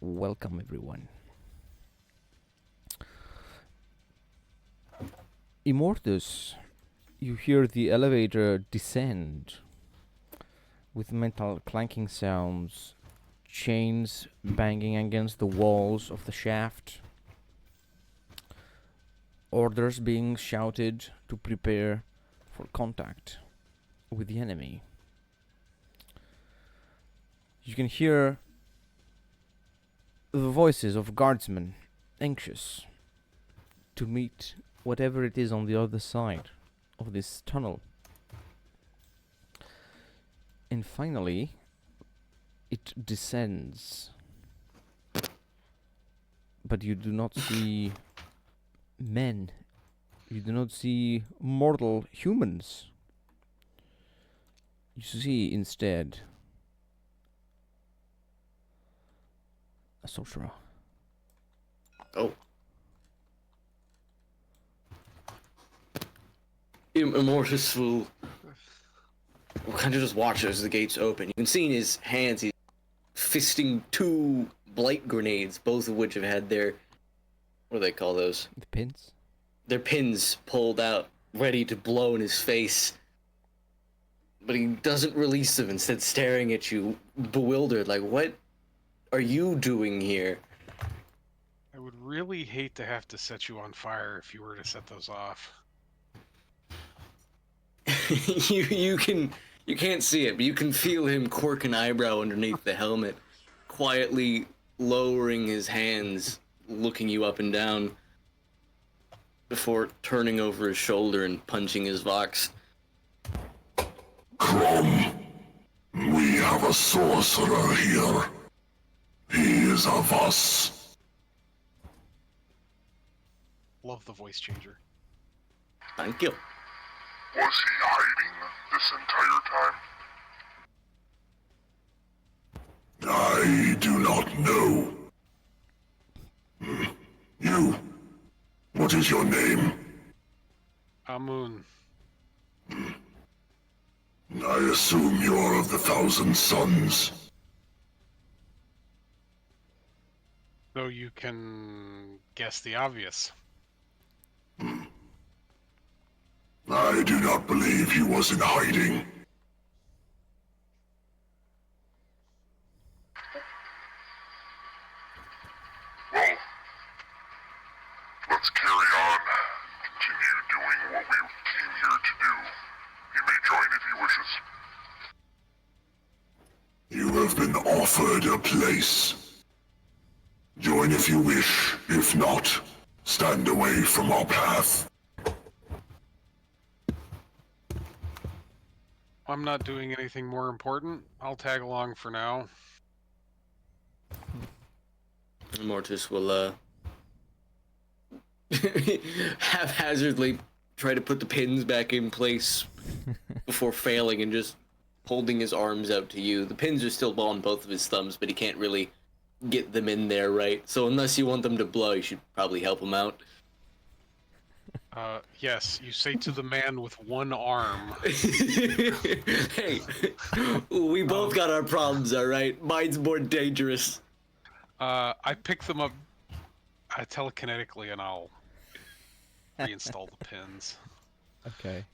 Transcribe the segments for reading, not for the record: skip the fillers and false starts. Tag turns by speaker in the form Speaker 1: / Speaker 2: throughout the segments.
Speaker 1: Welcome everyone. Immortus, you hear the elevator descend with metal clanking sounds, chains banging against the walls of the shaft, orders being shouted to prepare for contact with the enemy. You can hear the voices of guardsmen, anxious to meet whatever it is on the other side of this tunnel. And finally, it descends. But you do not see men. You do not see mortal humans. You see instead a sorcerer.
Speaker 2: Oh. Immortus will kind of just watch as the gates open. You can see in his hands he's fisting two blight grenades, both of which have had their, what do they call those?
Speaker 1: The pins?
Speaker 2: Their pins pulled out, ready to blow in his face. But he doesn't release them, instead staring at you, bewildered, like, what are you doing here?
Speaker 3: I would really hate to have to set you on fire if you were to set those off.
Speaker 2: you can't see it, but you can feel him quirk an eyebrow underneath the helmet, quietly lowering his hands, looking you up and down, before turning over his shoulder and punching his vox.
Speaker 4: Crom, we have a sorcerer here. He is of us.
Speaker 3: Love the voice changer.
Speaker 2: Thank you.
Speaker 4: Was he hiding this entire time? I do not know. You, what is your name?
Speaker 3: Amun.
Speaker 4: I assume you are of the Thousand Sons.
Speaker 3: Though you can guess the obvious.
Speaker 4: I do not believe he was in hiding. Well, let's carry on. Continue doing what we came here to do. He may join if he wishes. You have been offered a place. Join if you wish. If not, stand away from our path.
Speaker 3: I'm not doing anything more important. I'll tag along for now.
Speaker 2: Immortus will, haphazardly try to put the pins back in place before failing and just holding his arms out to you. The pins are still on both of his thumbs, but he can't really get them in there right. So unless you want them to blow, you should probably help him out.
Speaker 3: Yes, you say to the man with one arm.
Speaker 2: Hey, we both got our problems, alright? Mine's more dangerous.
Speaker 3: I pick them up telekinetically and I'll reinstall the pins.
Speaker 1: Okay.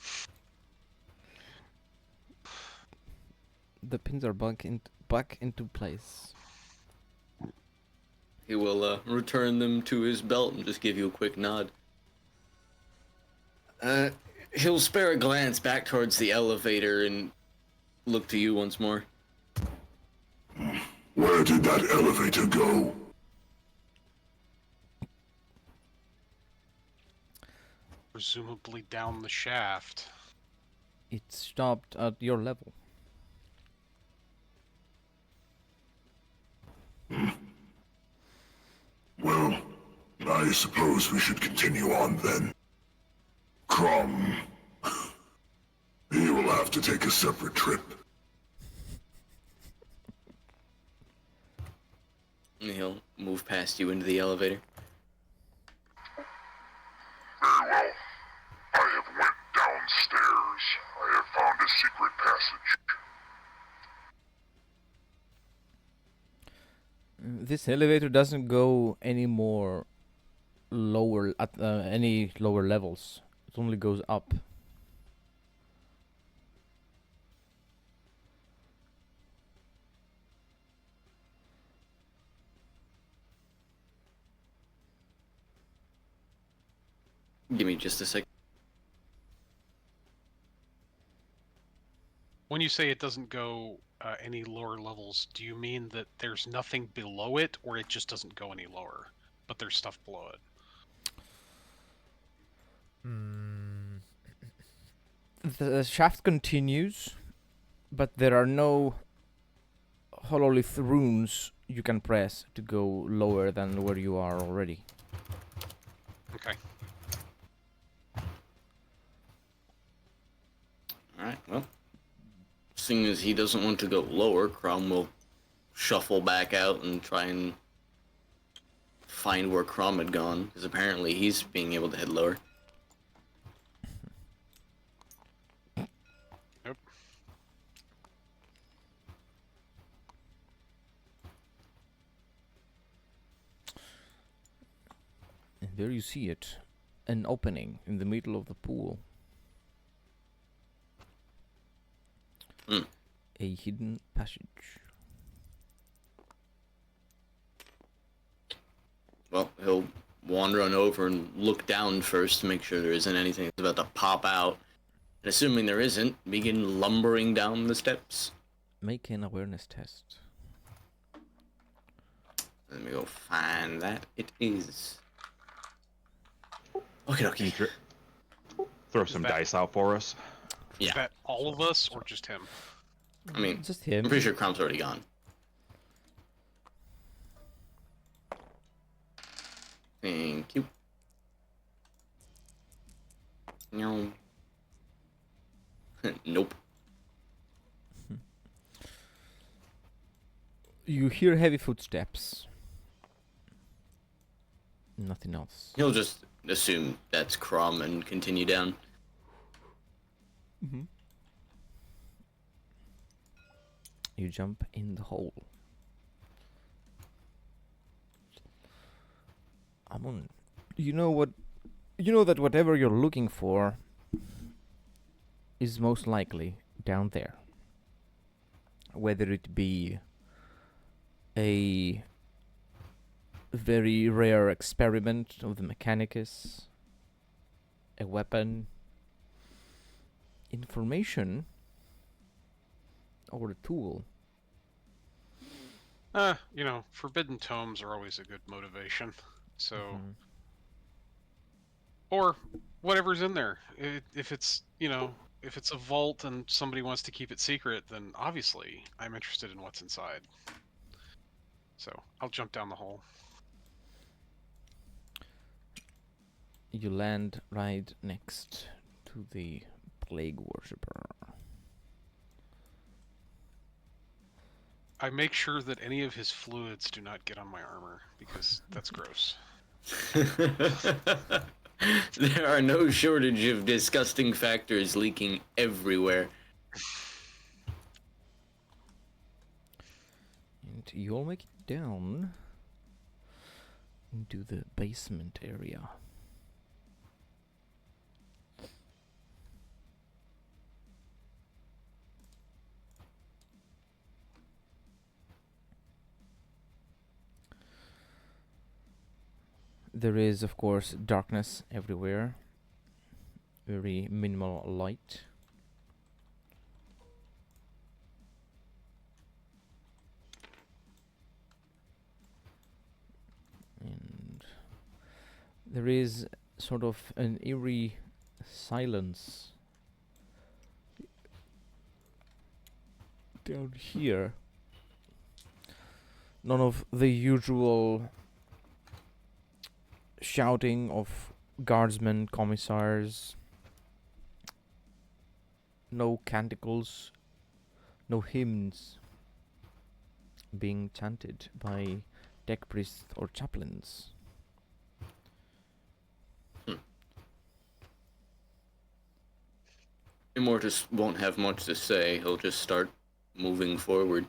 Speaker 1: The pins are back into place.
Speaker 2: He will return them to his belt and just give you a quick nod. He'll spare a glance back towards the elevator and look to you once more.
Speaker 4: Where did that elevator go?
Speaker 3: Presumably down the shaft.
Speaker 1: It stopped at your level.
Speaker 4: Well, I suppose we should continue on then. Crom. He will have to take a separate trip.
Speaker 2: He'll move past you into the elevator.
Speaker 4: Very well. I have went downstairs. I have found a secret passage.
Speaker 1: This elevator doesn't go any more lower at any lower levels. It only goes up.
Speaker 2: Give me just a sec.
Speaker 3: When you say it doesn't go any lower levels, do you mean that there's nothing below it, or it just doesn't go any lower, but there's stuff below it?
Speaker 5: Hmm.
Speaker 1: The shaft continues, but there are no hololith runes you can press to go lower than where you are already.
Speaker 3: Okay.
Speaker 2: Alright, well. Seeing as he doesn't want to go lower, Crom will shuffle back out and try and find where Crom had gone, because apparently he's being able to head lower.
Speaker 3: Nope.
Speaker 1: And there you see it. An opening in the middle of the pool.
Speaker 2: Mm.
Speaker 1: A hidden passage.
Speaker 2: Well, he'll wander on over and look down first to make sure there isn't anything that's about to pop out. And assuming there isn't, begin lumbering down the steps.
Speaker 1: Make an awareness test.
Speaker 2: Let me go find that. It is. Okay,
Speaker 6: Can you
Speaker 2: okay.
Speaker 6: throw some
Speaker 3: that-
Speaker 6: dice out for us?
Speaker 3: Is
Speaker 2: Yeah.
Speaker 3: that all of us, or just him?
Speaker 2: I mean,
Speaker 1: Just him.
Speaker 2: I'm pretty sure Crom's already gone. Thank you. No. Nope.
Speaker 1: You hear heavy footsteps. Nothing else.
Speaker 2: He'll just assume that's Crom and continue down.
Speaker 1: Mm-hmm. You jump in the hole. Amon, you know what? You know that whatever you're looking for is most likely down there. Whether it be a very rare experiment of the Mechanicus, a weapon, information, or a tool.
Speaker 3: Forbidden tomes are always a good motivation. So,
Speaker 1: Mhm.
Speaker 3: or whatever's in there. If it's, if it's a vault and somebody wants to keep it secret, then obviously I'm interested in what's inside. So, I'll jump down the hole.
Speaker 1: You land right next to the plague worshipper.
Speaker 3: I make sure that any of his fluids do not get on my armor, because that's gross.
Speaker 2: There are no shortage of disgusting factors leaking everywhere.
Speaker 1: And you'll make it down into the basement area. There is, of course, darkness everywhere. Very minimal light. And there is sort of an eerie silence down here. None of the usual shouting of guardsmen, commissars. No canticles, no hymns being chanted by deck priests or chaplains.
Speaker 2: Immortus won't have much to say. He'll just start moving forward.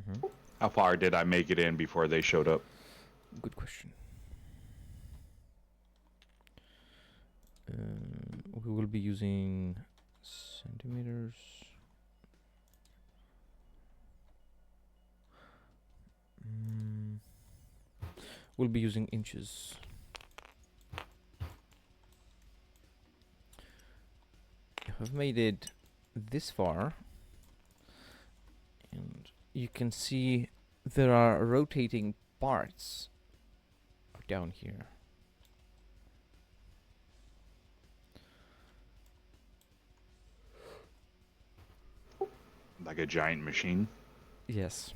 Speaker 1: Mm-hmm.
Speaker 6: How far did I make it in before they showed up?
Speaker 1: Good question. We will be using centimeters. We'll be using inches. I've made it this far, and you can see there are rotating parts down here.
Speaker 6: Like a giant machine?
Speaker 1: Yes.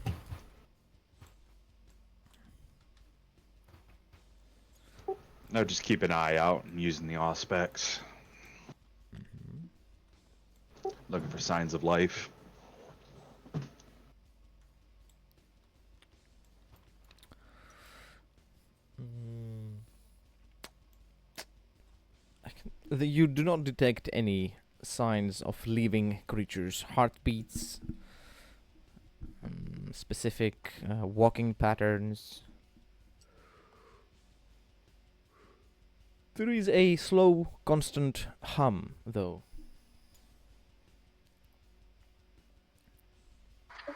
Speaker 6: No, just keep an eye out and using the auspex. Looking for signs of life.
Speaker 1: You do not detect any signs of living creatures, heartbeats, specific walking patterns. There is a slow, constant hum, though.
Speaker 4: It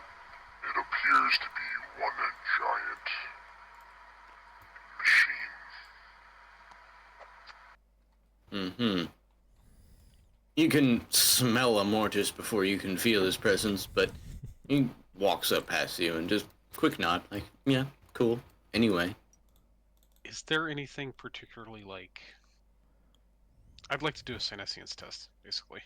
Speaker 4: appears to be one giant machine.
Speaker 2: Mm-hmm. You can smell a mortis before you can feel his presence, but he walks up past you and just quick nod, like, yeah, cool. Anyway.
Speaker 3: Is there anything particularly like... I'd like to do a senescence test, basically.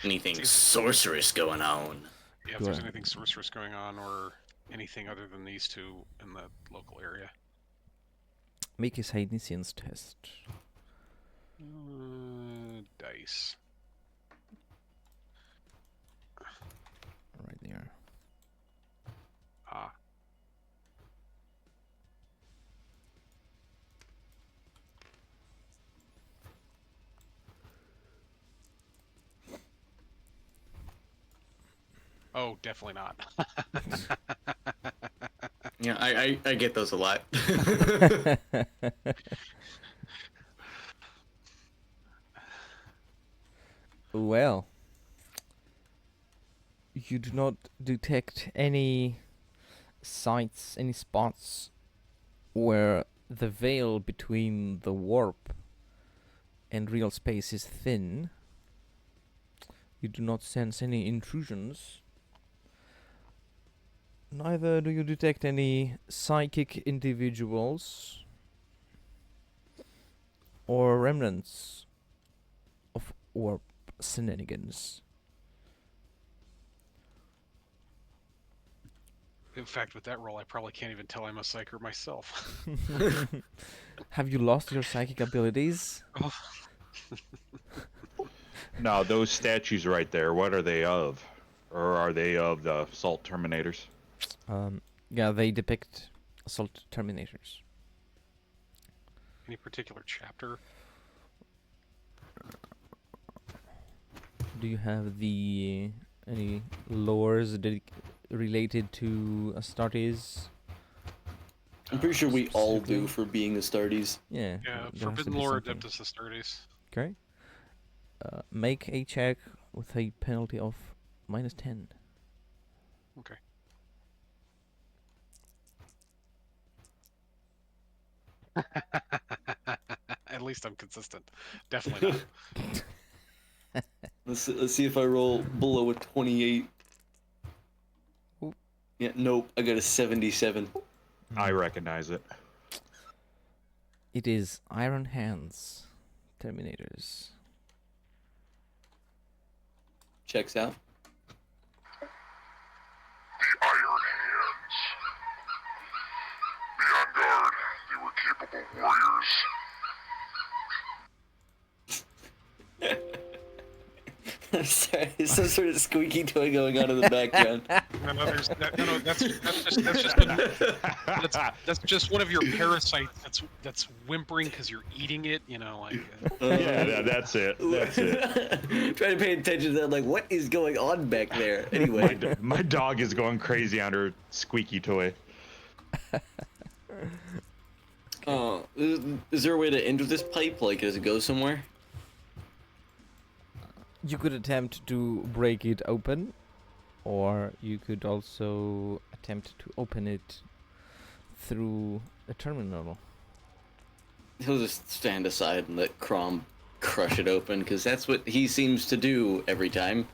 Speaker 2: Anything
Speaker 3: Seems-
Speaker 2: sorcerous going on.
Speaker 3: Yeah, if there's anything sorcerous going on, or anything other than these two in the local area.
Speaker 1: Make a senescence test.
Speaker 3: Dice.
Speaker 1: Right there.
Speaker 3: Ah. Oh, definitely not.
Speaker 2: Yeah, I get those a lot.
Speaker 1: Well, you do not detect any sites, any spots where the veil between the warp and real space is thin. You do not sense any intrusions. Neither do you detect any psychic individuals or remnants of warp shenanigans.
Speaker 3: In fact, with that roll, I probably can't even tell I'm a psyker myself.
Speaker 1: Have you lost your psychic abilities?
Speaker 3: Oh.
Speaker 6: Now, those statues right there, what are they of? Or are they of the Salt Terminators?
Speaker 1: Yeah, they depict assault terminators.
Speaker 3: Any particular chapter?
Speaker 1: Do you have the any lores related to Astartes?
Speaker 2: I'm pretty sure we all do
Speaker 1: Specifically?
Speaker 2: for being Astartes.
Speaker 1: Yeah.
Speaker 3: Yeah,
Speaker 1: there has to
Speaker 3: Forbidden
Speaker 1: be
Speaker 3: Lore
Speaker 1: something.
Speaker 3: Adeptus Astartes.
Speaker 1: Okay. Make a check with a penalty of -10.
Speaker 3: Okay. At least I'm consistent. Definitely not.
Speaker 2: Let's see if I roll below a 28.
Speaker 1: Oop.
Speaker 2: Yeah, nope. I got a 77.
Speaker 6: I recognize it.
Speaker 1: It is Iron Hands Terminators.
Speaker 2: Checks out.
Speaker 4: The Iron Hands. Beyond guard, they were capable warriors.
Speaker 2: Sorry, there's some sort of squeaky toy going on in the background.
Speaker 3: That's just one of your parasites that's whimpering because you're eating it. You know, like.
Speaker 6: Yeah, that's it. That's it.
Speaker 2: Trying to pay attention to that, like, what is going on back there? Anyway.
Speaker 6: My dog is going crazy on her squeaky toy.
Speaker 2: Is there a way to enter this pipe? Like, does it go somewhere?
Speaker 1: You could attempt to break it open, or you could also attempt to open it through a terminal.
Speaker 2: He'll just stand aside and let Crom crush it open, because that's what he seems to do every time.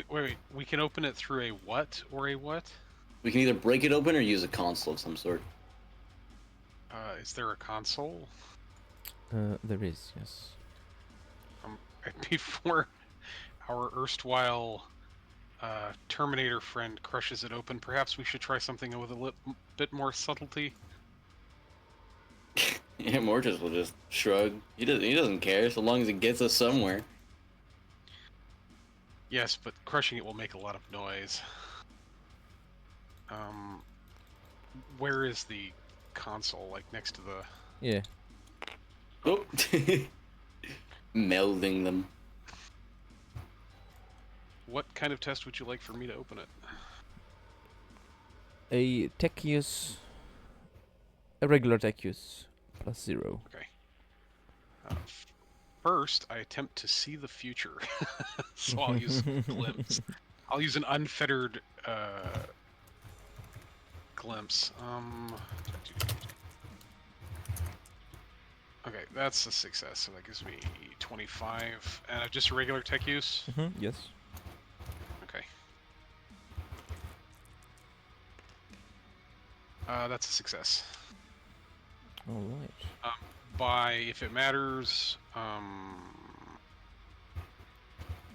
Speaker 3: Wait, we can open it through a what or a what?
Speaker 2: We can either break it open or use a console of some sort.
Speaker 3: Is there a console?
Speaker 1: There is, yes.
Speaker 3: Before our erstwhile Terminator friend crushes it open, perhaps we should try something with a bit more subtlety.
Speaker 2: Yeah, Mortis will just shrug. He doesn't care so long as it gets us somewhere.
Speaker 3: Yes, but crushing it will make a lot of noise. Where is the console? Like next to the...
Speaker 1: Yeah.
Speaker 2: Oh. Melding them.
Speaker 3: What kind of test would you like for me to open it?
Speaker 1: A regular Techius plus 0.
Speaker 3: Okay. First, I attempt to see the future. So I'll use glimpse. I'll use an unfettered glimpse. Okay, that's a success. So that gives me 25. And just a regular tech use?
Speaker 1: Yes.
Speaker 3: Okay. That's a success.
Speaker 1: All right.
Speaker 3: By, if it matters,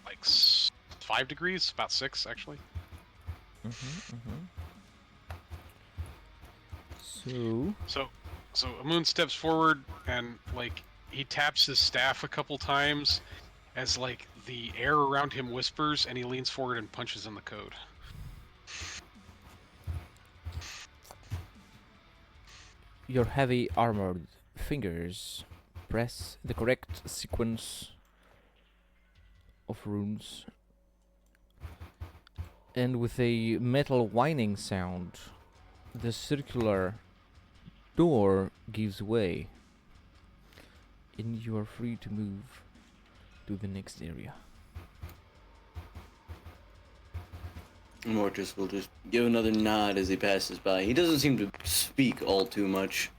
Speaker 3: like 5 degrees, about 6 actually. So Amun steps forward and like he taps his staff a couple times as like the air around him whispers, and he leans forward and punches in the code.
Speaker 1: Your heavy armored fingers press the correct sequence of runes, and with a metal whining sound, the circular door gives way, and you are free to move to the next area.
Speaker 2: Mortis will just give another nod as he passes by. He doesn't seem to speak all too much.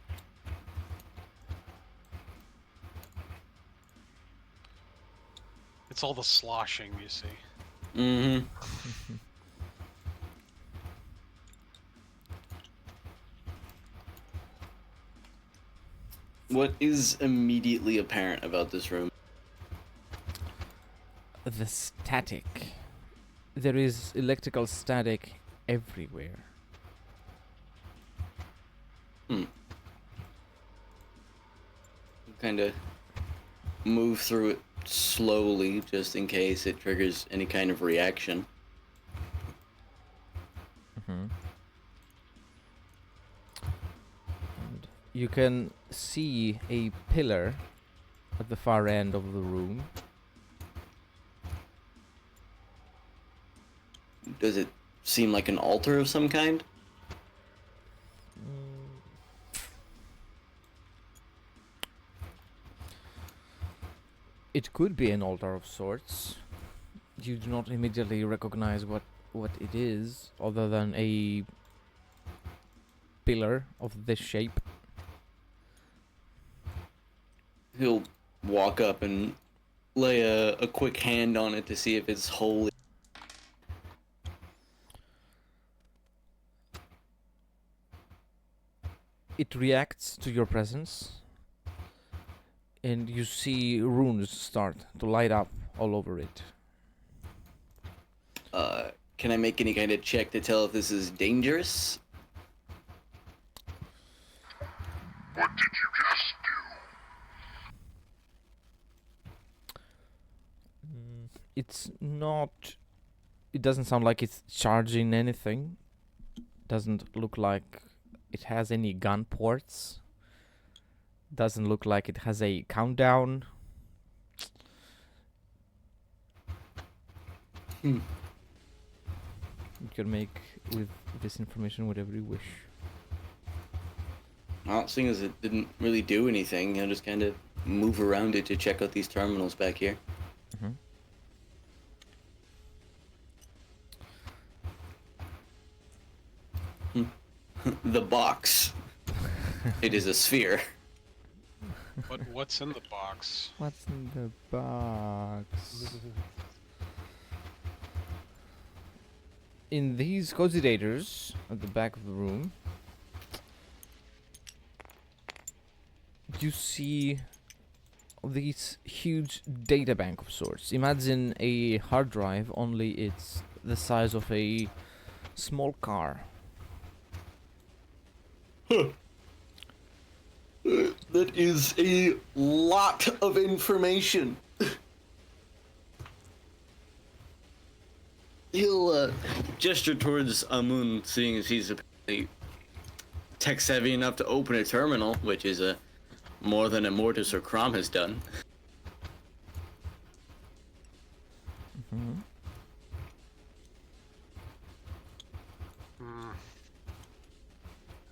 Speaker 3: It's all the sloshing, you see.
Speaker 2: Mm-hmm. What is immediately apparent about this room?
Speaker 1: The static. There is electrical static everywhere.
Speaker 2: Kind of move through it slowly, just in case it triggers any kind of reaction.
Speaker 1: And you can see a pillar at the far end of the room.
Speaker 2: Does it seem like an altar of some kind?
Speaker 1: It could be an altar of sorts. You do not immediately recognize what it is, other than a pillar of this shape.
Speaker 2: He'll walk up and lay a quick hand on it to see if it's holy.
Speaker 1: It reacts to your presence, and you see runes start to light up all over it.
Speaker 2: Can I make any kind of check to tell if this is dangerous?
Speaker 4: What did you just do?
Speaker 1: It's not. It doesn't sound like it's charging anything. Doesn't look like it has any gun ports. Doesn't look like it has a countdown.
Speaker 2: Hmm.
Speaker 1: You can make with this information whatever you wish.
Speaker 2: Well, seeing as it didn't really do anything, I'll just kind of move around it to check out these terminals back here.
Speaker 1: Mm-hmm.
Speaker 2: The box. It is a sphere.
Speaker 3: What's in the box?
Speaker 1: What's in the box? In these cosidators at the back of the room, you see this huge data bank of sorts. Imagine a hard drive, only it's the size of a small car.
Speaker 2: That is a lot of information. He'll gesture towards Amun, seeing as he's apparently tech savvy enough to open a terminal, which is more than a Mortis or Crom has done.
Speaker 1: Mm-hmm.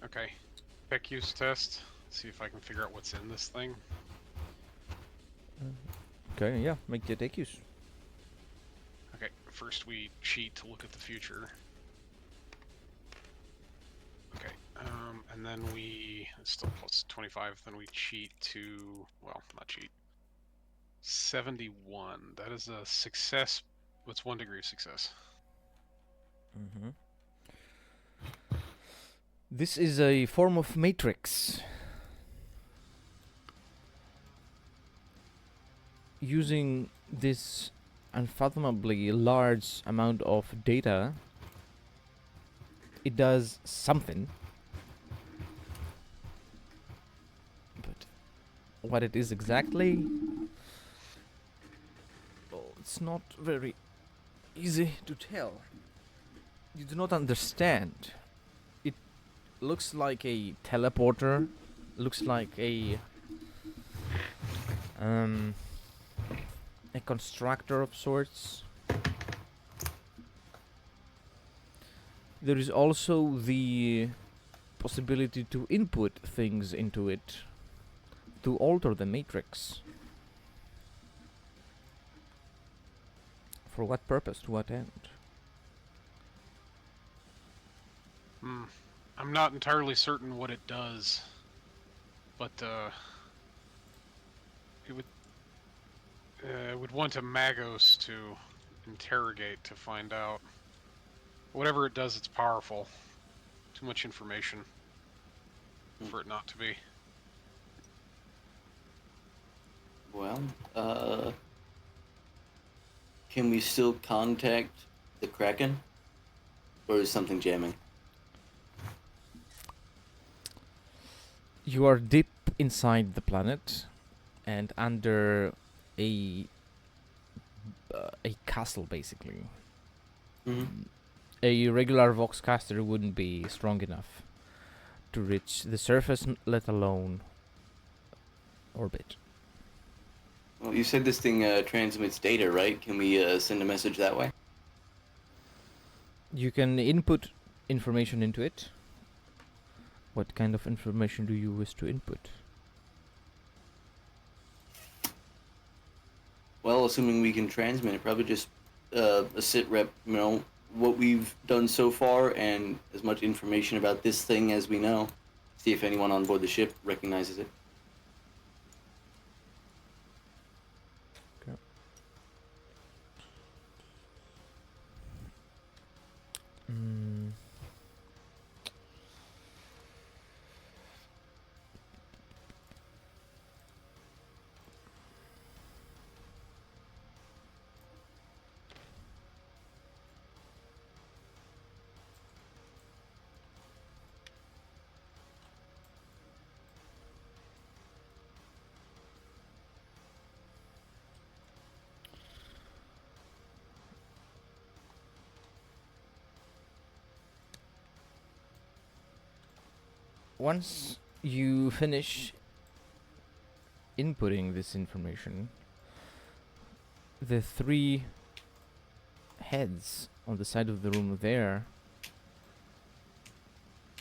Speaker 3: Okay. Pick use test. See if I can figure out what's in this thing.
Speaker 1: Okay, yeah, make the take use.
Speaker 3: Okay, first we cheat to look at the future. Okay, and then it's still plus 25, then we cheat to, well, not cheat. 71. That is a success. What's 1 degree of success?
Speaker 1: Mm-hmm. This is a form of matrix. Using this unfathomably large amount of data, it does something. But what it is exactly, well, it's not very easy to tell. You do not understand. It looks like a teleporter, looks like a constructor of sorts. There is also the possibility to input things into it to alter the matrix. For what purpose? To what end?
Speaker 3: I'm not entirely certain what it does, but it would want a Magos to interrogate to find out. Whatever it does, it's powerful. Too much information for it not to be.
Speaker 2: Well, can we still contact the Kraken? Or is something jamming?
Speaker 1: You are deep inside the planet and under a castle, basically.
Speaker 2: Mm-hmm.
Speaker 1: A regular Voxcaster wouldn't be strong enough to reach the surface, let alone orbit.
Speaker 2: Well, you said this thing transmits data, right? Can we send a message that way?
Speaker 1: You can input information into it. What kind of information do you wish to input?
Speaker 2: Well, assuming we can transmit it, probably just a sit rep, what we've done so far and as much information about this thing as we know. See if anyone on board the ship recognizes it.
Speaker 1: Okay. once you finish inputting this information, the three heads on the side of the room there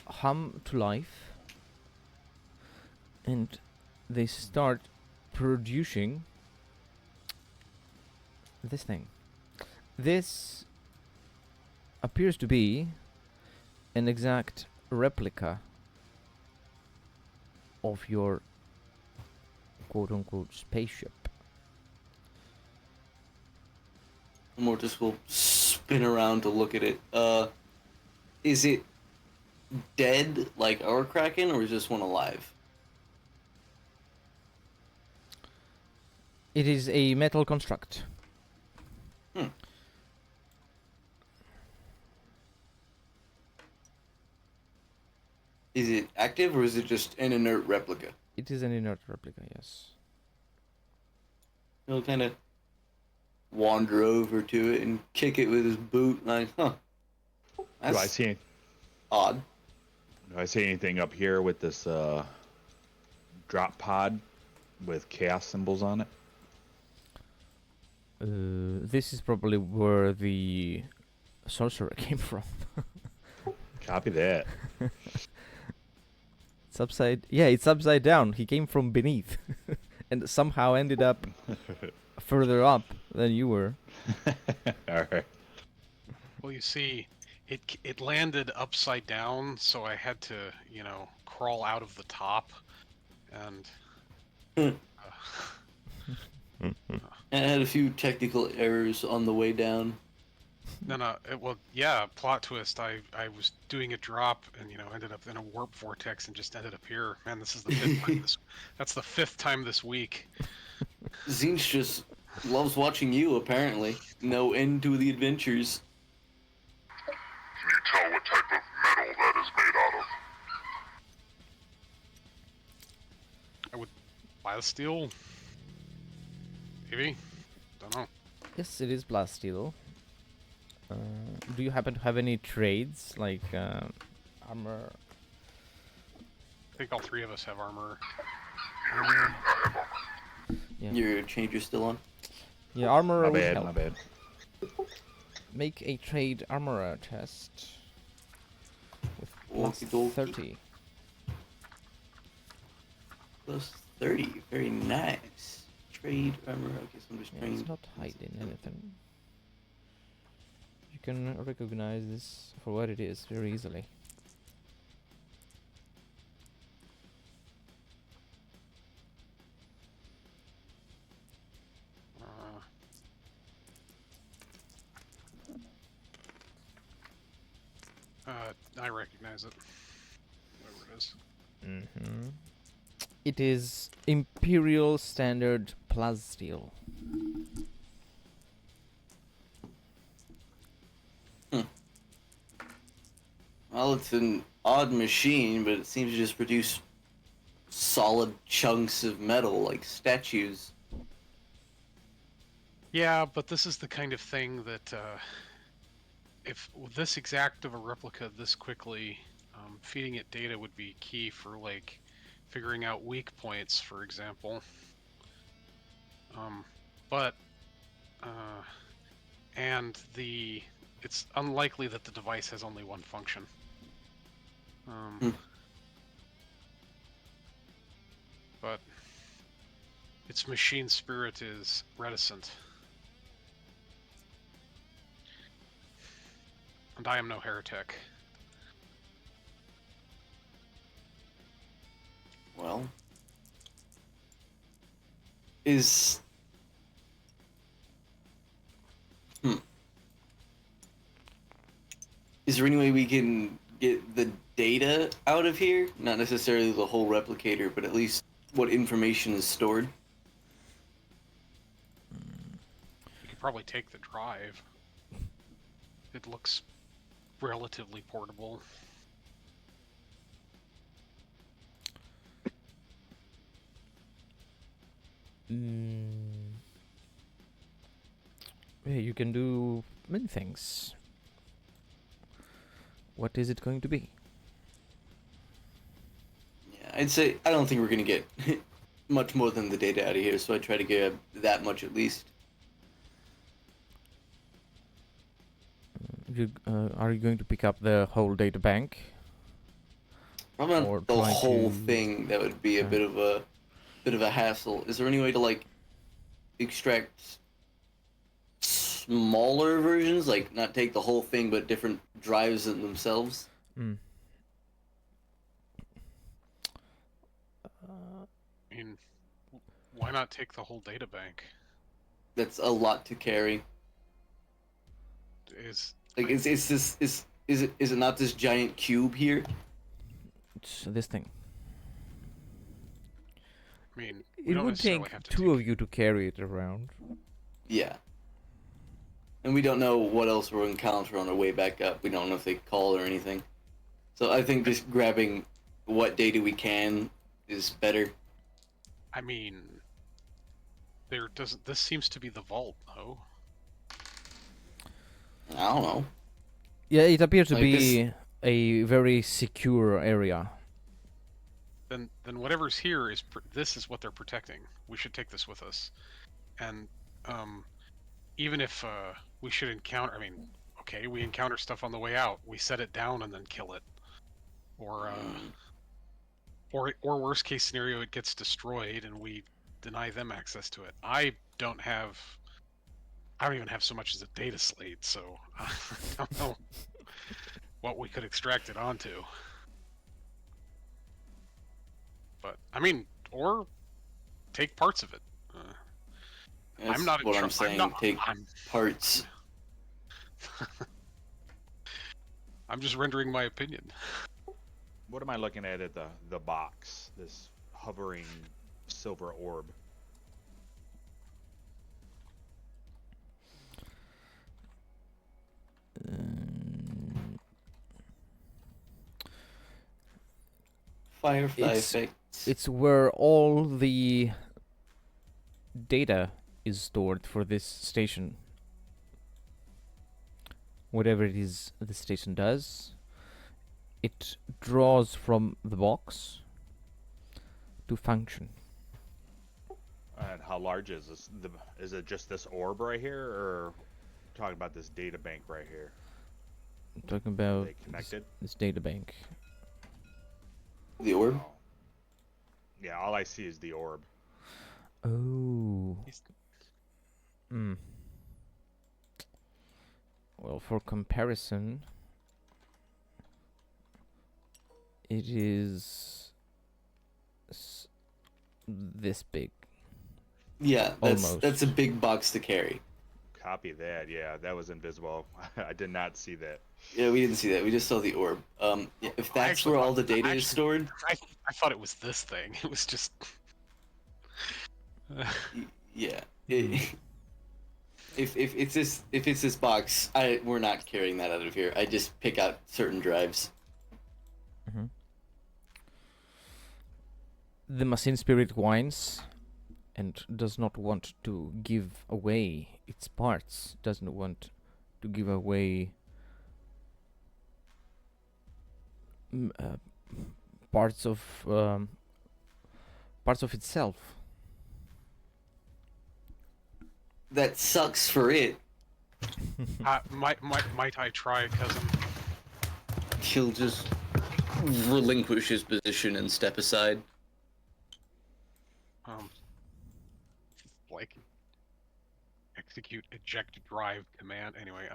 Speaker 1: hum to life, and they start producing this thing. This appears to be an exact replica of your quote-unquote spaceship.
Speaker 2: Mortis will spin around to look at it. Is it dead like our Kraken, or is this one alive?
Speaker 1: It is a metal construct.
Speaker 2: Is it active, or is it just an inert replica?
Speaker 1: It is an inert replica, yes.
Speaker 2: He'll kind of wander over to it and kick it with his boot, like, huh.
Speaker 6: Do I
Speaker 2: That's
Speaker 6: see?
Speaker 2: odd.
Speaker 6: Do I see anything up here with this drop pod with chaos symbols on it?
Speaker 1: This is probably where the sorcerer came from.
Speaker 6: Copy that.
Speaker 1: It's upside. Yeah, it's upside down. He came from beneath, and somehow ended up further up than you were.
Speaker 6: All right.
Speaker 3: Well, you see, it landed upside down, so I had to, crawl out of the top, and
Speaker 2: And it had a few technical errors on the way down.
Speaker 3: no, plot twist. I was doing a drop and ended up in a warp vortex and just ended up here. Man, this is the fifth time that's the fifth time this week.
Speaker 2: Zinch just loves watching you, apparently. No end to the adventures.
Speaker 4: Can you tell what type of metal that is made out of?
Speaker 3: I would buy the steel. Maybe. Don't know.
Speaker 1: Yes, it is plasteel. Do you happen to have any trades like armor?
Speaker 3: I think all three of us have armor.
Speaker 1: Yeah.
Speaker 2: Your changer's still on?
Speaker 1: Yeah, armor
Speaker 6: My
Speaker 1: would
Speaker 6: bad.
Speaker 1: help.
Speaker 6: My bad.
Speaker 1: Make a trade armor test with plus
Speaker 2: Okie dokie.
Speaker 1: 30.
Speaker 2: Plus 30. Very nice. Trade armor. Okay, so I'm just
Speaker 1: Yeah,
Speaker 2: trying.
Speaker 1: it's not hiding anything. You can recognize this for what it is very easily.
Speaker 3: I recognize it. Whatever it is.
Speaker 1: Mm-hmm. It is Imperial Standard Plasteel.
Speaker 2: Well, it's an odd machine, but it seems to just produce solid chunks of metal like statues.
Speaker 3: Yeah, but this is the kind of thing that if this exact of a replica this quickly, feeding it data would be key for like figuring out weak points, for example. But and it's unlikely that the device has only one function. But its machine spirit is reticent. And I am no heretic.
Speaker 2: Well, is there any way we can get the data out of here? Not necessarily the whole replicator, but at least what information is stored.
Speaker 3: You could probably take the drive. It looks relatively portable.
Speaker 1: Yeah, you can do many things. What is it going to be?
Speaker 2: I'd say I don't think we're gonna get much more than the data out of here, so I try to get that much at least.
Speaker 1: Are you going to pick up the whole data bank?
Speaker 2: Probably
Speaker 1: Or
Speaker 2: not the
Speaker 1: try
Speaker 2: whole
Speaker 1: to-
Speaker 2: thing. That would be a
Speaker 1: Okay.
Speaker 2: bit of a hassle. Is there any way to like extract smaller versions, like not take the whole thing, but different drives in themselves?
Speaker 1: Mm.
Speaker 3: I mean, why not take the whole data bank?
Speaker 2: That's a lot to carry.
Speaker 3: Is
Speaker 2: Like, is it not this giant cube here?
Speaker 1: It's this thing.
Speaker 3: I mean, we
Speaker 1: It
Speaker 3: don't
Speaker 1: would
Speaker 3: necessarily
Speaker 1: take
Speaker 3: have to
Speaker 1: two
Speaker 3: take...
Speaker 1: of you to carry it around.
Speaker 2: Yeah. And we don't know what else we'll encounter on our way back up. We don't know if they call or anything. So I think just grabbing what data we can is better.
Speaker 3: I mean, there doesn't. This seems to be the vault, though.
Speaker 2: I don't know.
Speaker 1: Yeah, it appears to
Speaker 2: Like
Speaker 1: be a very secure area.
Speaker 3: Then whatever's here is this is what they're protecting. We should take this with us, and even if we should encounter, I mean, okay, we encounter stuff on the way out, we set it down and then kill it, or worst case scenario, it gets destroyed and we deny them access to it. I don't even have so much as a data slate, so I don't know what we could extract it onto. But I mean, or take parts of it.
Speaker 2: That's
Speaker 3: I'm not.
Speaker 2: what I'm saying. Take
Speaker 3: I'm,
Speaker 2: parts.
Speaker 3: I'm just rendering my opinion.
Speaker 6: What am I looking at the box? This hovering silver orb.
Speaker 2: Firefly
Speaker 1: It's-
Speaker 2: effects.
Speaker 1: It's where all the data is stored for this station. Whatever it is the station does, it draws from the box to function.
Speaker 6: And how large is this? Is it just this orb right here, or talking about this data bank right here?
Speaker 1: I'm talking
Speaker 6: Are
Speaker 1: about
Speaker 6: they connected?
Speaker 1: this data bank.
Speaker 2: The orb?
Speaker 6: Oh. Yeah, all I see is the orb.
Speaker 1: Oh. Hmm. Well, for comparison, it is this big.
Speaker 2: Yeah,
Speaker 1: Almost.
Speaker 2: that's a big box to carry.
Speaker 6: Copy that. Yeah, that was invisible. I did not see that.
Speaker 2: Yeah, we didn't see that. We just saw the orb. Yeah, if that's
Speaker 3: actually
Speaker 2: where all
Speaker 3: thought-
Speaker 2: the data
Speaker 3: actually-
Speaker 2: is stored,
Speaker 3: I thought it was this thing. It was just.
Speaker 2: yeah. If it's this box, we're not carrying that out of here. I just pick out certain drives.
Speaker 1: The machine spirit whines and does not want to give away its parts, doesn't want to give away parts of itself.
Speaker 2: That sucks for it.
Speaker 3: Might I try, cousin?
Speaker 2: He'll just relinquish his position and step aside.
Speaker 3: Like execute eject drive command. Anyway,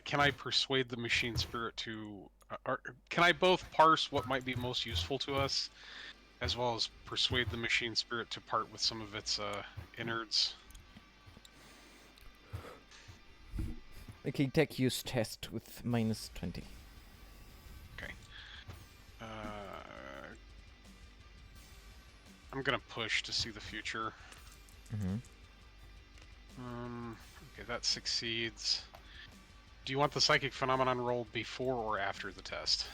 Speaker 3: can I persuade the machine spirit to, or can I both parse what might be most useful to us, as well as persuade the machine spirit to part with some of its innards?
Speaker 1: Okay, tech use test with -20.
Speaker 3: Okay. I'm gonna push to see the future. Okay, that succeeds. Do you want the psychic phenomenon roll before or after the test?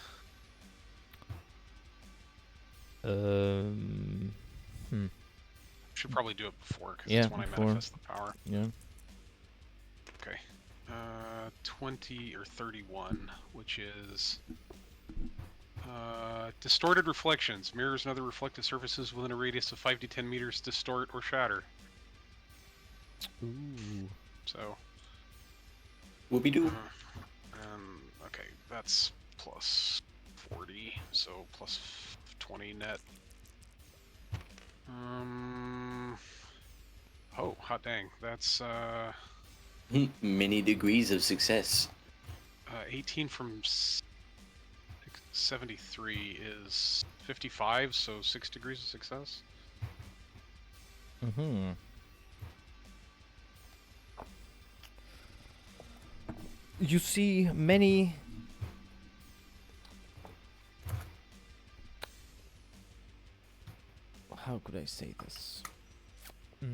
Speaker 3: Should probably do it before, because
Speaker 1: Yeah,
Speaker 3: it's when
Speaker 1: before.
Speaker 3: I manifest the power.
Speaker 1: Yeah.
Speaker 3: Okay. 20 or 31, which is Distorted reflections. Mirrors and other reflective surfaces within a radius of 5 to 10 meters distort or shatter.
Speaker 1: Ooh.
Speaker 3: So,
Speaker 2: Whoopie doo.
Speaker 3: okay, that's plus 40, so plus 20 net. Oh, hot dang. That's
Speaker 2: Many degrees of success.
Speaker 3: 18 from 73 is 55, so 6 degrees of success.
Speaker 1: Mm-hmm. You see many how could I say this? A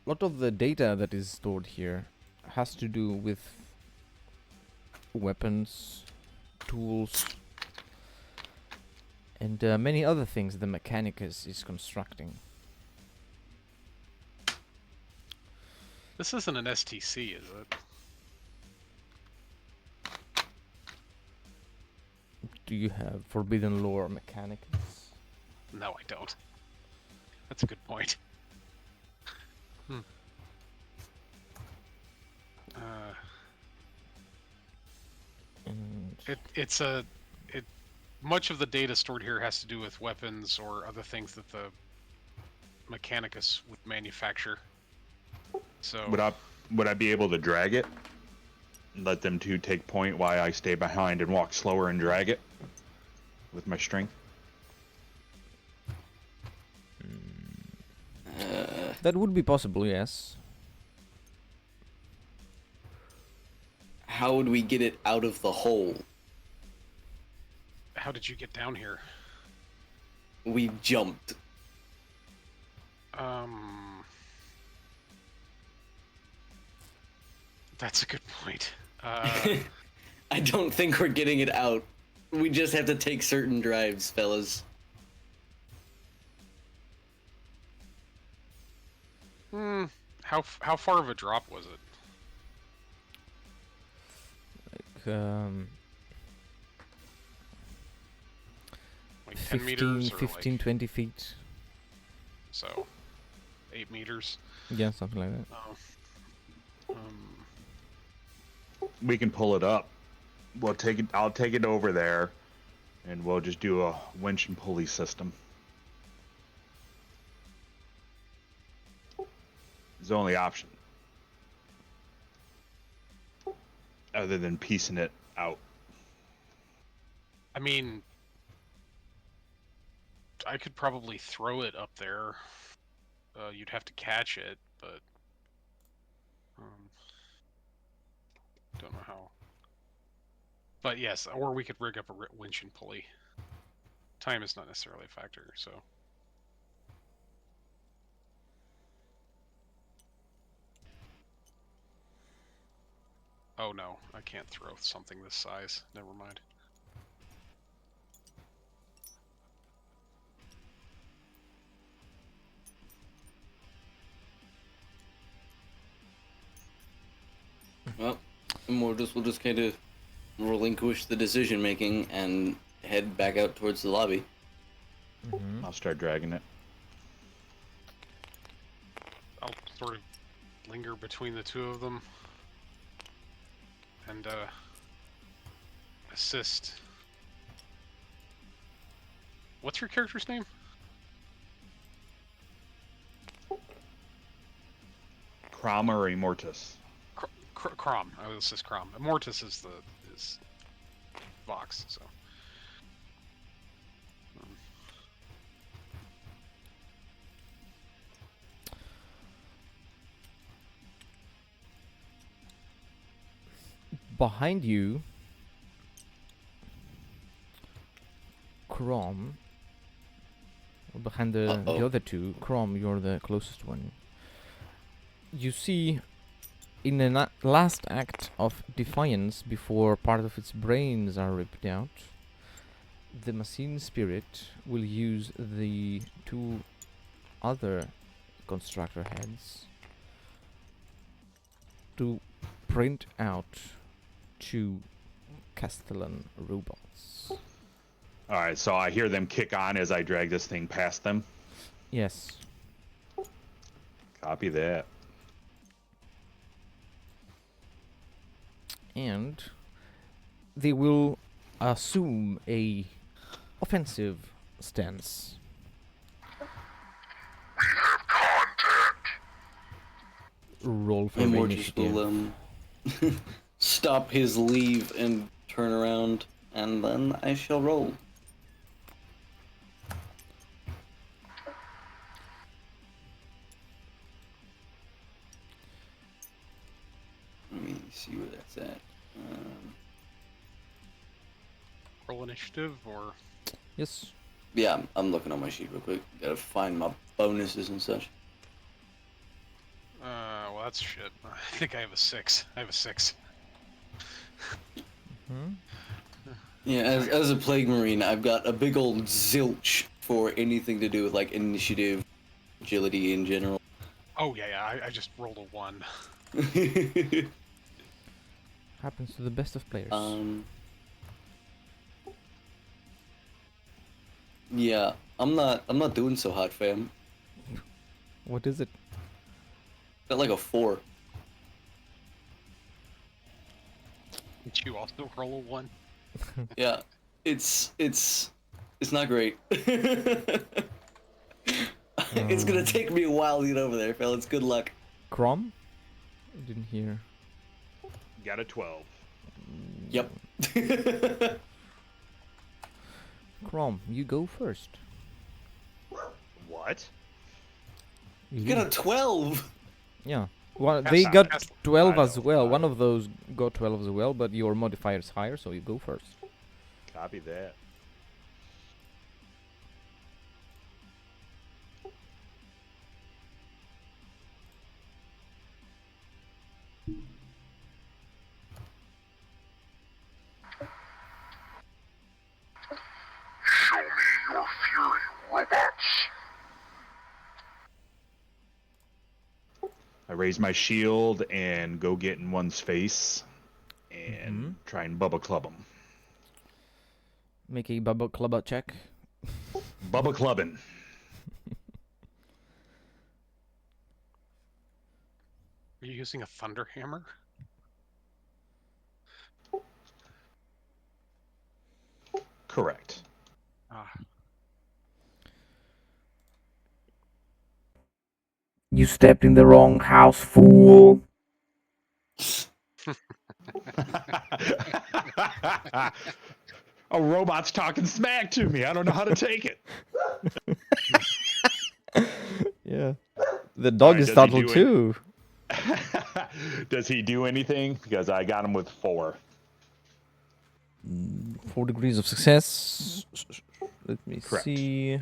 Speaker 1: lot of the data that is stored here has to do with weapons, tools, and many other things the Mechanicus is constructing.
Speaker 3: This isn't an STC, is it?
Speaker 1: Do you have Forbidden Lore Mechanicus?
Speaker 3: No, I don't. That's a good point. Much of the data stored here has to do with weapons or other things that the Mechanicus would manufacture. So
Speaker 6: Would I be able to drag it? Let them two take point while I stay behind and walk slower and drag it with my strength?
Speaker 1: That would be possible, yes.
Speaker 2: How would we get it out of the hole?
Speaker 3: how did you get down here?
Speaker 2: We jumped.
Speaker 3: That's a good point.
Speaker 2: I don't think we're getting it out. We just have to take certain drives, fellas.
Speaker 3: How far of a drop was it? Like 10 meters or
Speaker 1: 15,
Speaker 3: like,
Speaker 1: 20 feet.
Speaker 3: so 8 meters.
Speaker 1: Yeah, something like that.
Speaker 3: Oh.
Speaker 6: We can pull it up. We'll take it. I'll take it over there, and we'll just do a winch and pulley system. It's the only option, other than piecing it out.
Speaker 3: I mean, I could probably throw it up there. You'd have to catch it, but don't know how. But yes, or we could rig up a winch and pulley. Time is not necessarily a factor, so. Oh no, I can't throw something this size. Never mind.
Speaker 2: Well, we'll just kind of relinquish the decision making and head back out towards the lobby.
Speaker 1: Mm-hmm.
Speaker 6: I'll start dragging it.
Speaker 3: I'll sort of linger between the two of them and assist. What's your character's name?
Speaker 6: Crom or Immortus?
Speaker 3: Crom. I was just Crom. Immortus is Vox. So.
Speaker 1: Behind you, Crom. Behind the other two, Crom, you're the closest one. You see, in the last act of defiance, before part of its brains are ripped out, the machine spirit will use the two other constructor heads to sprint out to Castellan robots.
Speaker 6: All right, so I hear them kick on as I drag this thing past them.
Speaker 1: Yes.
Speaker 6: Copy that.
Speaker 1: And they will assume a offensive stance. Roll for
Speaker 2: Immortus
Speaker 1: initiative.
Speaker 2: will stop his leave and turn around, and then I shall roll. Let me see where that's at.
Speaker 3: Roll initiative or
Speaker 1: Yes.
Speaker 2: Yeah, I'm looking on my sheet real quick. Gotta find my bonuses and such.
Speaker 3: well, that's shit. I think I have a 6. I have a 6.
Speaker 1: Hmm?
Speaker 2: Yeah, as a plague marine, I've got a big old zilch for anything to do with like initiative, agility in general.
Speaker 3: Oh yeah. I just rolled a 1.
Speaker 1: Happens to the best of players.
Speaker 2: Yeah, I'm not doing so hot, fam.
Speaker 1: What is it?
Speaker 2: Got like a 4.
Speaker 3: Did you also roll a 1?
Speaker 2: Yeah, it's not great. It's gonna take me a while to get over there, fellas. Good luck.
Speaker 1: Crom? I didn't hear.
Speaker 6: Got a 12.
Speaker 2: Yep.
Speaker 1: Crom, you go first.
Speaker 6: What?
Speaker 2: You got a 12.
Speaker 1: Yeah. Well,
Speaker 3: Pass
Speaker 1: they
Speaker 3: out,
Speaker 1: got
Speaker 3: pass-
Speaker 1: 12
Speaker 6: I
Speaker 1: as
Speaker 6: know,
Speaker 1: well.
Speaker 6: I
Speaker 1: One
Speaker 6: know.
Speaker 1: of those got 12 as well, but your modifier is higher, so you go first.
Speaker 6: Copy that.
Speaker 4: Show me your fury, robots.
Speaker 6: I raise my shield and go get in one's face and try and Bubba Club him.
Speaker 1: Make a bubble clubber check.
Speaker 6: Bubba Clubbing.
Speaker 3: Are you using a thunder hammer?
Speaker 6: Correct.
Speaker 3: Ah,
Speaker 1: You stepped in the wrong house, fool.
Speaker 6: A robot's talking smack to me. I don't know how to take it.
Speaker 1: Yeah. The dog
Speaker 6: Alright,
Speaker 1: is
Speaker 6: does he
Speaker 1: startled
Speaker 6: do it?
Speaker 1: too.
Speaker 6: Does he do anything? Because I got him with 4.
Speaker 1: 4 degrees of success. Let me
Speaker 6: Correct.
Speaker 1: see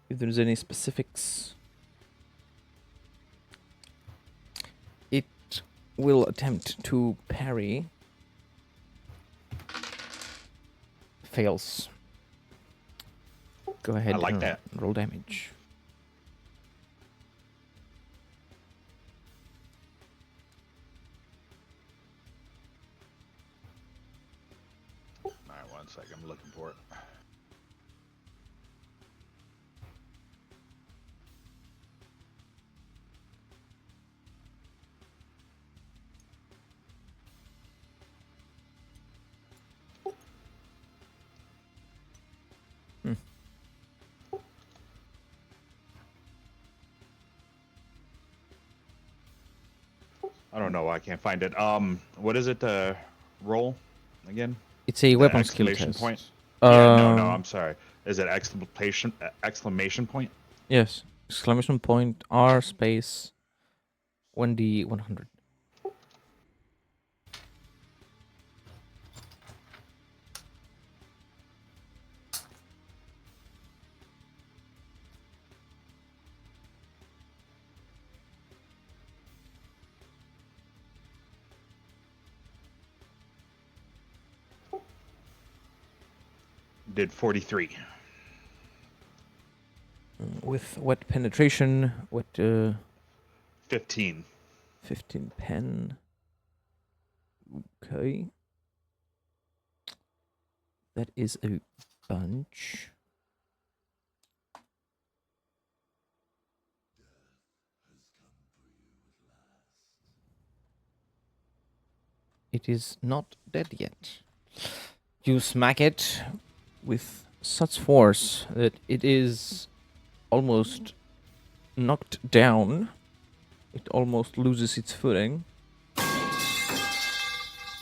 Speaker 1: if there's any specifics. It will attempt to parry. Fails. Go ahead
Speaker 6: I like
Speaker 1: and
Speaker 6: that.
Speaker 1: roll damage.
Speaker 6: Alright, 1 second. I'm looking for it. I don't know why I can't find it. What is it? Roll again?
Speaker 1: It's a
Speaker 6: The
Speaker 1: weapon skill
Speaker 6: exclamation
Speaker 1: test.
Speaker 6: point? Yeah, no,
Speaker 1: Um,
Speaker 6: I'm sorry. Is it exclamation point?
Speaker 1: Yes. Exclamation point R space 1D100.
Speaker 6: Did 43.
Speaker 1: With what penetration? What
Speaker 6: 15.
Speaker 1: 15 pen? Okay. That is a bunch. It is not dead yet. You smack it with such force that it is almost knocked down. It almost loses its footing.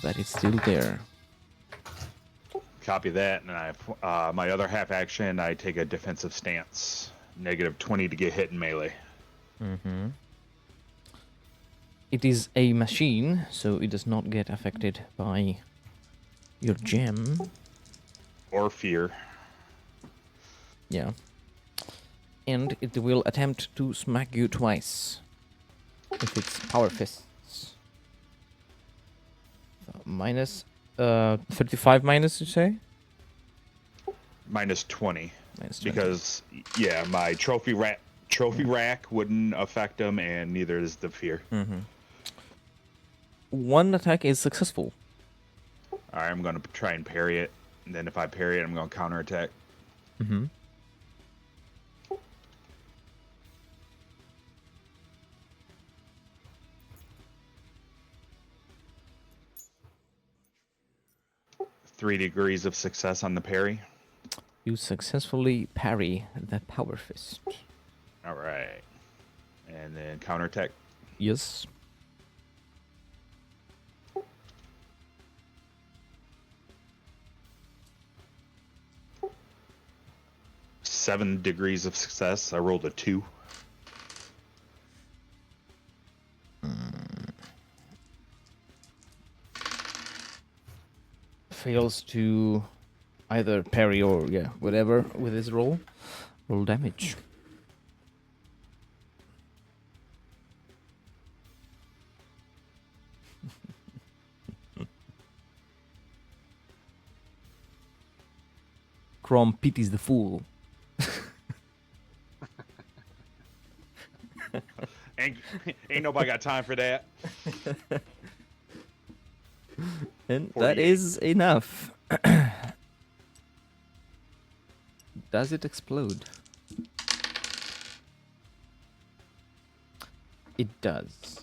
Speaker 1: But it's still there.
Speaker 6: Copy that, and my other half action, I take a defensive stance. -20 to get hit in melee.
Speaker 1: Mm-hmm. It is a machine, so it does not get affected by your gem.
Speaker 6: Or fear.
Speaker 1: Yeah. And it will attempt to smack you twice. With its power fists. Minus 35 minus, you say?
Speaker 6: -20.
Speaker 1: Minus 20.
Speaker 6: Because, yeah, my trophy rack wouldn't affect him, and neither is the fear.
Speaker 1: Mm-hmm. One attack is successful.
Speaker 6: Alright, I'm going to try and parry it. And then if I parry it, I'm going to counterattack.
Speaker 1: Mm-hmm.
Speaker 6: Three degrees of success on the parry.
Speaker 1: You successfully parry the power fist.
Speaker 6: Alright. And then counterattack.
Speaker 1: Yes.
Speaker 6: Seven degrees of success. I rolled a 2.
Speaker 1: Fails to either parry or, yeah, whatever with his roll. Roll damage. Crom pities the fool.
Speaker 6: Ain't nobody got time for that.
Speaker 1: And
Speaker 6: 48.
Speaker 1: that is enough. Does it explode? It does.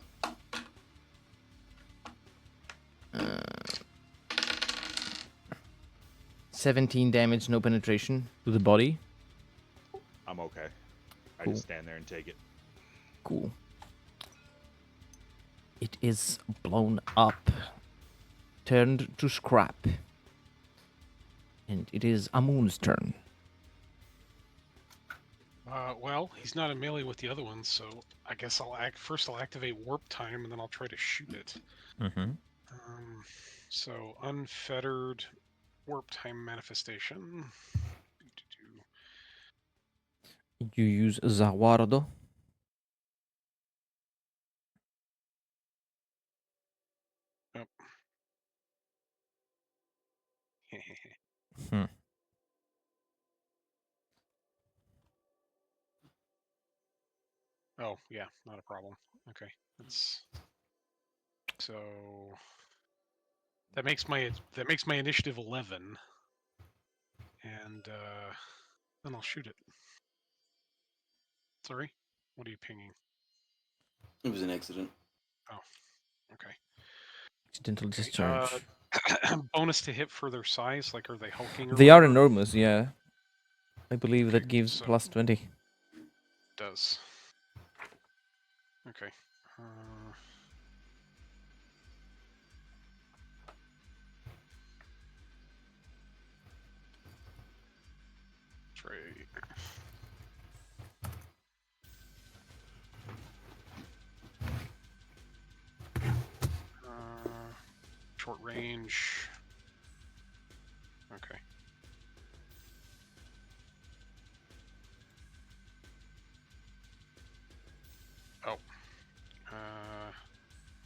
Speaker 1: 17 damage, no penetration to the body.
Speaker 6: I'm okay. I
Speaker 1: Cool.
Speaker 6: just stand there and take it.
Speaker 1: Cool. It is blown up, turned to scrap. And it is Amun's turn.
Speaker 3: Well, he's not in melee with the other ones, so I guess I'll activate warp time, and then I'll try to shoot it.
Speaker 1: Mm-hmm.
Speaker 3: So unfettered warp time manifestation.
Speaker 1: You use Zawardo.
Speaker 3: Yep.
Speaker 1: Hmm.
Speaker 3: Oh yeah, not a problem. Okay, that's so that makes my initiative 11, and then I'll shoot it. Sorry, what are you pinging?
Speaker 2: It was an accident.
Speaker 3: Oh, okay.
Speaker 1: Accidental
Speaker 3: Okay,
Speaker 1: discharge.
Speaker 3: bonus to hit for their size, like are they hulking or
Speaker 1: They are
Speaker 3: whatever?
Speaker 1: enormous, yeah. I believe
Speaker 3: Okay,
Speaker 1: that gives
Speaker 3: so-
Speaker 1: plus 20.
Speaker 3: Does. Okay. Trade. Short range. Okay. Oh.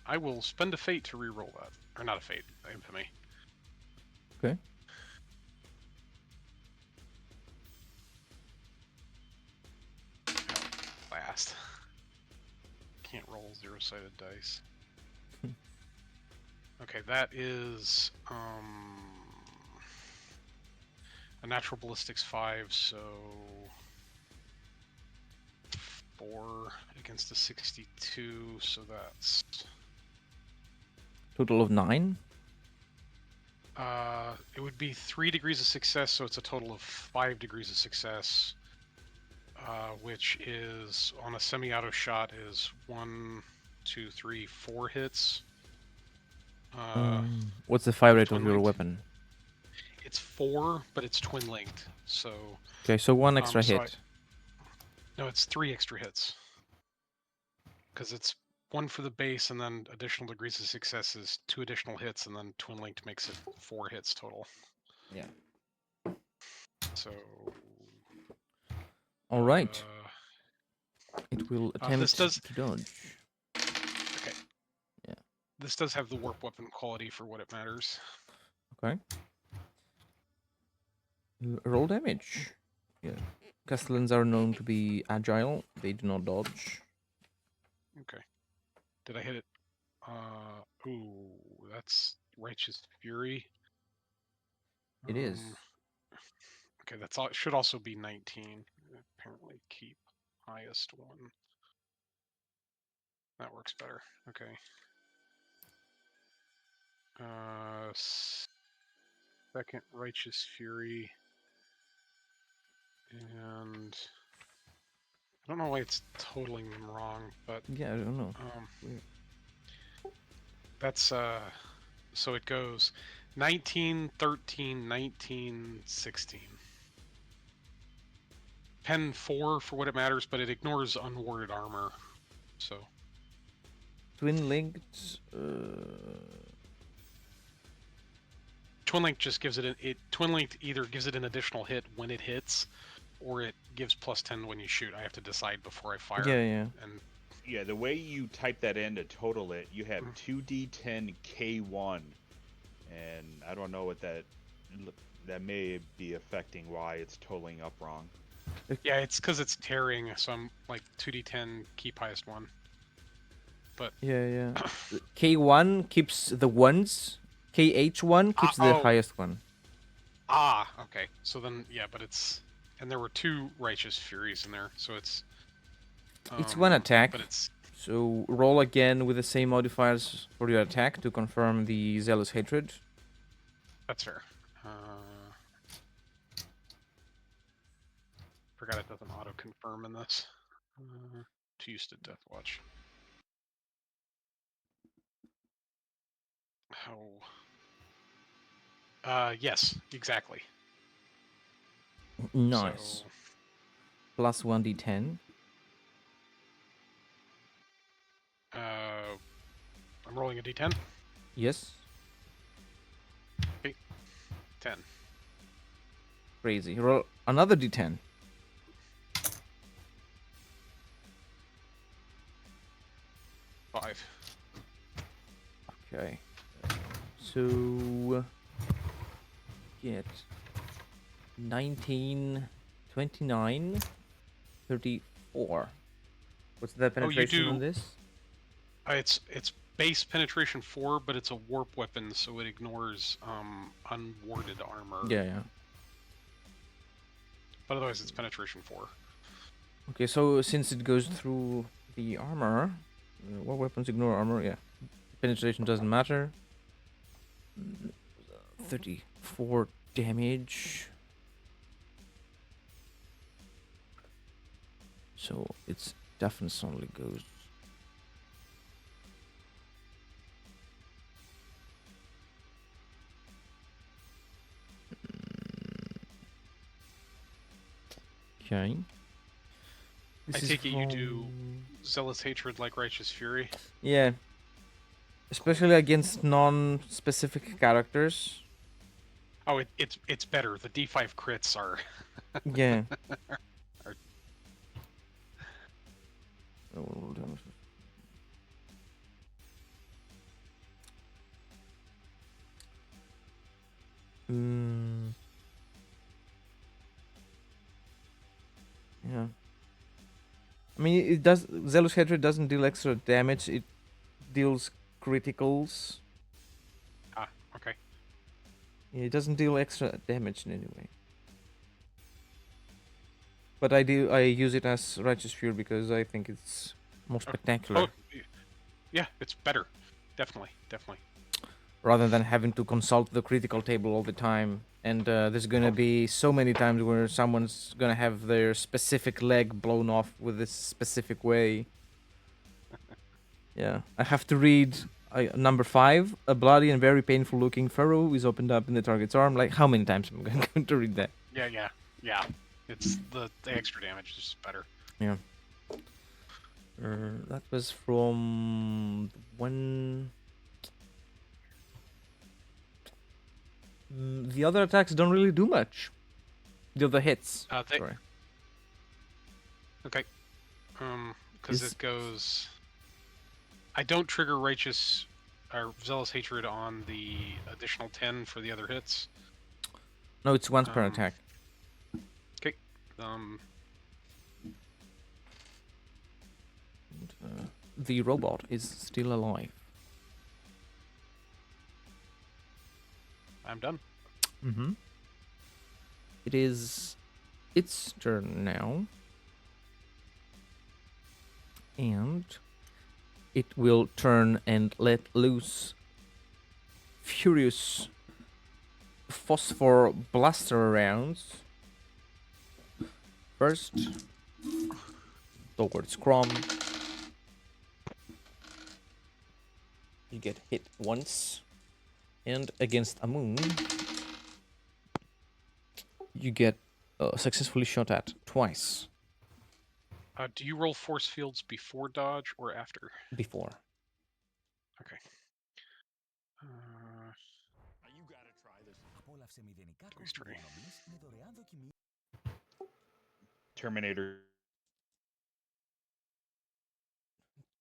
Speaker 3: I will spend a fate to re-roll that. Or not a fate, infamy.
Speaker 1: Okay.
Speaker 3: Last. Can't roll zero-sided dice. Okay, that is a natural ballistics 5, so 4 against a 62, so that's
Speaker 1: Total of 9.
Speaker 3: it would be 3 degrees of success, so it's a total of 5 degrees of success, which is on a semi-auto shot is 1, 2, 3, 4 hits.
Speaker 1: What's the fire rate of
Speaker 3: twin
Speaker 1: your
Speaker 3: linked.
Speaker 1: weapon?
Speaker 3: It's 4, but it's twin linked, so
Speaker 1: Okay, so 1 extra
Speaker 3: so
Speaker 1: hit.
Speaker 3: no, it's 3 extra hits because it's 1 for the base, and then additional degrees of success is 2 additional hits, and then twin linked makes it 4 hits total.
Speaker 1: Yeah.
Speaker 3: So
Speaker 1: All right.
Speaker 3: uh,
Speaker 1: It will
Speaker 3: this
Speaker 1: attempt
Speaker 3: does
Speaker 1: to dodge.
Speaker 3: okay.
Speaker 1: Yeah.
Speaker 3: This does have the warp weapon quality for what it matters.
Speaker 1: Okay. Roll damage. Yeah. Castellans are known to be agile. They do not dodge.
Speaker 3: Okay. Did I hit it? Ooh, that's Righteous Fury.
Speaker 1: It is.
Speaker 3: Okay, that's all. It should also be 19. Apparently, keep highest one. That works better. Okay. Second Righteous Fury, and I don't know why it's totaling them wrong, but
Speaker 1: Yeah, I don't know. Weird.
Speaker 3: that's so it goes 19, 13, 19, 16. Pen 4 for what it matters, but it ignores unwarded armor. So
Speaker 1: Twin linked.
Speaker 3: Twin Link just gives it Twin Link either gives it an additional hit when it hits, or it gives +10 when you shoot. I have to decide before I fire.
Speaker 1: Yeah.
Speaker 3: And
Speaker 6: Yeah, the way you type that in to total it, you have 2d10 K1, and I don't know what that may be affecting why it's totaling up wrong.
Speaker 3: yeah, it's because it's tearing, so I'm like 2d10 keep highest one. But
Speaker 1: Yeah. K1 keeps the ones. KH1 keeps the
Speaker 3: oh.
Speaker 1: highest one.
Speaker 3: Okay. So then, yeah, but it's and there were 2 Righteous Furies in there, so it's
Speaker 1: One attack.
Speaker 3: But it's
Speaker 1: So roll again with the same modifiers for your attack to confirm the Zealous Hatred.
Speaker 3: that's fair. Forgot it doesn't auto confirm in this. Too used to Death Watch. Yes, exactly.
Speaker 1: Nice.
Speaker 3: So,
Speaker 1: Plus 1d10.
Speaker 3: I'm rolling a d10.
Speaker 1: Yes.
Speaker 3: 10.
Speaker 1: Crazy. Roll another d10.
Speaker 3: Five.
Speaker 1: Okay. So get 19, 29, 34. What's the penetration on this?
Speaker 3: It's base penetration 4, but it's a warp weapon, so it ignores unwarded armor.
Speaker 1: Yeah.
Speaker 3: But otherwise, it's penetration 4.
Speaker 1: Okay, so since it goes through the armor, what weapons ignore armor? Yeah, penetration doesn't matter. 34 damage. So it's definitely goes. Okay.
Speaker 3: I take it you do Zealous Hatred like Righteous Fury?
Speaker 1: Yeah. Especially against non-specific characters.
Speaker 3: Oh, it's better. The D5 crits are...
Speaker 1: Yeah.
Speaker 3: are...
Speaker 1: Yeah. I mean, it does. Zealous Hatred doesn't deal extra damage. It deals criticals. It doesn't deal extra damage in any way. But I use it as Righteous Fury because I think it's more spectacular.
Speaker 3: Yeah, it's better. Definitely, definitely.
Speaker 1: Rather than having to consult the critical table all the time. And there's gonna be so many times where someone's gonna have their specific leg blown off with this specific way. Yeah, I have to read number 5. A bloody and very painful looking furrow is opened up in the target's arm. Like, how many times am I going to read that?
Speaker 3: Yeah. It's the extra damage is better.
Speaker 1: Yeah. That was from when. The other attacks don't really do much. The other hits. Sorry.
Speaker 3: Okay. Because it goes. I don't trigger righteous or zealous hatred on the additional 10 for the other hits.
Speaker 1: No, it's once per attack.
Speaker 3: Okay.
Speaker 1: The robot is still alive.
Speaker 3: I'm done.
Speaker 1: Mm-hmm. It is its turn now. And it will turn and let loose furious phosphor blaster rounds. First, towards Crom. You get hit once. And against Amun, you get successfully shot at twice.
Speaker 3: Do you roll force fields before dodge or after?
Speaker 1: Before.
Speaker 3: Okay.
Speaker 6: Terminator.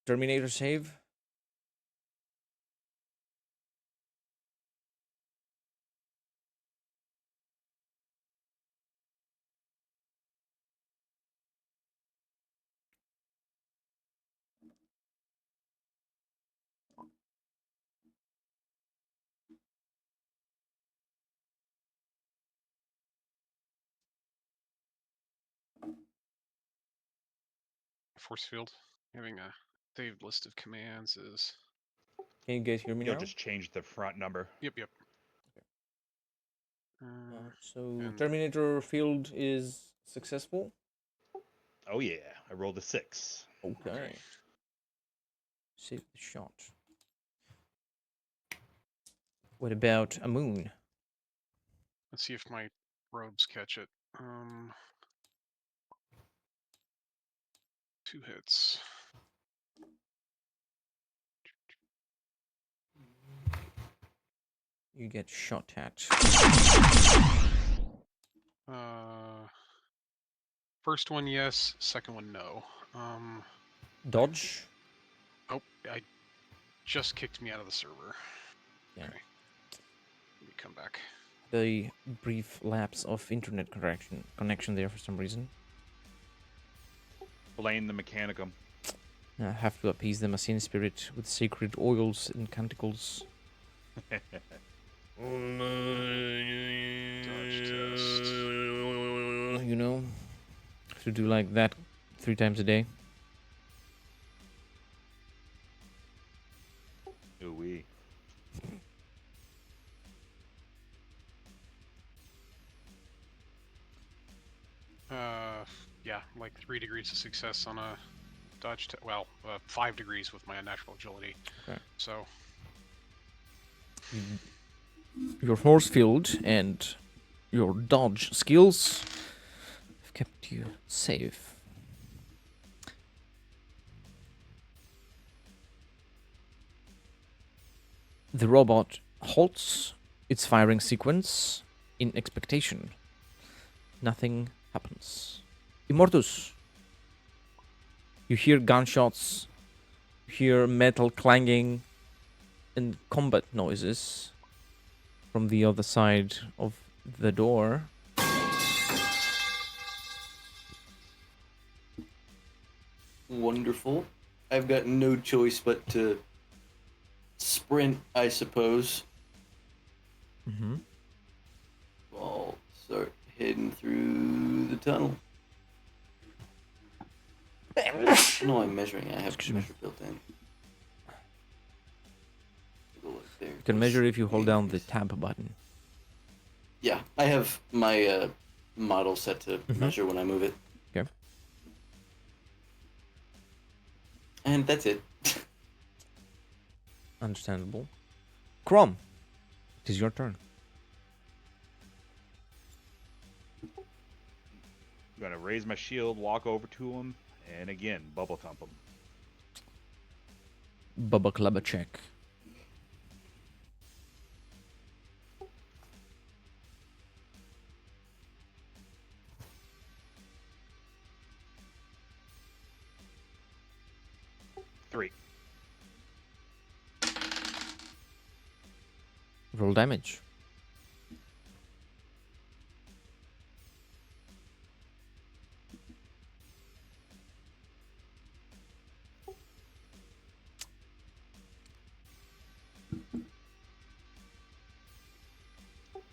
Speaker 1: Terminator save.
Speaker 3: Force field. Having a saved list of commands is.
Speaker 1: Can you guys hear me
Speaker 6: You'll
Speaker 1: now?
Speaker 6: just change the front number.
Speaker 3: Yep.
Speaker 1: So Terminator field is successful.
Speaker 6: Oh yeah, I rolled a 6.
Speaker 1: Okay. Save the shot. What about Amun?
Speaker 3: Let's see if my robes catch it. 2 hits.
Speaker 1: You get shot at.
Speaker 3: First one, yes. Second one, no.
Speaker 1: Dodge.
Speaker 3: Oh, I just kicked me out of the server.
Speaker 1: Yeah.
Speaker 3: Okay. Let me come back.
Speaker 1: The brief lapse of internet connection there for some reason.
Speaker 6: Blame the Mechanicum.
Speaker 1: I have to appease the Machine Spirit with sacred oils and canticles.
Speaker 3: Dodge test.
Speaker 1: You know, have to do like that 3 times a day.
Speaker 6: Ooh-wee.
Speaker 3: Yeah, like 3 degrees of success on a dodge. 5 degrees with my unnatural agility.
Speaker 1: Okay.
Speaker 3: So.
Speaker 1: Your force field and your dodge skills have kept you safe. The robot halts its firing sequence in expectation. Nothing happens. Immortus. You hear gunshots, you hear metal clanging, and combat noises from the other side of the door.
Speaker 2: Wonderful. I've got no choice but to sprint, I suppose.
Speaker 1: Mm-hmm.
Speaker 2: start heading through the tunnel. No, I'm measuring. I have
Speaker 1: Excuse
Speaker 2: a
Speaker 1: me.
Speaker 2: measure built in. Go like there.
Speaker 1: You can measure if you hold down the tab button.
Speaker 2: Yeah, I have my model set to measure when I move it.
Speaker 1: Okay.
Speaker 2: And that's it.
Speaker 1: Understandable. Crom, it is your turn.
Speaker 6: I'm gonna raise my shield, walk over to him, and again, bubble thump him.
Speaker 1: Bubba Clubber check.
Speaker 6: Three.
Speaker 1: Roll damage.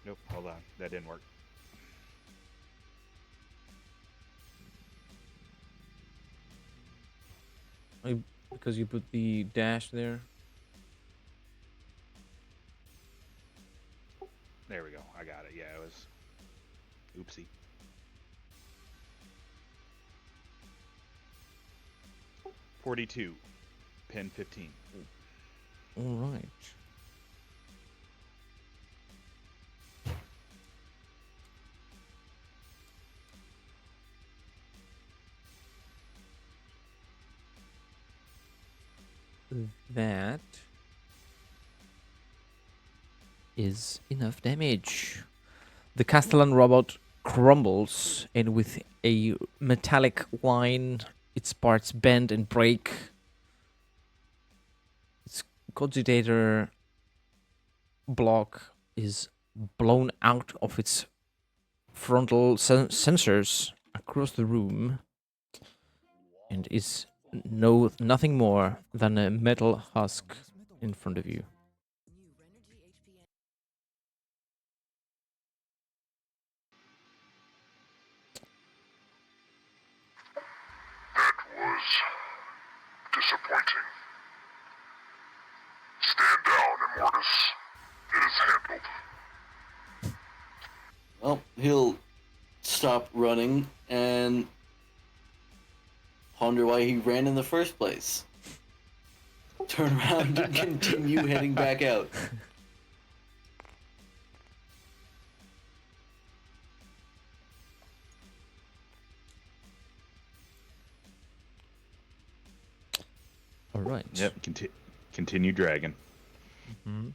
Speaker 6: Nope, hold on. That didn't work.
Speaker 1: Because you put the dash there.
Speaker 6: There we go. I got it. Yeah, it was... Oopsie. $42. Pin 15.
Speaker 1: All right. That is enough damage. The Castellan robot crumbles, and with a metallic whine, its parts bend and break. Its cogitator block is blown out of its frontal sensors across the room and is nothing more than a metal husk in front of you.
Speaker 4: That was disappointing. Stand down, Immortus. It is handled.
Speaker 2: Well, he'll stop running and ponder why he ran in the first place. Turn around and continue heading back out.
Speaker 1: All right.
Speaker 6: Yep, continue dragging.
Speaker 1: Mm-hmm.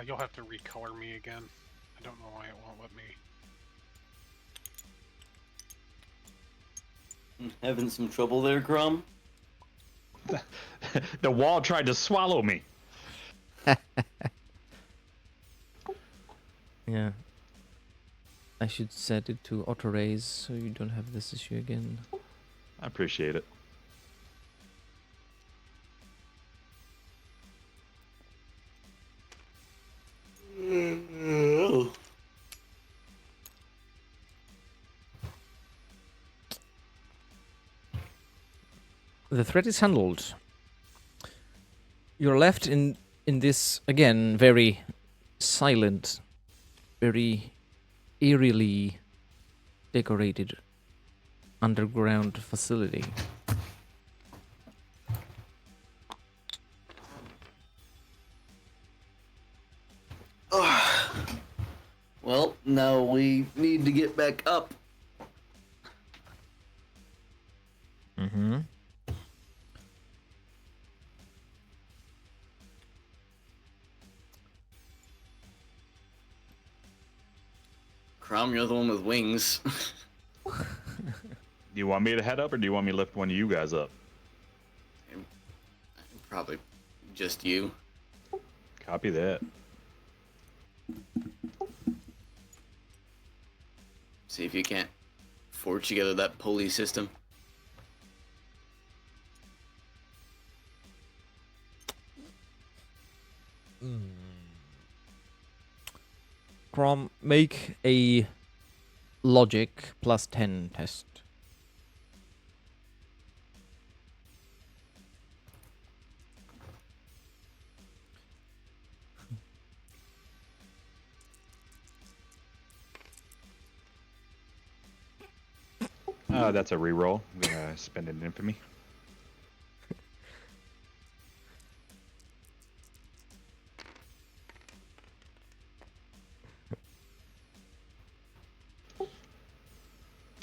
Speaker 3: You'll have to recolor me again. I don't know why it won't let me.
Speaker 2: Having some trouble there, Crumb?
Speaker 6: The wall tried to swallow me.
Speaker 1: Yeah. I should set it to auto raise so you don't have this issue again.
Speaker 6: I appreciate it.
Speaker 1: The threat is handled. You're left in this, again, very silent, very eerily decorated underground facility.
Speaker 2: Well, now we need to get back up.
Speaker 1: Mm-hmm.
Speaker 2: Crom, you're the one with wings.
Speaker 6: Do you want me to head up, or do you want me to lift one of you guys up?
Speaker 2: Probably just you.
Speaker 6: Copy that.
Speaker 2: See if you can't forge together that pulley system.
Speaker 1: Crom, make a logic +10 test.
Speaker 6: That's a reroll. I'm gonna spend an infamy.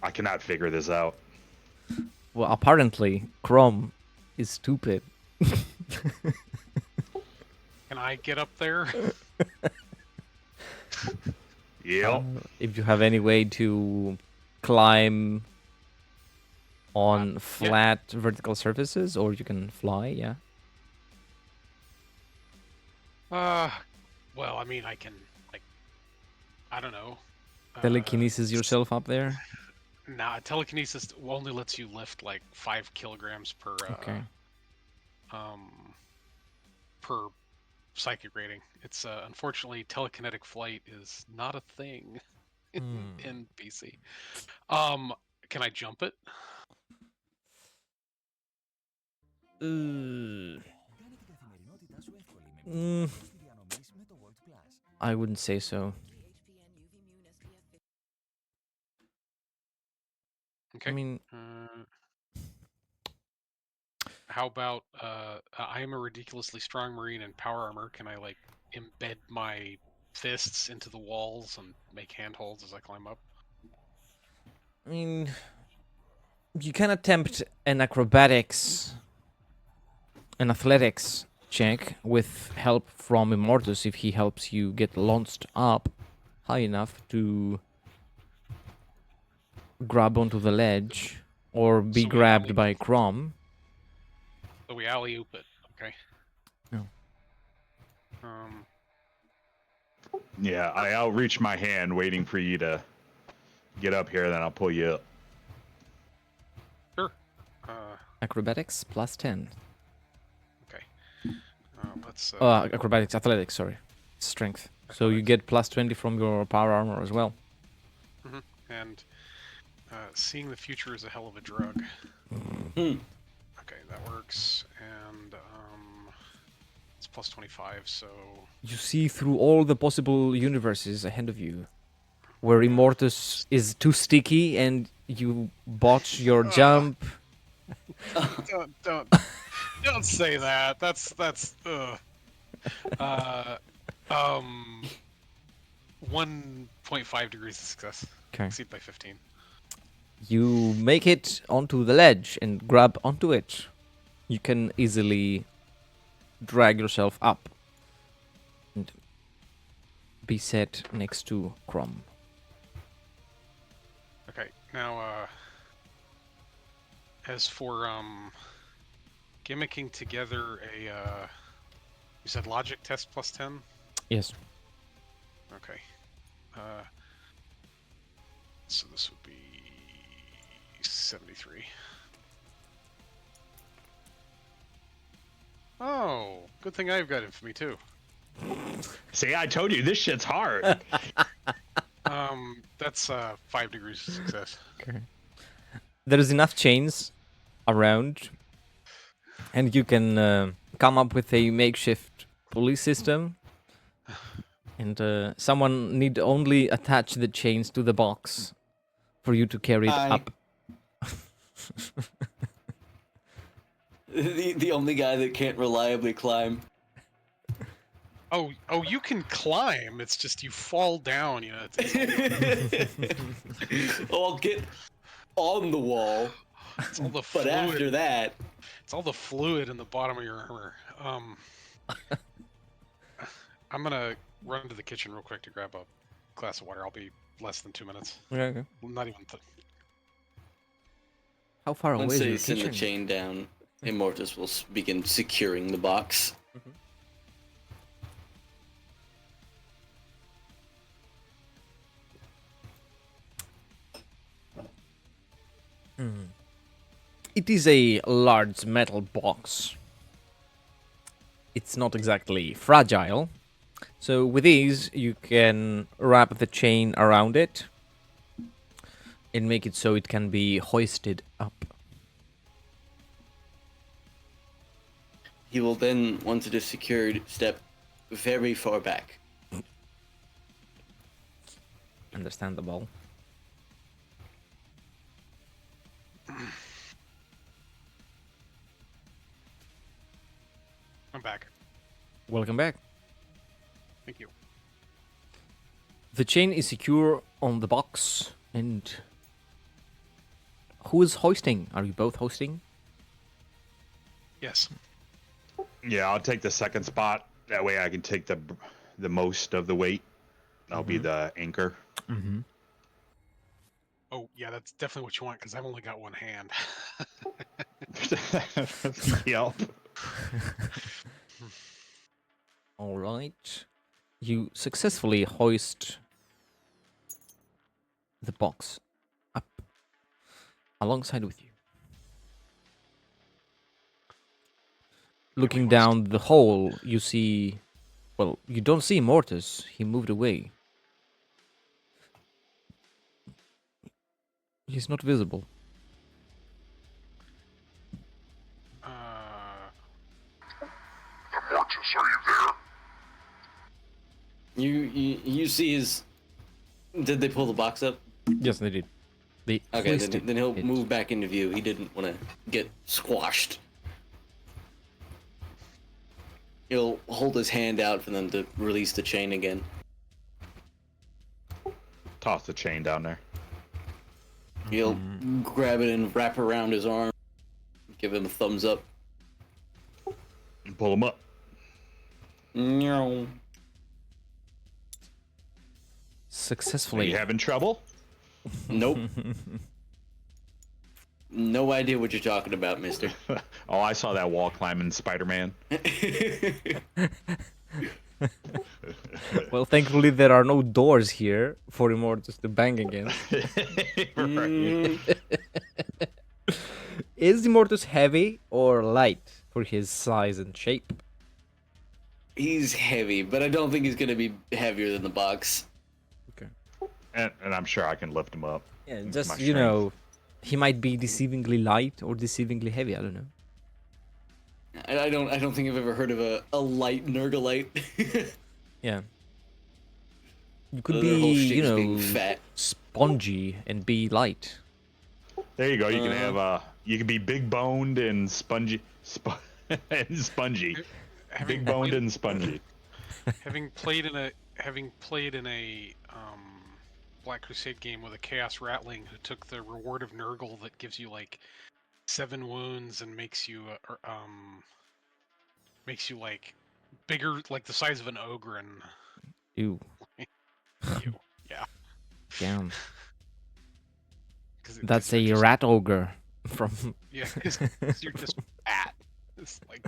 Speaker 6: I cannot figure this out.
Speaker 1: Well, apparently, Crom is stupid.
Speaker 3: Can I get up there?
Speaker 6: Yep.
Speaker 1: If you have any way to climb on
Speaker 3: Yeah.
Speaker 1: flat vertical surfaces, or you can fly, yeah.
Speaker 3: Well, I mean, I can, like, I don't know.
Speaker 1: Telekinesis yourself up there.
Speaker 3: Nah, telekinesis only lets you lift like 5 kilograms per
Speaker 1: Okay.
Speaker 3: per psychic rating. It's unfortunately telekinetic flight is not a thing in BC. Can I jump it?
Speaker 1: I wouldn't say so.
Speaker 3: Okay.
Speaker 1: I mean,
Speaker 3: how about I am a ridiculously strong marine in power armor. Can I like embed my fists into the walls and make handholds as I climb up?
Speaker 1: you can attempt an acrobatics, an athletics check with help from Immortus if he helps you get launched up high enough to grab onto the ledge or be
Speaker 3: So we
Speaker 1: grabbed
Speaker 3: alley-
Speaker 1: by Crom.
Speaker 3: So we alley oop it. Okay.
Speaker 1: No.
Speaker 6: Yeah, I'll reach my hand waiting for you to get up here, then I'll pull you up.
Speaker 3: Sure.
Speaker 1: Acrobatics +10.
Speaker 3: Okay. Let's.
Speaker 1: Acrobatics, athletics, sorry. Strength. So you get +20 from your power armor as well.
Speaker 3: And seeing the future is a hell of a drug. Okay, that works. And it's +25, so.
Speaker 1: You see through all the possible universes ahead of you, where Immortus is too sticky and you botch your jump.
Speaker 3: Don't say that. That's 1.5 degrees of success.
Speaker 1: Okay.
Speaker 3: Exceed by 15.
Speaker 1: You make it onto the ledge and grab onto it. You can easily drag yourself up and be set next to Crom.
Speaker 3: Okay, now as for gimmicking together a you said logic test +10?
Speaker 1: Yes.
Speaker 3: Okay. So this would be 73. Oh, good thing I've got infamy too.
Speaker 6: See, I told you this shit's hard.
Speaker 3: That's 5 degrees of success.
Speaker 1: Okay. There is enough chains around, and you can come up with a makeshift pulley system. And someone need only attach the chains to the box for you to carry it up.
Speaker 2: The only guy that can't reliably climb.
Speaker 3: Oh, you can climb. It's just you fall down. You know.
Speaker 2: Oh, I'll get on the wall.
Speaker 3: It's all the
Speaker 2: But
Speaker 3: fluid.
Speaker 2: after that,
Speaker 3: It's all the fluid in the bottom of your armor. I'm gonna run to the kitchen real quick to grab a glass of water. I'll be less than 2 minutes.
Speaker 1: Okay.
Speaker 3: Not even.
Speaker 1: How far away
Speaker 2: once
Speaker 1: is
Speaker 2: they
Speaker 1: your
Speaker 2: send the
Speaker 1: kitchen?
Speaker 2: chain down, Immortus will begin securing the box.
Speaker 1: It is a large metal box. It's not exactly fragile, So with these, you can wrap the chain around it and make it so it can be hoisted up.
Speaker 2: He will then, once it is secured, step very far back.
Speaker 1: Understandable.
Speaker 3: I'm back.
Speaker 1: Welcome back.
Speaker 3: Thank you.
Speaker 1: The chain is secure on the box, and who is hoisting? Are you both hoisting?
Speaker 3: Yes.
Speaker 6: Yeah, I'll take the second spot. That way I can take the most of the weight. I'll be the anchor.
Speaker 1: Mm-hmm.
Speaker 3: Oh, yeah, that's definitely what you want because I've only got one hand.
Speaker 6: Yep.
Speaker 1: All right. You successfully hoist the box up alongside with you. Looking
Speaker 3: hoist.
Speaker 1: down the hole, you see. Well, you don't see Mortis. He moved away. He's not visible.
Speaker 3: Uh,
Speaker 4: Mortis, are you there?
Speaker 2: You see his. Did they pull the box up?
Speaker 1: Yes, they did. They
Speaker 2: Okay,
Speaker 1: hoisted
Speaker 2: then he'll
Speaker 1: it.
Speaker 2: move back into view. He didn't want to get squashed. He'll hold his hand out for them to release the chain again.
Speaker 6: Toss the chain down there.
Speaker 2: He'll grab it and wrap around his arm. Give him a thumbs up.
Speaker 6: And pull him up.
Speaker 2: Meow.
Speaker 1: Successfully.
Speaker 6: Are you having trouble?
Speaker 2: Nope. No idea what you're talking about, mister.
Speaker 6: Oh, I saw that wall climbing Spider-Man.
Speaker 1: Well, thankfully there are no doors here for Immortus to bang against.
Speaker 2: Mm,
Speaker 1: Is Immortus heavy or light for his size and shape?
Speaker 2: he's heavy, but I don't think he's gonna be heavier than the box.
Speaker 1: Okay.
Speaker 6: And I'm sure I can lift him up.
Speaker 1: Yeah,
Speaker 6: with
Speaker 1: just
Speaker 6: my
Speaker 1: you
Speaker 6: strength.
Speaker 1: know, he might be deceivingly light or deceivingly heavy. I don't know.
Speaker 2: I don't think I've ever heard of a light Nurglite.
Speaker 1: Yeah. You could
Speaker 2: Their
Speaker 1: be,
Speaker 2: whole
Speaker 1: you
Speaker 2: shtick's being
Speaker 1: know,
Speaker 2: fat.
Speaker 1: spongy and be light.
Speaker 6: There you go. You can have you can be big boned and spongy, and spongy.
Speaker 3: having
Speaker 6: Big boned
Speaker 3: played,
Speaker 6: and spongy.
Speaker 3: having played in a Black Crusade game with a Chaos Ratling who took the reward of Nurgle that gives you like 7 wounds and makes you like bigger, like the size of an ogre. And
Speaker 1: Ew.
Speaker 3: you, yeah,
Speaker 1: Damn.
Speaker 3: 'cause
Speaker 1: That's
Speaker 3: you're
Speaker 1: a
Speaker 3: just,
Speaker 1: rat ogre from.
Speaker 3: yeah, 'cause you're just fat. It's like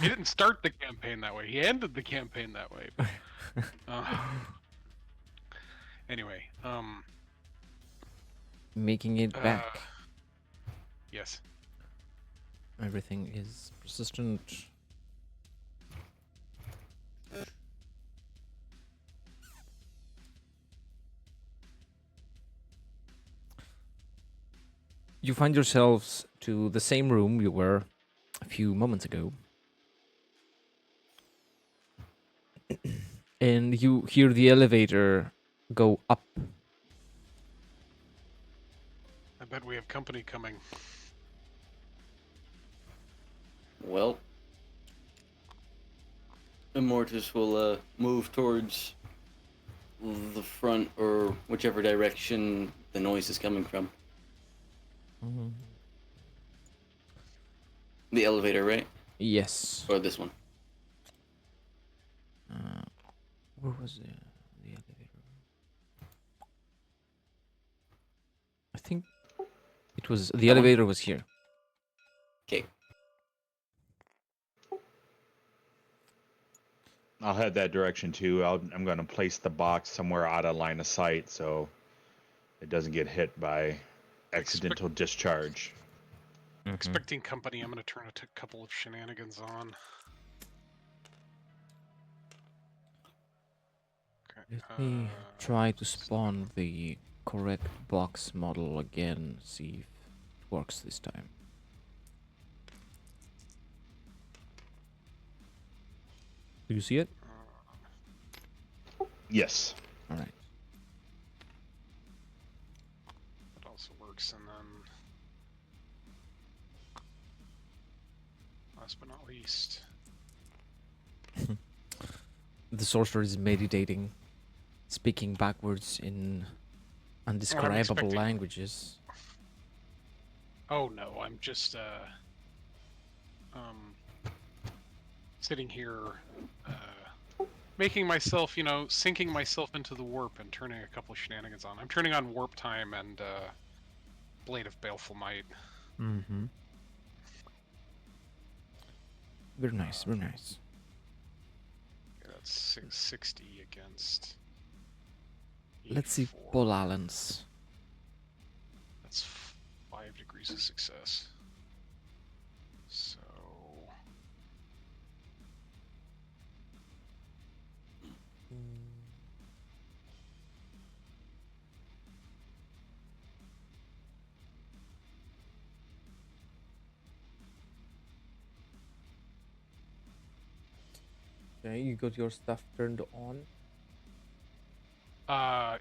Speaker 3: he didn't start the campaign that way. He ended the campaign that way. But, anyway,
Speaker 1: Making it back.
Speaker 3: yes.
Speaker 1: Everything is persistent. You find yourselves to the same room you were a few moments ago. And you hear the elevator go up.
Speaker 3: I bet we have company coming.
Speaker 2: Well, Immortus will move towards the front or whichever direction the noise is coming from. The elevator, right?
Speaker 1: Yes.
Speaker 2: Or this one?
Speaker 1: Where was the elevator? I think it was the
Speaker 2: That one?
Speaker 1: elevator was here.
Speaker 2: Okay.
Speaker 6: I'll head that direction too. I'm going to place the box somewhere out of line of sight so it doesn't get hit by accidental discharge.
Speaker 3: Expecting company, I'm going to turn a couple of shenanigans on.
Speaker 1: Let me try to spawn the correct box model again, see if it works this time. Do you see it?
Speaker 6: Yes.
Speaker 1: Alright.
Speaker 3: That also works, and then last but not least,
Speaker 1: The sorcerer is meditating, speaking backwards in undescribable
Speaker 3: expecting-
Speaker 1: languages.
Speaker 3: oh no, I'm just sitting here making myself, sinking myself into the warp and turning a couple of shenanigans on. I'm turning on warp time and Blade of Baleful Might.
Speaker 1: Mm-hmm. Very nice, very nice.
Speaker 3: Yeah, that's 660 against.
Speaker 1: Let's see
Speaker 3: 84.
Speaker 1: Paul Allen's.
Speaker 3: That's 5 degrees of success. So.
Speaker 1: Okay, you got your stuff turned on.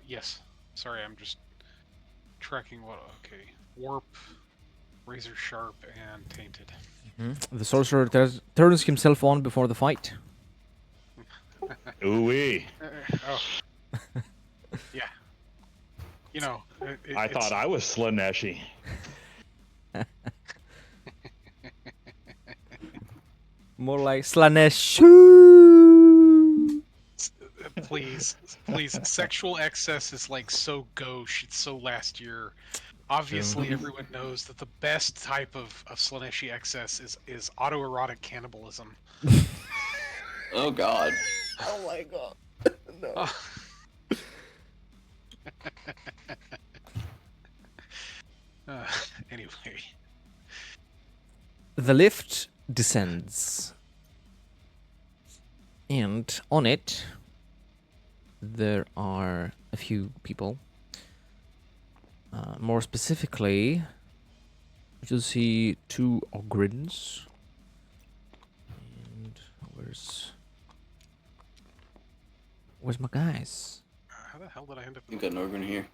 Speaker 3: Yes. Sorry, I'm just tracking what. Okay. Warp, Razor Sharp, and Tainted.
Speaker 1: The sorcerer turns himself on before the fight.
Speaker 6: Ooh-wee.
Speaker 3: Oh. Yeah.
Speaker 6: I thought I was Slaneshi.
Speaker 1: More like Slanesh.
Speaker 3: Please. Sexual excess is like so gauche. It's so last year. Obviously, everyone knows that the best type of Slaneshi excess is autoerotic cannibalism.
Speaker 2: Oh God.
Speaker 1: Oh my god. No.
Speaker 3: Anyway.
Speaker 1: The lift descends. And on it, there are a few people. More specifically, you'll see 2 ogrins. And where's my guys?
Speaker 3: How the hell did I end up?
Speaker 2: You got an organ here.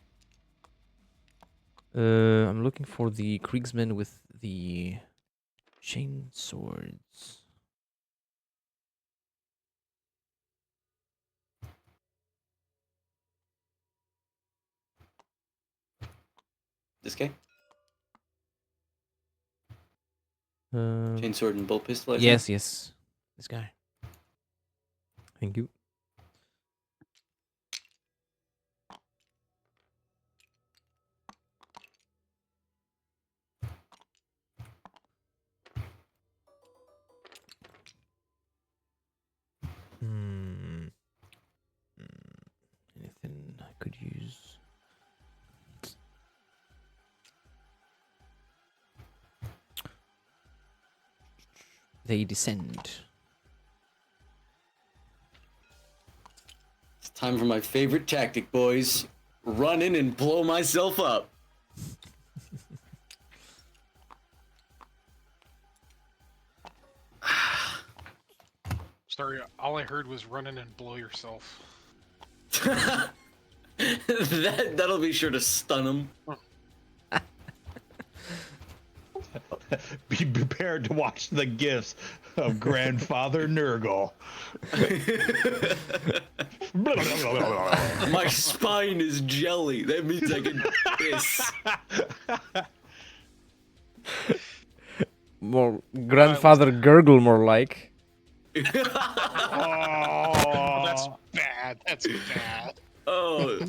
Speaker 1: I'm looking for the Kriegsmen with the chain swords.
Speaker 2: This guy?
Speaker 1: Um,
Speaker 2: Chainsword and bolt pistol. I think?
Speaker 1: yes. This guy. Thank you. Anything I could use? They descend.
Speaker 2: It's time for my favorite tactic, boys. Run in and blow myself up.
Speaker 3: Sorry, all I heard was run in and blow yourself.
Speaker 2: That'll be sure to stun him.
Speaker 6: Be prepared to watch the gifts of Grandfather Nurgle.
Speaker 2: My spine is jelly. That means I can piss.
Speaker 1: More grandfather gurgle, more like.
Speaker 6: Oh,
Speaker 3: That's bad. That's bad.
Speaker 2: Oh,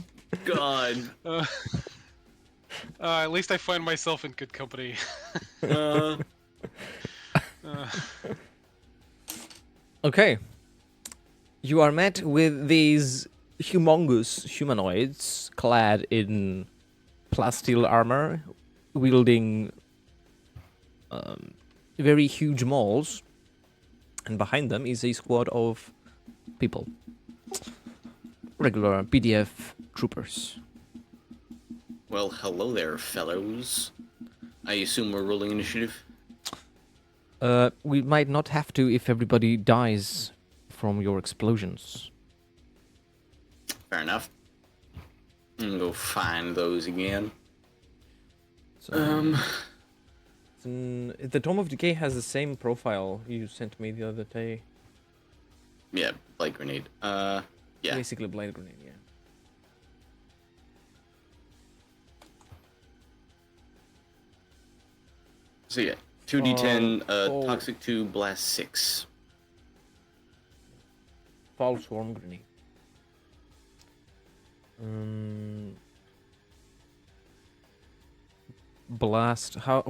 Speaker 2: God.
Speaker 3: At least I find myself in good company.
Speaker 1: Okay. You are met with these humongous humanoids clad in plasteel armor, wielding very huge mauls, and behind them is a squad of people. regular PDF troopers.
Speaker 2: Well, hello there, fellows. I assume we're rolling initiative.
Speaker 1: We might not have to if everybody dies from your explosions.
Speaker 2: Fair enough. I'm gonna go find those again.
Speaker 1: So, the Dome of Decay has the same profile you sent me the other day.
Speaker 2: Yeah, light grenade. Yeah.
Speaker 1: Basically, blade grenade. Yeah.
Speaker 2: So yeah, 2d10,
Speaker 1: oh.
Speaker 2: toxic 2, blast 6.
Speaker 1: Fall swarm grenade. Blast. How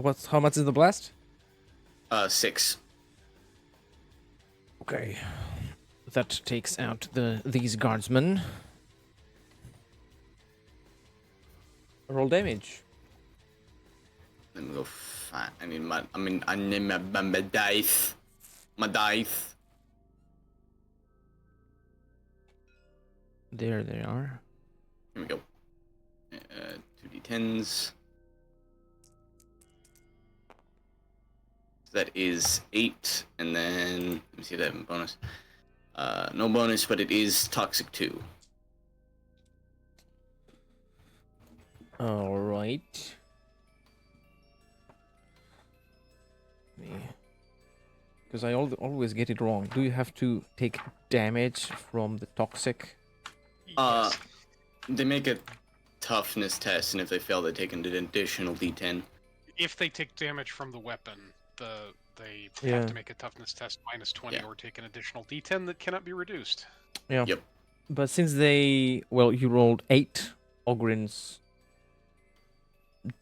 Speaker 1: much is the blast?
Speaker 2: 6.
Speaker 1: Okay. That takes out these guardsmen. Roll damage.
Speaker 2: Let me go find. I need my dice. My dice.
Speaker 1: There they are.
Speaker 2: Here we go. 2d10s. That is 8, and then let me see if I have a bonus. No bonus, but it is toxic 2.
Speaker 1: All right. Because I always get it wrong. Do you have to take damage from the toxic?
Speaker 3: Yes.
Speaker 2: They make a toughness test, and if they fail, they take an additional d10.
Speaker 3: If they take damage from the weapon, they
Speaker 1: Yeah.
Speaker 3: have to make a toughness test -20
Speaker 2: Yeah.
Speaker 3: or take an additional d10 that cannot be reduced.
Speaker 1: Yeah.
Speaker 2: Yep.
Speaker 1: But since you rolled 8, Ogrins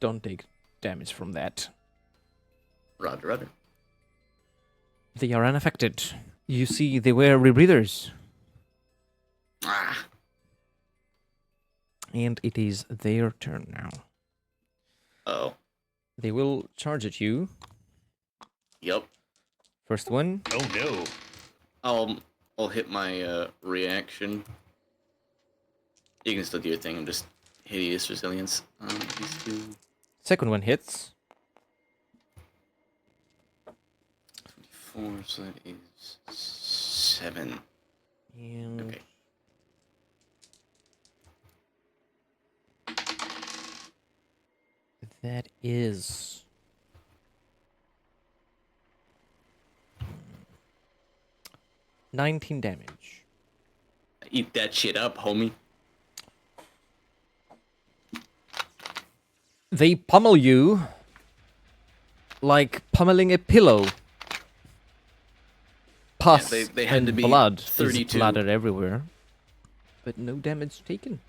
Speaker 1: don't take damage from that.
Speaker 2: Roger.
Speaker 1: They are unaffected. You see, they were rebreathers.
Speaker 2: Ah.
Speaker 1: And it is their turn now.
Speaker 2: Oh.
Speaker 1: They will charge at you.
Speaker 2: Yep.
Speaker 1: First one.
Speaker 6: Oh no.
Speaker 2: I'll hit my reaction. You can still do your thing. I'm just hideous resilience. These two.
Speaker 1: Second one hits.
Speaker 2: 24, so that is 7.
Speaker 1: And
Speaker 2: Okay.
Speaker 1: that is 19 damage.
Speaker 2: Eat that shit up, homie.
Speaker 1: They pummel you like pummeling a pillow. Pus
Speaker 2: they had
Speaker 1: and
Speaker 2: to be
Speaker 1: blood is
Speaker 2: 32.
Speaker 1: splattered everywhere, but no damage taken.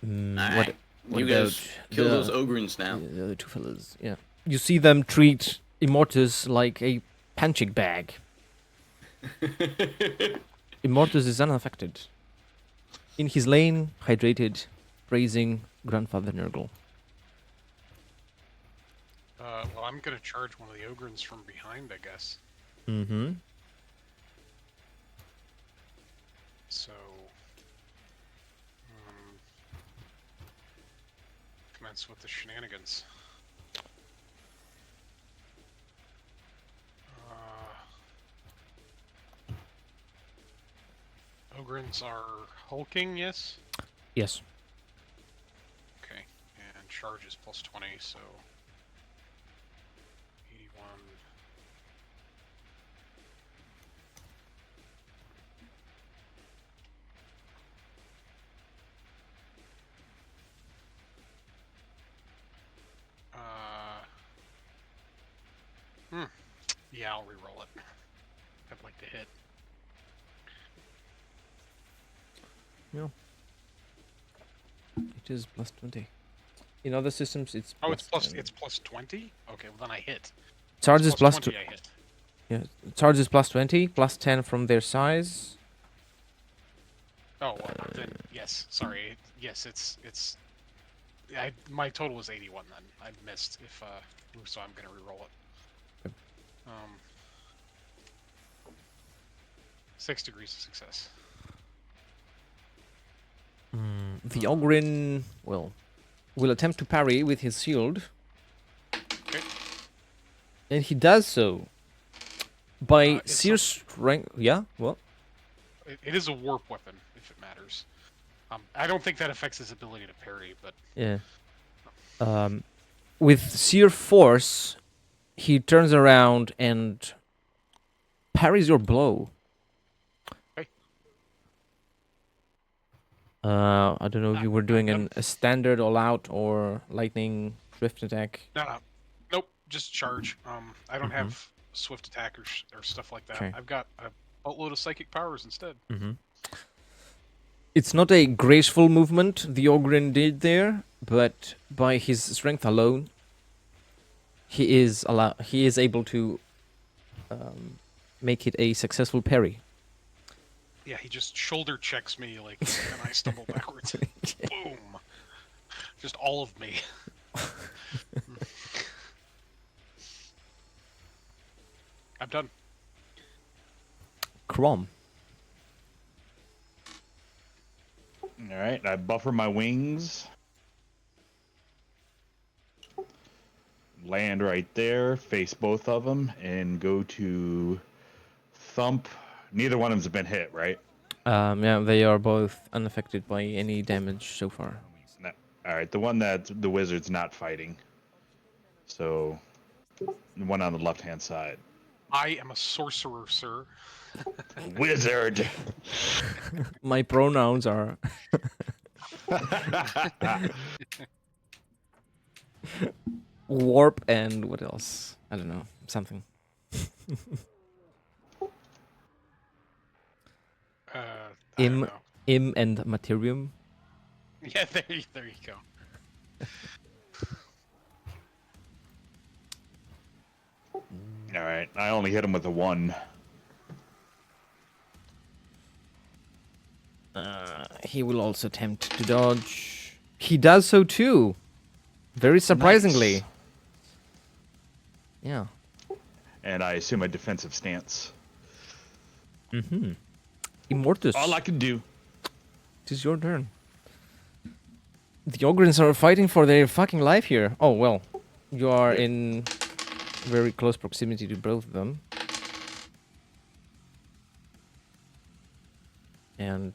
Speaker 2: Alright.
Speaker 1: What
Speaker 2: You guys
Speaker 1: about
Speaker 2: kill
Speaker 1: the-
Speaker 2: those ogrins now.
Speaker 1: The other two fellas, yeah. You see them treat Immortus like a pancake bag. Immortus is unaffected. In his lane, hydrated, praising Grandfather Nurgle.
Speaker 3: Well, I'm gonna charge one of the ogrins from behind, I guess.
Speaker 1: Mm-hmm.
Speaker 3: So, commence with the shenanigans. Ogrins are hulking, yes?
Speaker 1: Yes.
Speaker 3: Okay, and charge is +20, so 81. Yeah, I'll re-roll it. I'd like to hit.
Speaker 1: Yeah. It is +20. In other systems, it's
Speaker 3: Oh, it's
Speaker 1: +10.
Speaker 3: it's +20? Okay, well then I hit.
Speaker 1: Charge is
Speaker 3: It's
Speaker 1: plus
Speaker 3: +20, I hit.
Speaker 1: Yeah, charge is +20, +10 from their size.
Speaker 3: Oh, well, then yes. Sorry. Yes, it's. My total was 81 then. I missed so I'm gonna re-roll it. 6 degrees of success.
Speaker 1: The Ogryn, well, will attempt to parry with his shield.
Speaker 3: Okay.
Speaker 1: And he does so. By
Speaker 3: It's
Speaker 1: sheer
Speaker 3: a-
Speaker 1: strength. Yeah? What?
Speaker 3: It is a warp weapon, if it matters. I don't think that affects his ability to parry, but
Speaker 1: Yeah. With sheer force, he turns around and parries your blow.
Speaker 3: Okay.
Speaker 1: I don't know if you were doing a standard all-out or lightning swift attack.
Speaker 3: no. Nope, just charge. I don't have swift attack or stuff like that.
Speaker 1: Okay.
Speaker 3: I've got a boatload of psychic powers instead.
Speaker 1: It's not a graceful movement the Ogryn did there, but by his strength alone, he is able to make it a successful parry.
Speaker 3: Yeah, he just shoulder checks me like, and I stumble backwards. Boom! Just all of me. I'm done.
Speaker 1: Crom.
Speaker 6: All right, I buffer my wings. Land right there, face both of them, and go to thump. Neither one of them's been hit, right?
Speaker 1: Yeah, they are both unaffected by any damage so far.
Speaker 6: No. All right, the one that the wizard's not fighting. So, the one on the left-hand side.
Speaker 3: I am a sorcerer, sir.
Speaker 6: Wizard!
Speaker 1: My pronouns are warp and what else? I don't know. Something.
Speaker 3: I don't know.
Speaker 1: Im and materium.
Speaker 3: Yeah, there you go.
Speaker 6: All right, I only hit him with a 1.
Speaker 1: He will also attempt to dodge. He does so too. Very surprisingly.
Speaker 6: Nice.
Speaker 1: Yeah.
Speaker 6: And I assume a defensive stance.
Speaker 1: Immortus.
Speaker 6: All I can do.
Speaker 1: It is your turn. The Ogryns are fighting for their fucking life here. Oh, well. You are in very close proximity to both of them. And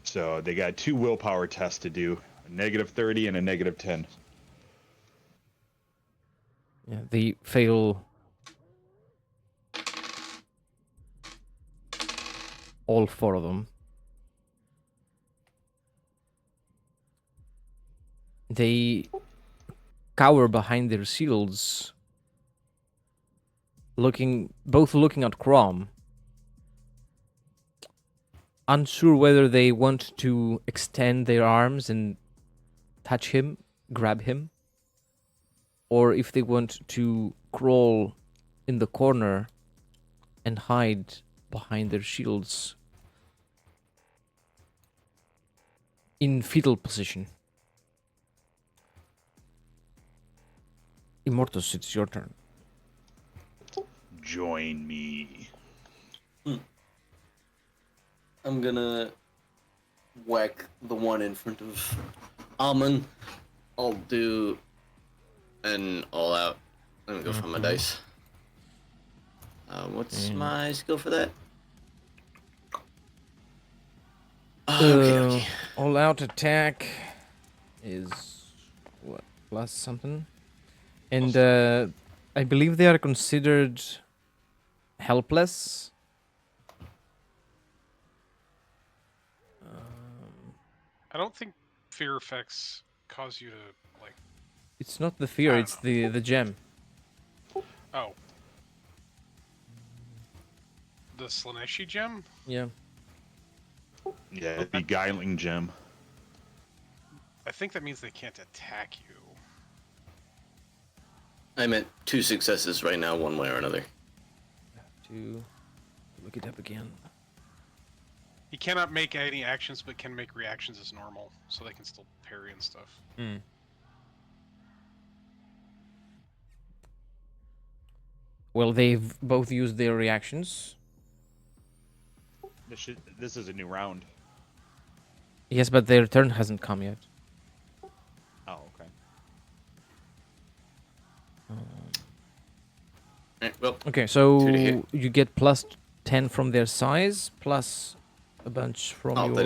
Speaker 6: So they got 2 willpower tests to do. A -30 and a -10.
Speaker 1: yeah, they fail all 4 of them. They cower behind their shields, both looking at Crom, unsure whether they want to extend their arms and touch him, grab him, or if they want to crawl in the corner and hide behind their shields in fetal position. Immortus, it's your turn.
Speaker 6: Join me.
Speaker 2: I'm gonna whack the one in front of Almond. I'll do an all out. Let me go find my dice. What's my skill for that? Okay.
Speaker 1: All out attack is what, plus something? And I believe they are considered helpless.
Speaker 3: I don't think fear effects cause you to like.
Speaker 1: It's not the fear,
Speaker 3: I
Speaker 1: it's
Speaker 3: don't
Speaker 1: the gem.
Speaker 3: Oh. The Slaneshi gem?
Speaker 1: Yeah.
Speaker 6: Yeah, beguiling gem.
Speaker 3: I think that means they can't attack you.
Speaker 2: I'm at 2 successes right now, one way or another.
Speaker 1: To look it up again.
Speaker 3: He cannot make any actions, but can make reactions as normal, so they can still parry and stuff.
Speaker 1: Well, they've both used their reactions.
Speaker 6: This is a new round.
Speaker 1: Yes, but their turn hasn't come yet.
Speaker 6: Oh, okay.
Speaker 2: Alright, well,
Speaker 1: Okay,
Speaker 2: 2
Speaker 1: so
Speaker 2: to hit.
Speaker 1: you get plus 10 from their size, plus a bunch from
Speaker 2: Oh,
Speaker 1: your
Speaker 2: then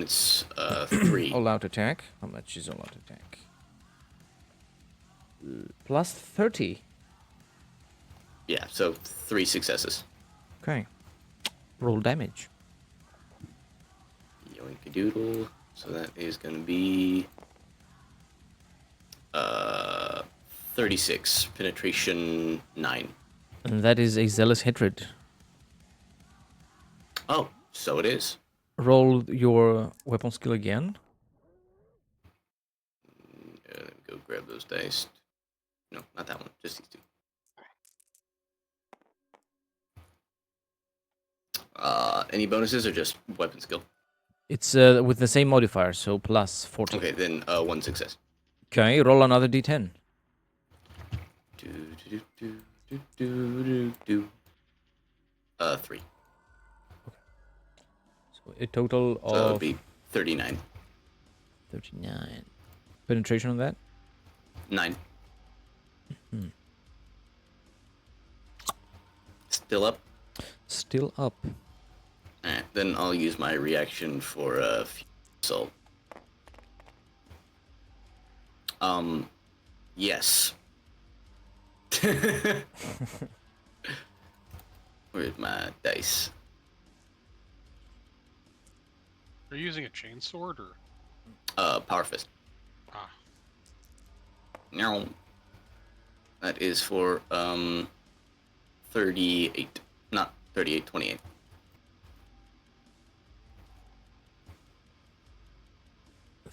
Speaker 2: it's 3.
Speaker 1: all-out attack. How much is all-out attack? Plus 30.
Speaker 2: Yeah, so 3 successes.
Speaker 1: Okay. Roll damage.
Speaker 2: Yoinkadoodle. So that is going to be 36 penetration 9.
Speaker 1: And that is a zealous hatred.
Speaker 2: Oh, so it is.
Speaker 1: Roll your weapon skill again.
Speaker 2: Let me go grab those dice. No, not that one. Just these 2. Any bonuses or just weapon skill?
Speaker 1: It's with the same modifier, so plus 40.
Speaker 2: Okay, then 1 success.
Speaker 1: Okay, roll another d10.
Speaker 2: Do, do, do, do, do, do, do. 3.
Speaker 1: So a total
Speaker 2: So that would
Speaker 1: of
Speaker 2: be 39.
Speaker 1: 39. Penetration on that?
Speaker 2: 9.
Speaker 1: Hmm.
Speaker 2: Still up?
Speaker 1: Still up.
Speaker 2: Alright, then I'll use my reaction for assault. Yes. Where's my dice?
Speaker 3: Are you using a chainsword or?
Speaker 2: Power fist.
Speaker 3: Ah,
Speaker 2: No. That is for 38. Not 38, 28.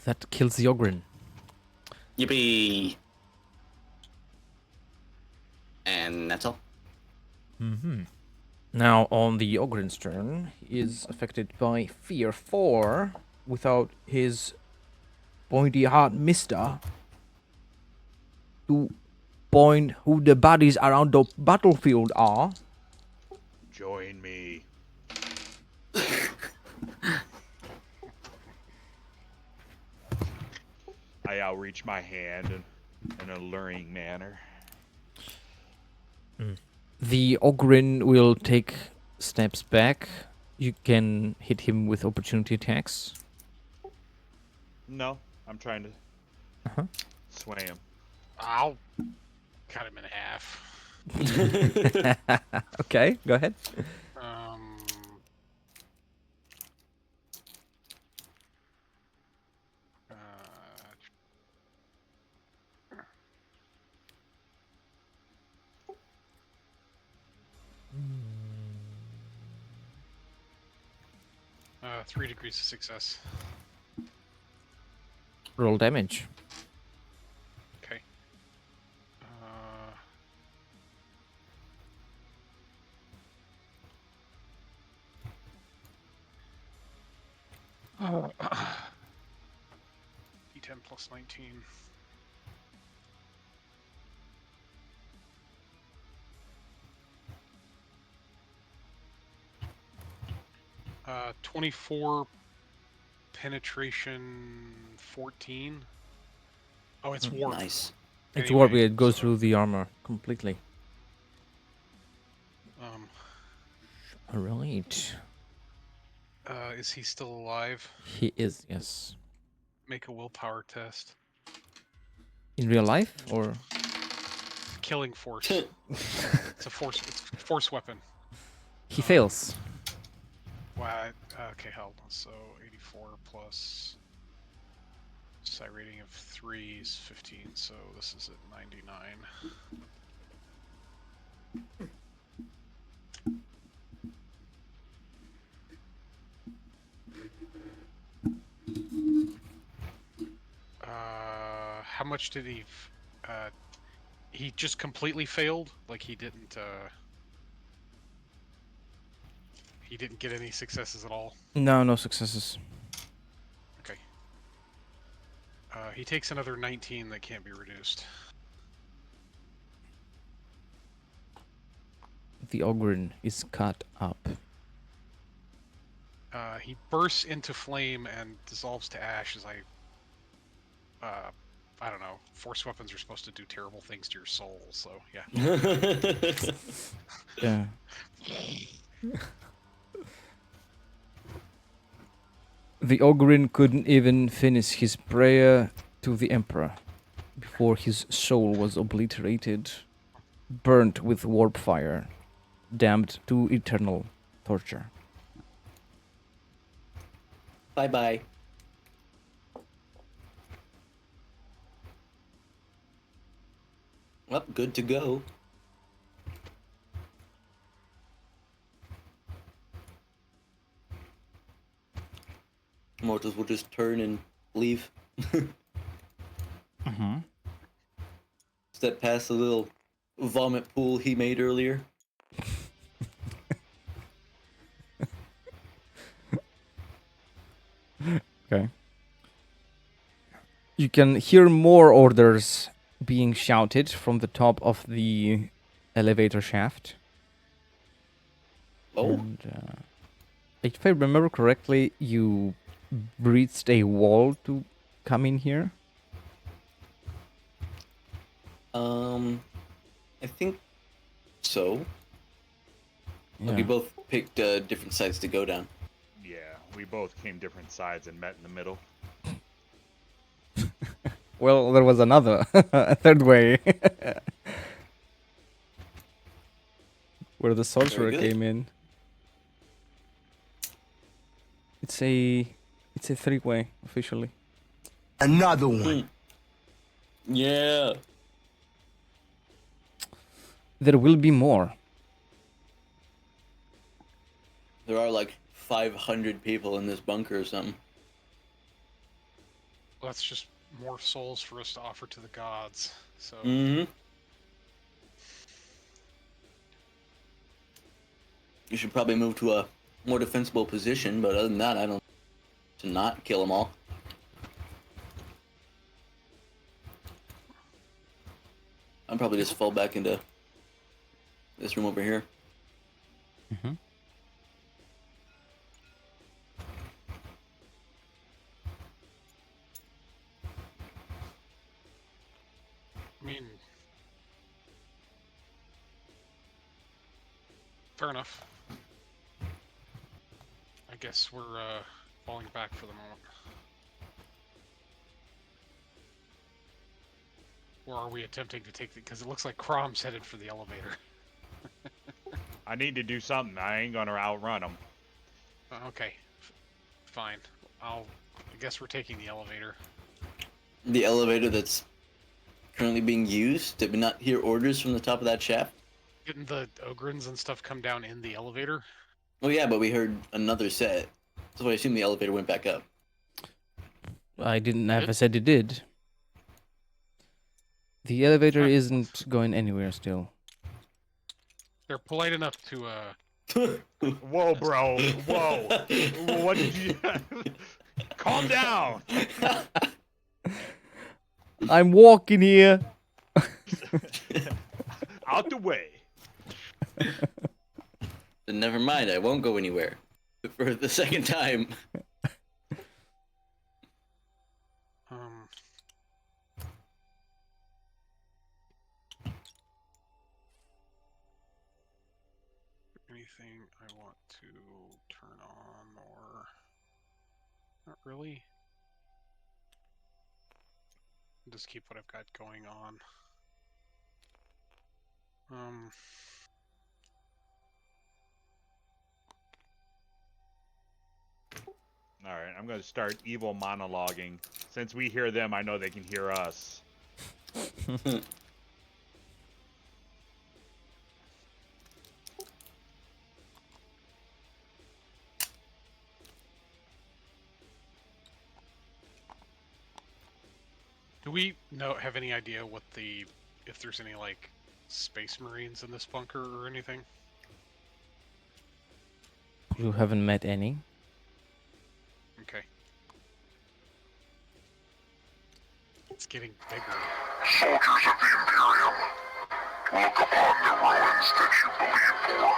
Speaker 1: That kills the Ogren.
Speaker 2: Yippee! And that's all.
Speaker 5: Mm-hmm.
Speaker 1: Now, on the Ogren's turn, he is affected by Fear 4 without his pointy heart mister to point who the bodies around the battlefield are.
Speaker 6: Join me. I outreach my hand in an alluring manner.
Speaker 1: The Ogren will take steps back. You can hit him with opportunity attacks.
Speaker 6: No, I'm trying to
Speaker 1: Uh-huh.
Speaker 6: sway him.
Speaker 3: I'll cut him in half.
Speaker 1: Okay, go ahead.
Speaker 3: Um, uh, 3 degrees of success.
Speaker 1: Roll damage.
Speaker 3: Okay. D10 plus 19. Uh, 24 penetration 14. Oh, it's warped.
Speaker 2: Nice.
Speaker 1: It's
Speaker 3: Anyway,
Speaker 1: warpy. It goes
Speaker 3: so,
Speaker 1: through the armor completely.
Speaker 3: Um,
Speaker 1: All right.
Speaker 3: is he still alive?
Speaker 1: He is, yes.
Speaker 3: Make a willpower test.
Speaker 1: In real life, or
Speaker 3: Killing force. It's a force weapon.
Speaker 1: he fails.
Speaker 3: Wow. Okay, hold on. So 84 plus psi rating of 3 is 15. So this is at 99. How much did he? He just completely failed. Like he didn't. He didn't get any successes at all.
Speaker 1: No, no successes.
Speaker 3: Okay. He takes another 19 that can't be reduced.
Speaker 1: The Ogren is cut up.
Speaker 3: He bursts into flame and dissolves to ash as I don't know. Force weapons are supposed to do terrible things to your soul, so yeah.
Speaker 1: Yeah. The Ogrin couldn't even finish his prayer to the Emperor before his soul was obliterated, burnt with warp fire, damned to eternal torture.
Speaker 2: Bye bye. Well, good to go. Mortals will just turn and leave.
Speaker 1: Mm-hmm.
Speaker 2: Step past the little vomit pool he made earlier.
Speaker 1: Okay. You can hear more orders being shouted from the top of the elevator shaft.
Speaker 2: Oh,
Speaker 1: And, if I remember correctly, you breached a wall to come in here.
Speaker 2: I think so.
Speaker 1: Yeah.
Speaker 2: We both picked different sides to go down.
Speaker 6: Yeah, we both came different sides and met in the middle.
Speaker 1: Well, there was another, a third way, where the sorcerer
Speaker 2: good.
Speaker 1: came in. It's a 3-way officially.
Speaker 4: Another one.
Speaker 2: Yeah.
Speaker 1: There will be more.
Speaker 2: There are like 500 people in this bunker or something.
Speaker 3: Well, that's just more souls for us to offer to the gods. So
Speaker 2: Mm-hmm. You should probably move to a more defensible position, but other than that, I don't to not kill them all. I'll probably just fall back into this room over here.
Speaker 1: Mm-hmm.
Speaker 3: I mean, fair enough. I guess we're falling back for the moment. Or are we attempting to take the... Because it looks like Crom's headed for the elevator.
Speaker 6: I need to do something. I ain't gonna outrun them.
Speaker 3: Okay. Fine. I guess we're taking the elevator.
Speaker 2: The elevator that's currently being used. Did we not hear orders from the top of that shaft?
Speaker 3: Didn't the Ogrins and stuff come down in the elevator?
Speaker 2: Oh yeah, but we heard another set. So I assume the elevator went back up.
Speaker 1: I didn't have said it did. The elevator
Speaker 3: Right.
Speaker 1: isn't going anywhere still.
Speaker 3: They're polite enough to,
Speaker 6: Whoa, bro. Whoa. What did you... Calm down.
Speaker 1: I'm walking here.
Speaker 6: Out the way.
Speaker 2: Then never mind, I won't go anywhere. For the second time.
Speaker 3: Anything I want to turn on or... Not really. I'll just keep what I've got going on.
Speaker 6: Alright, I'm gonna start evil monologuing. Since we hear them, I know they can hear us.
Speaker 3: Do we have any idea what if there's any, like, space marines in this bunker or anything?
Speaker 1: You haven't met any?
Speaker 3: Okay. It's getting bigger.
Speaker 4: Soldiers of the Imperium, look upon the ruins that you believe for.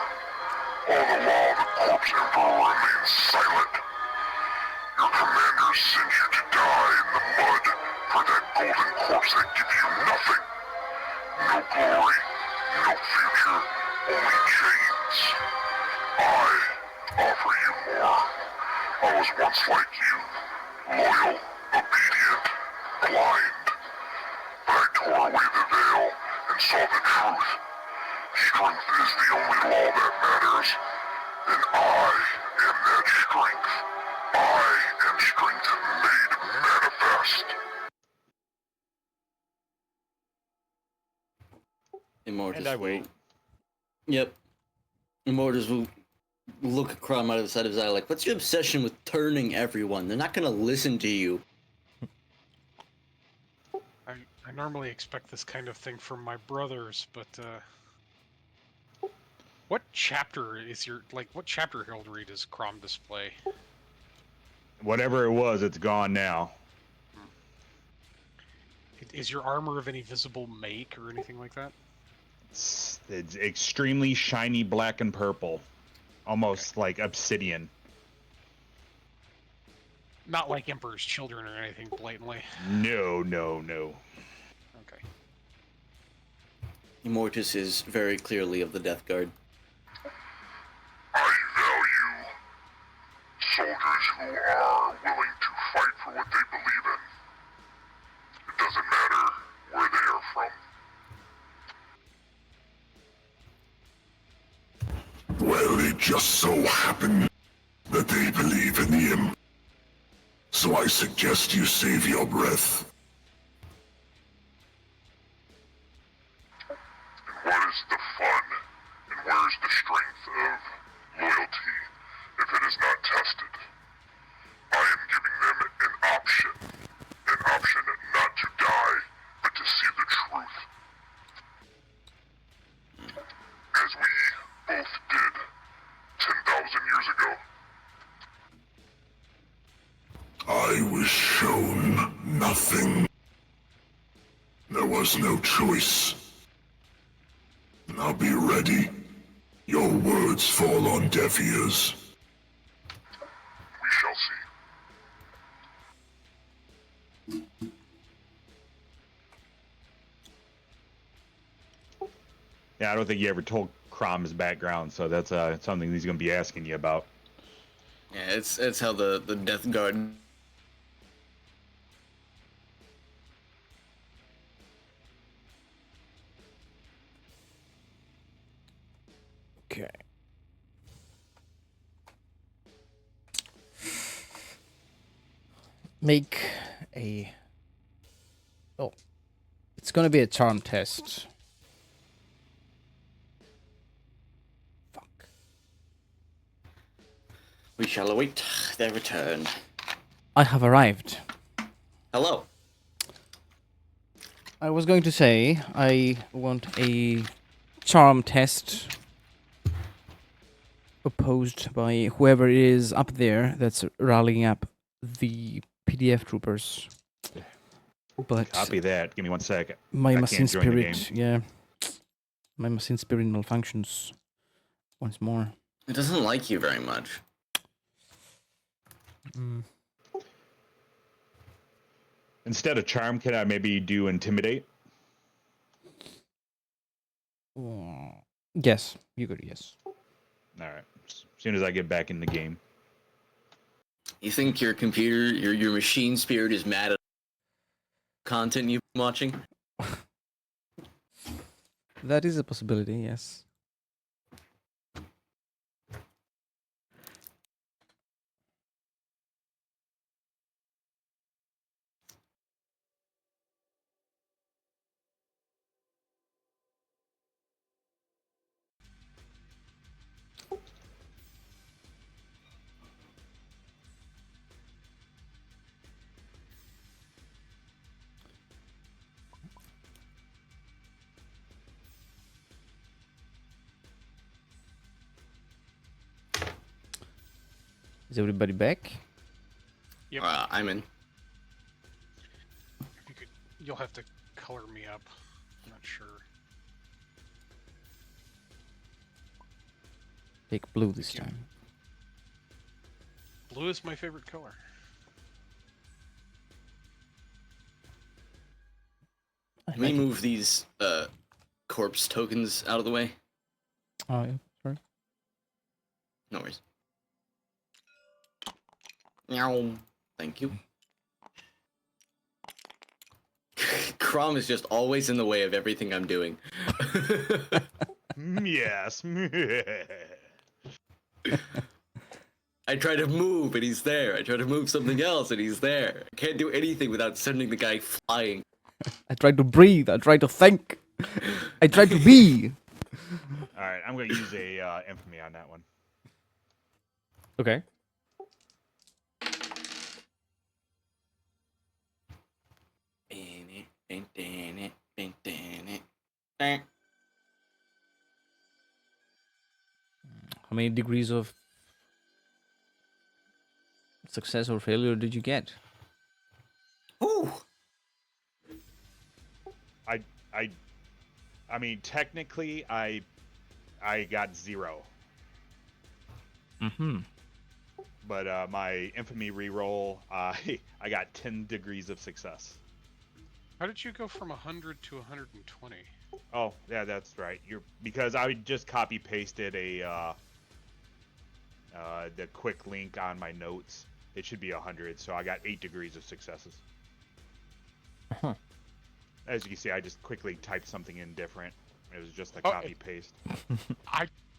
Speaker 4: All the while, the corpse emperor remains silent. Your commanders send you to die in the mud for that golden corpse that gives you nothing. No glory, no future, only chains. I offer you more. I was once like you, loyal, obedient, blind. But I tore away the veil and saw the truth. Strength is the only law that matters, and I am that strength. I am strength made manifest.
Speaker 2: Immortus
Speaker 6: And I wait.
Speaker 2: Yep. Immortus will look at Crom out of the side of his eye like, what's your obsession with turning everyone? They're not gonna listen to you.
Speaker 3: I normally expect this kind of thing from my brothers, but what chapter is your what chapter heraldry does Crom display?
Speaker 6: Whatever it was, it's gone now.
Speaker 3: Is your armor of any visible make or anything like that?
Speaker 6: It's extremely shiny black and purple. Almost like obsidian.
Speaker 3: Not like Emperor's Children or anything blatantly.
Speaker 6: No, no, no.
Speaker 3: Okay.
Speaker 2: Immortus is very clearly of the Death Guard.
Speaker 4: I value soldiers who are willing to fight for what they believe in. It doesn't matter where they are from. Well, it just so happened that they believe in him. So I suggest you save your breath. And what is the fun, and where is the strength of loyalty if it is not tested? I am giving them an option not to die, but to see the truth. As we both did 10,000 years ago. I was shown nothing. There was no choice. Now be ready. Your words fall on deaf ears. We shall see.
Speaker 6: Yeah, I don't think you ever told Crom's background, so that's something he's going to be asking you about.
Speaker 2: Yeah, it's how the Death Guard.
Speaker 1: Okay. Make a... Oh. It's gonna be a charm test. Fuck.
Speaker 2: We shall await their return.
Speaker 1: I have arrived.
Speaker 2: Hello.
Speaker 1: I was going to say, I want a charm test opposed by whoever is up there that's rallying up the PDF troopers. But
Speaker 6: Copy that. Give me 1 second.
Speaker 1: my
Speaker 6: I
Speaker 1: machine
Speaker 6: can't join the game.
Speaker 1: spirit, yeah. My machine spirit malfunctions once more.
Speaker 2: It doesn't like you very much.
Speaker 6: Instead of charm, can I maybe do intimidate?
Speaker 1: Yes, you could, yes.
Speaker 6: All right. As soon as I get back in the game.
Speaker 2: You think your computer, your machine spirit is mad at content you've been watching?
Speaker 1: That is a possibility, yes. Is everybody back?
Speaker 3: Yep.
Speaker 2: I'm in.
Speaker 3: If you could, you'll have to color me up. I'm not sure.
Speaker 1: Take blue this time.
Speaker 3: Blue is my favorite color.
Speaker 2: Can we move these corpse tokens out of the way?
Speaker 1: Oh, yeah. Sorry.
Speaker 2: No worries. Meow. Thank you. Crom is just always in the way of everything I'm doing.
Speaker 6: Yes.
Speaker 2: I try to move and he's there. I try to move something else and he's there. I can't do anything without sending the guy flying.
Speaker 1: I try to breathe. I try to think. I try to be.
Speaker 6: All right, I'm gonna use a infamy on that one.
Speaker 1: Okay. How many degrees of success or failure did you get?
Speaker 2: Ooh.
Speaker 6: I mean, technically, I got 0.
Speaker 1: Mm-hmm.
Speaker 6: But my infamy reroll, I got 10 degrees of success.
Speaker 3: How did you go from 100 to 120?
Speaker 6: Oh, yeah, that's right. Because I just copy pasted the quick link on my notes. It should be 100, so I got 8 degrees of successes.
Speaker 1: Uh-huh.
Speaker 6: As you can see, I just quickly typed something in different. It was just a
Speaker 3: Oh,
Speaker 6: copy paste.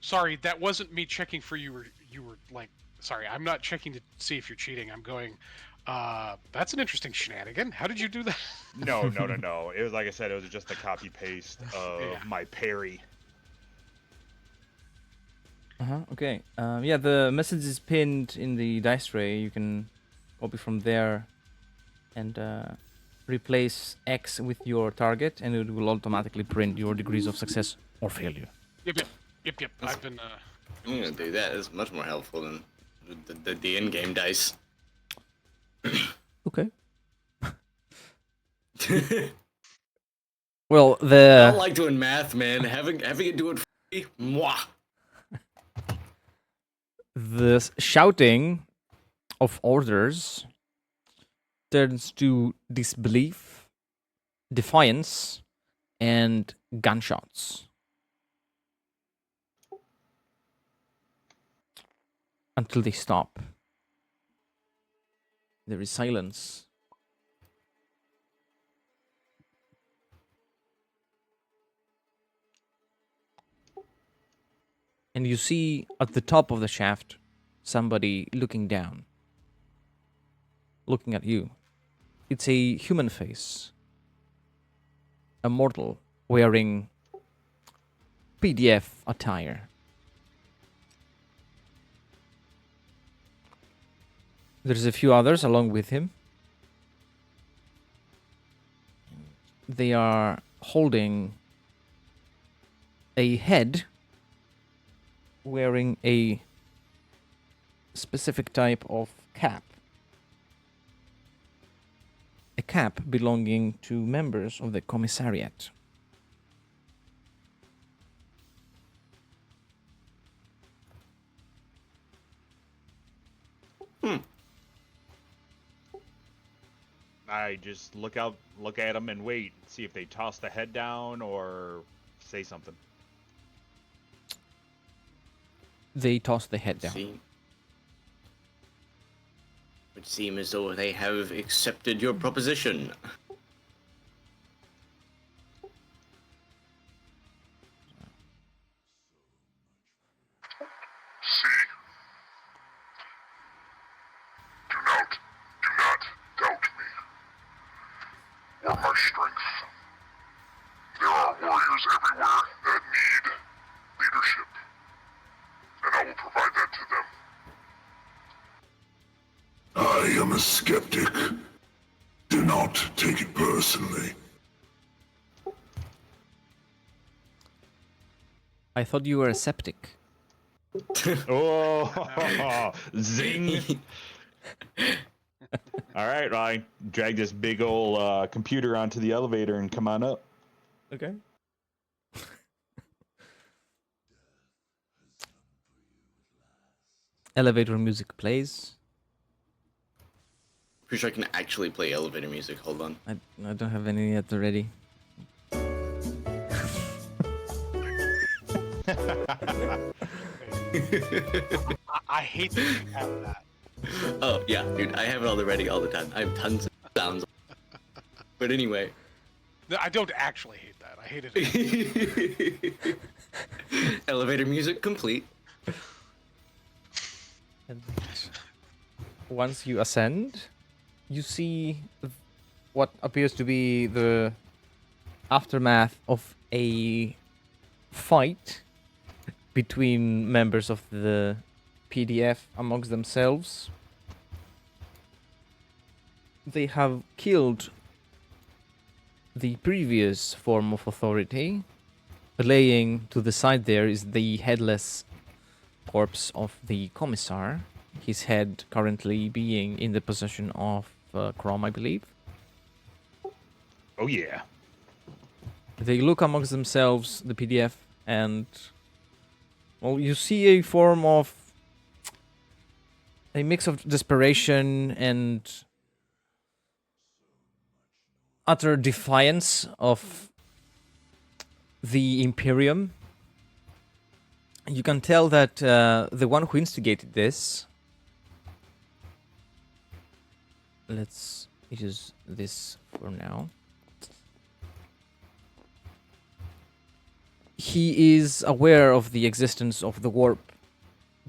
Speaker 3: Sorry, that wasn't me checking for you. You were like, sorry, I'm not checking to see if you're cheating. I'm going. That's an interesting shenanigan. How did you do that?
Speaker 6: No. It was like I said. It was just a copy paste of
Speaker 3: Yeah.
Speaker 6: my parry.
Speaker 1: Okay. Yeah, the message is pinned in the dice tray. You can copy from there and replace X with your target, and it will automatically print your degrees of success or failure.
Speaker 3: Yep. I've been.
Speaker 2: I'm gonna do that. It's much more helpful than the in-game dice.
Speaker 1: Okay.
Speaker 2: I
Speaker 1: Well,
Speaker 2: don't like doing math, man. Having it do it for me, mwah.
Speaker 1: the shouting of orders turns to disbelief, defiance, and gunshots. Until they stop. There is silence. And you see at the top of the shaft somebody looking down, looking at you. It's a human face, a mortal wearing PDF attire. There's a few others along with him. They are holding a head wearing a specific type of cap. A cap belonging to members of the commissariat.
Speaker 6: I just look at them and wait, see if they toss the head down or say something.
Speaker 1: They toss the head down.
Speaker 2: Would seem as though they have accepted your proposition.
Speaker 4: See? Do not doubt me. Or my strength. There are warriors everywhere that need leadership. And I will provide that to them. I am a skeptic. Do not take it personally.
Speaker 1: I thought you were a septic.
Speaker 6: Oh, zing! All right, I drag this big old computer onto the elevator and come on up.
Speaker 1: Okay. elevator music plays.
Speaker 2: Pretty sure I can actually play elevator music. Hold on.
Speaker 1: I don't have any yet ready.
Speaker 3: I hate that you have that.
Speaker 2: Oh yeah, dude, I have it all ready all the time. I have tons of sounds. But anyway.
Speaker 3: No, I don't actually hate that. I hate it.
Speaker 2: Elevator music complete.
Speaker 1: And once you ascend, you see what appears to be the aftermath of a fight between members of the PDF amongst themselves. They have killed the previous form of authority. Laying to the side there is the headless corpse of the commissar. His head currently being in the possession of Crom, I believe.
Speaker 6: Oh yeah.
Speaker 1: They look amongst themselves, the PDF, and well, you see a form of a mix of desperation and utter defiance of the Imperium. You can tell that the one who instigated this. Let's use this for now. He is aware of the existence of the warp,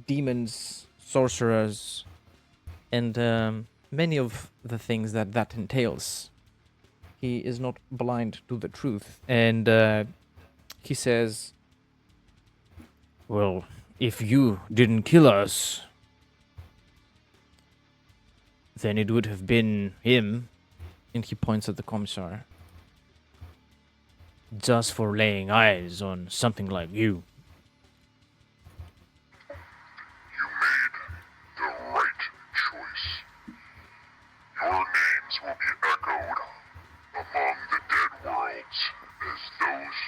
Speaker 1: demons, sorcerers, and many of the things that entails. He is not blind to the truth, and he says, "Well, if you didn't kill us, then it would have been him," and he points at the commissar. "Just for laying eyes on something like you."
Speaker 4: You made the right choice. Your names will be echoed among the dead worlds as those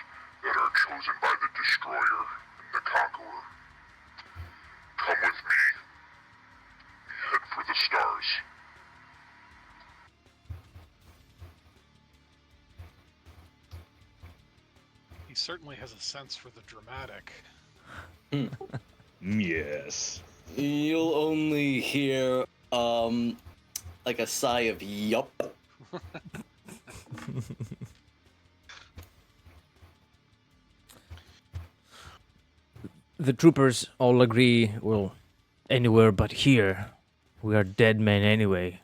Speaker 4: that are chosen by the Destroyer and the Conqueror. Come with me. We head for the stars.
Speaker 3: He certainly has a sense for the dramatic.
Speaker 6: Yes.
Speaker 2: You'll only hear like a sigh of yup.
Speaker 1: The troopers all agree, well, anywhere but here. We are dead men anyway.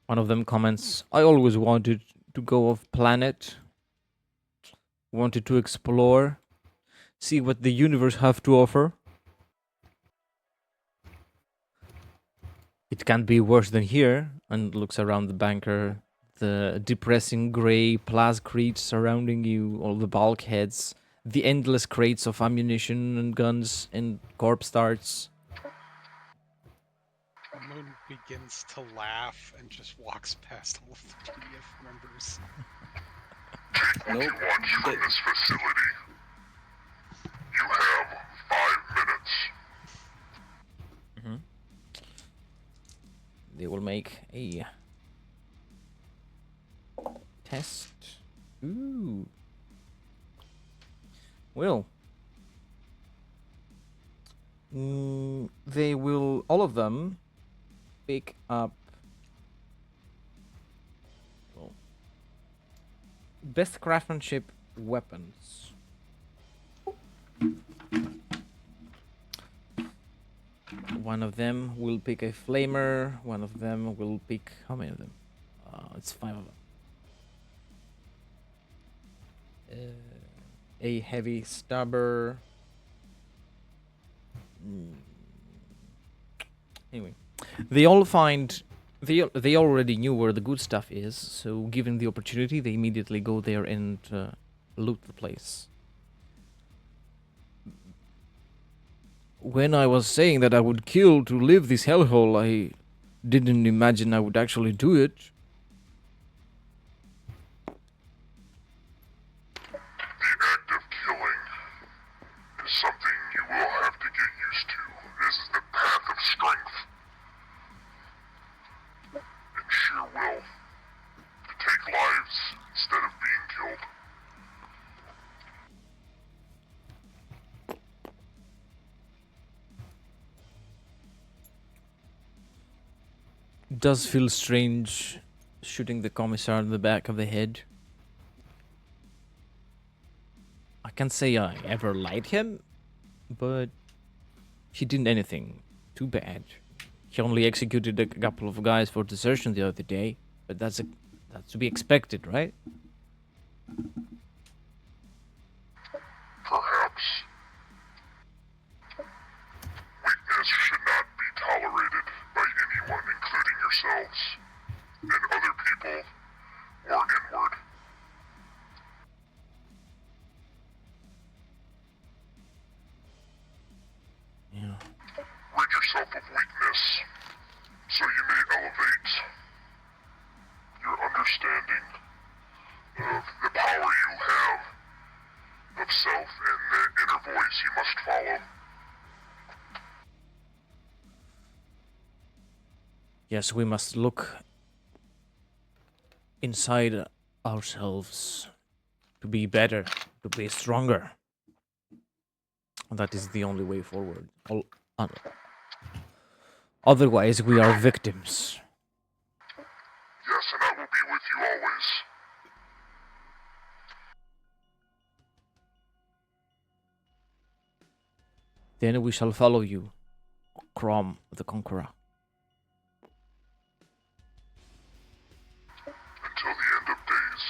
Speaker 1: One of them comments, "I always wanted to go off planet. Wanted to explore, see what the universe have to offer. It can't be worse than here," and looks around the bunker. The depressing grey plascrete surrounding you, all the bulkheads, the endless crates of ammunition and guns and corpse darts.
Speaker 3: Moon begins to laugh and just walks past all of the PDF members.
Speaker 4: Take what you
Speaker 2: Nope.
Speaker 4: want from this facility. You have 5 minutes.
Speaker 1: They will make a test. Ooh. Well. They will, all of them, pick up, well, best craftsmanship weapons. One of them will pick a flamer. One of them will pick, how many of them? It's 5 of them. A heavy stabber. Anyway, they all find they already knew where the good stuff is, so given the opportunity, they immediately go there and loot the place. When I was saying that I would kill to live this hellhole, I didn't imagine I would actually do it.
Speaker 4: The act of killing is something
Speaker 1: does feel strange shooting the commissar in the back of the head. I can't say I ever liked him, but he didn't anything too bad. He only executed a couple of guys for desertion the other day, but that's to be expected, right?
Speaker 4: Perhaps. Weakness should not be tolerated by anyone, including yourselves, and other people, or inward.
Speaker 1: Yeah.
Speaker 4: Rid yourself of weakness, so you may elevate your understanding of the power you have of self and the inner voice you must follow.
Speaker 1: Yes, we must look inside ourselves to be better, to be stronger. That is the only way forward. Otherwise, we are victims.
Speaker 4: Yes, and I will be with you always.
Speaker 1: Then we shall follow you, Crom the Conqueror.
Speaker 4: Until the end of days.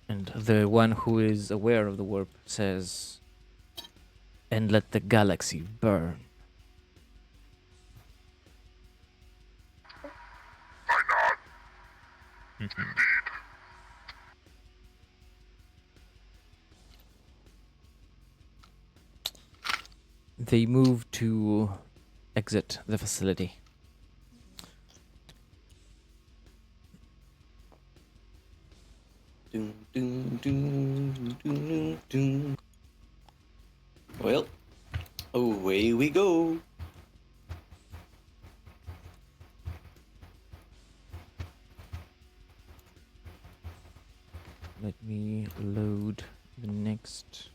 Speaker 1: And the one who is aware of the warp says, and let the galaxy burn.
Speaker 4: I nod. Indeed.
Speaker 1: They move to exit the facility.
Speaker 2: Dun, dun, dun, dun, dun. Well, away we go.
Speaker 1: Let me load the next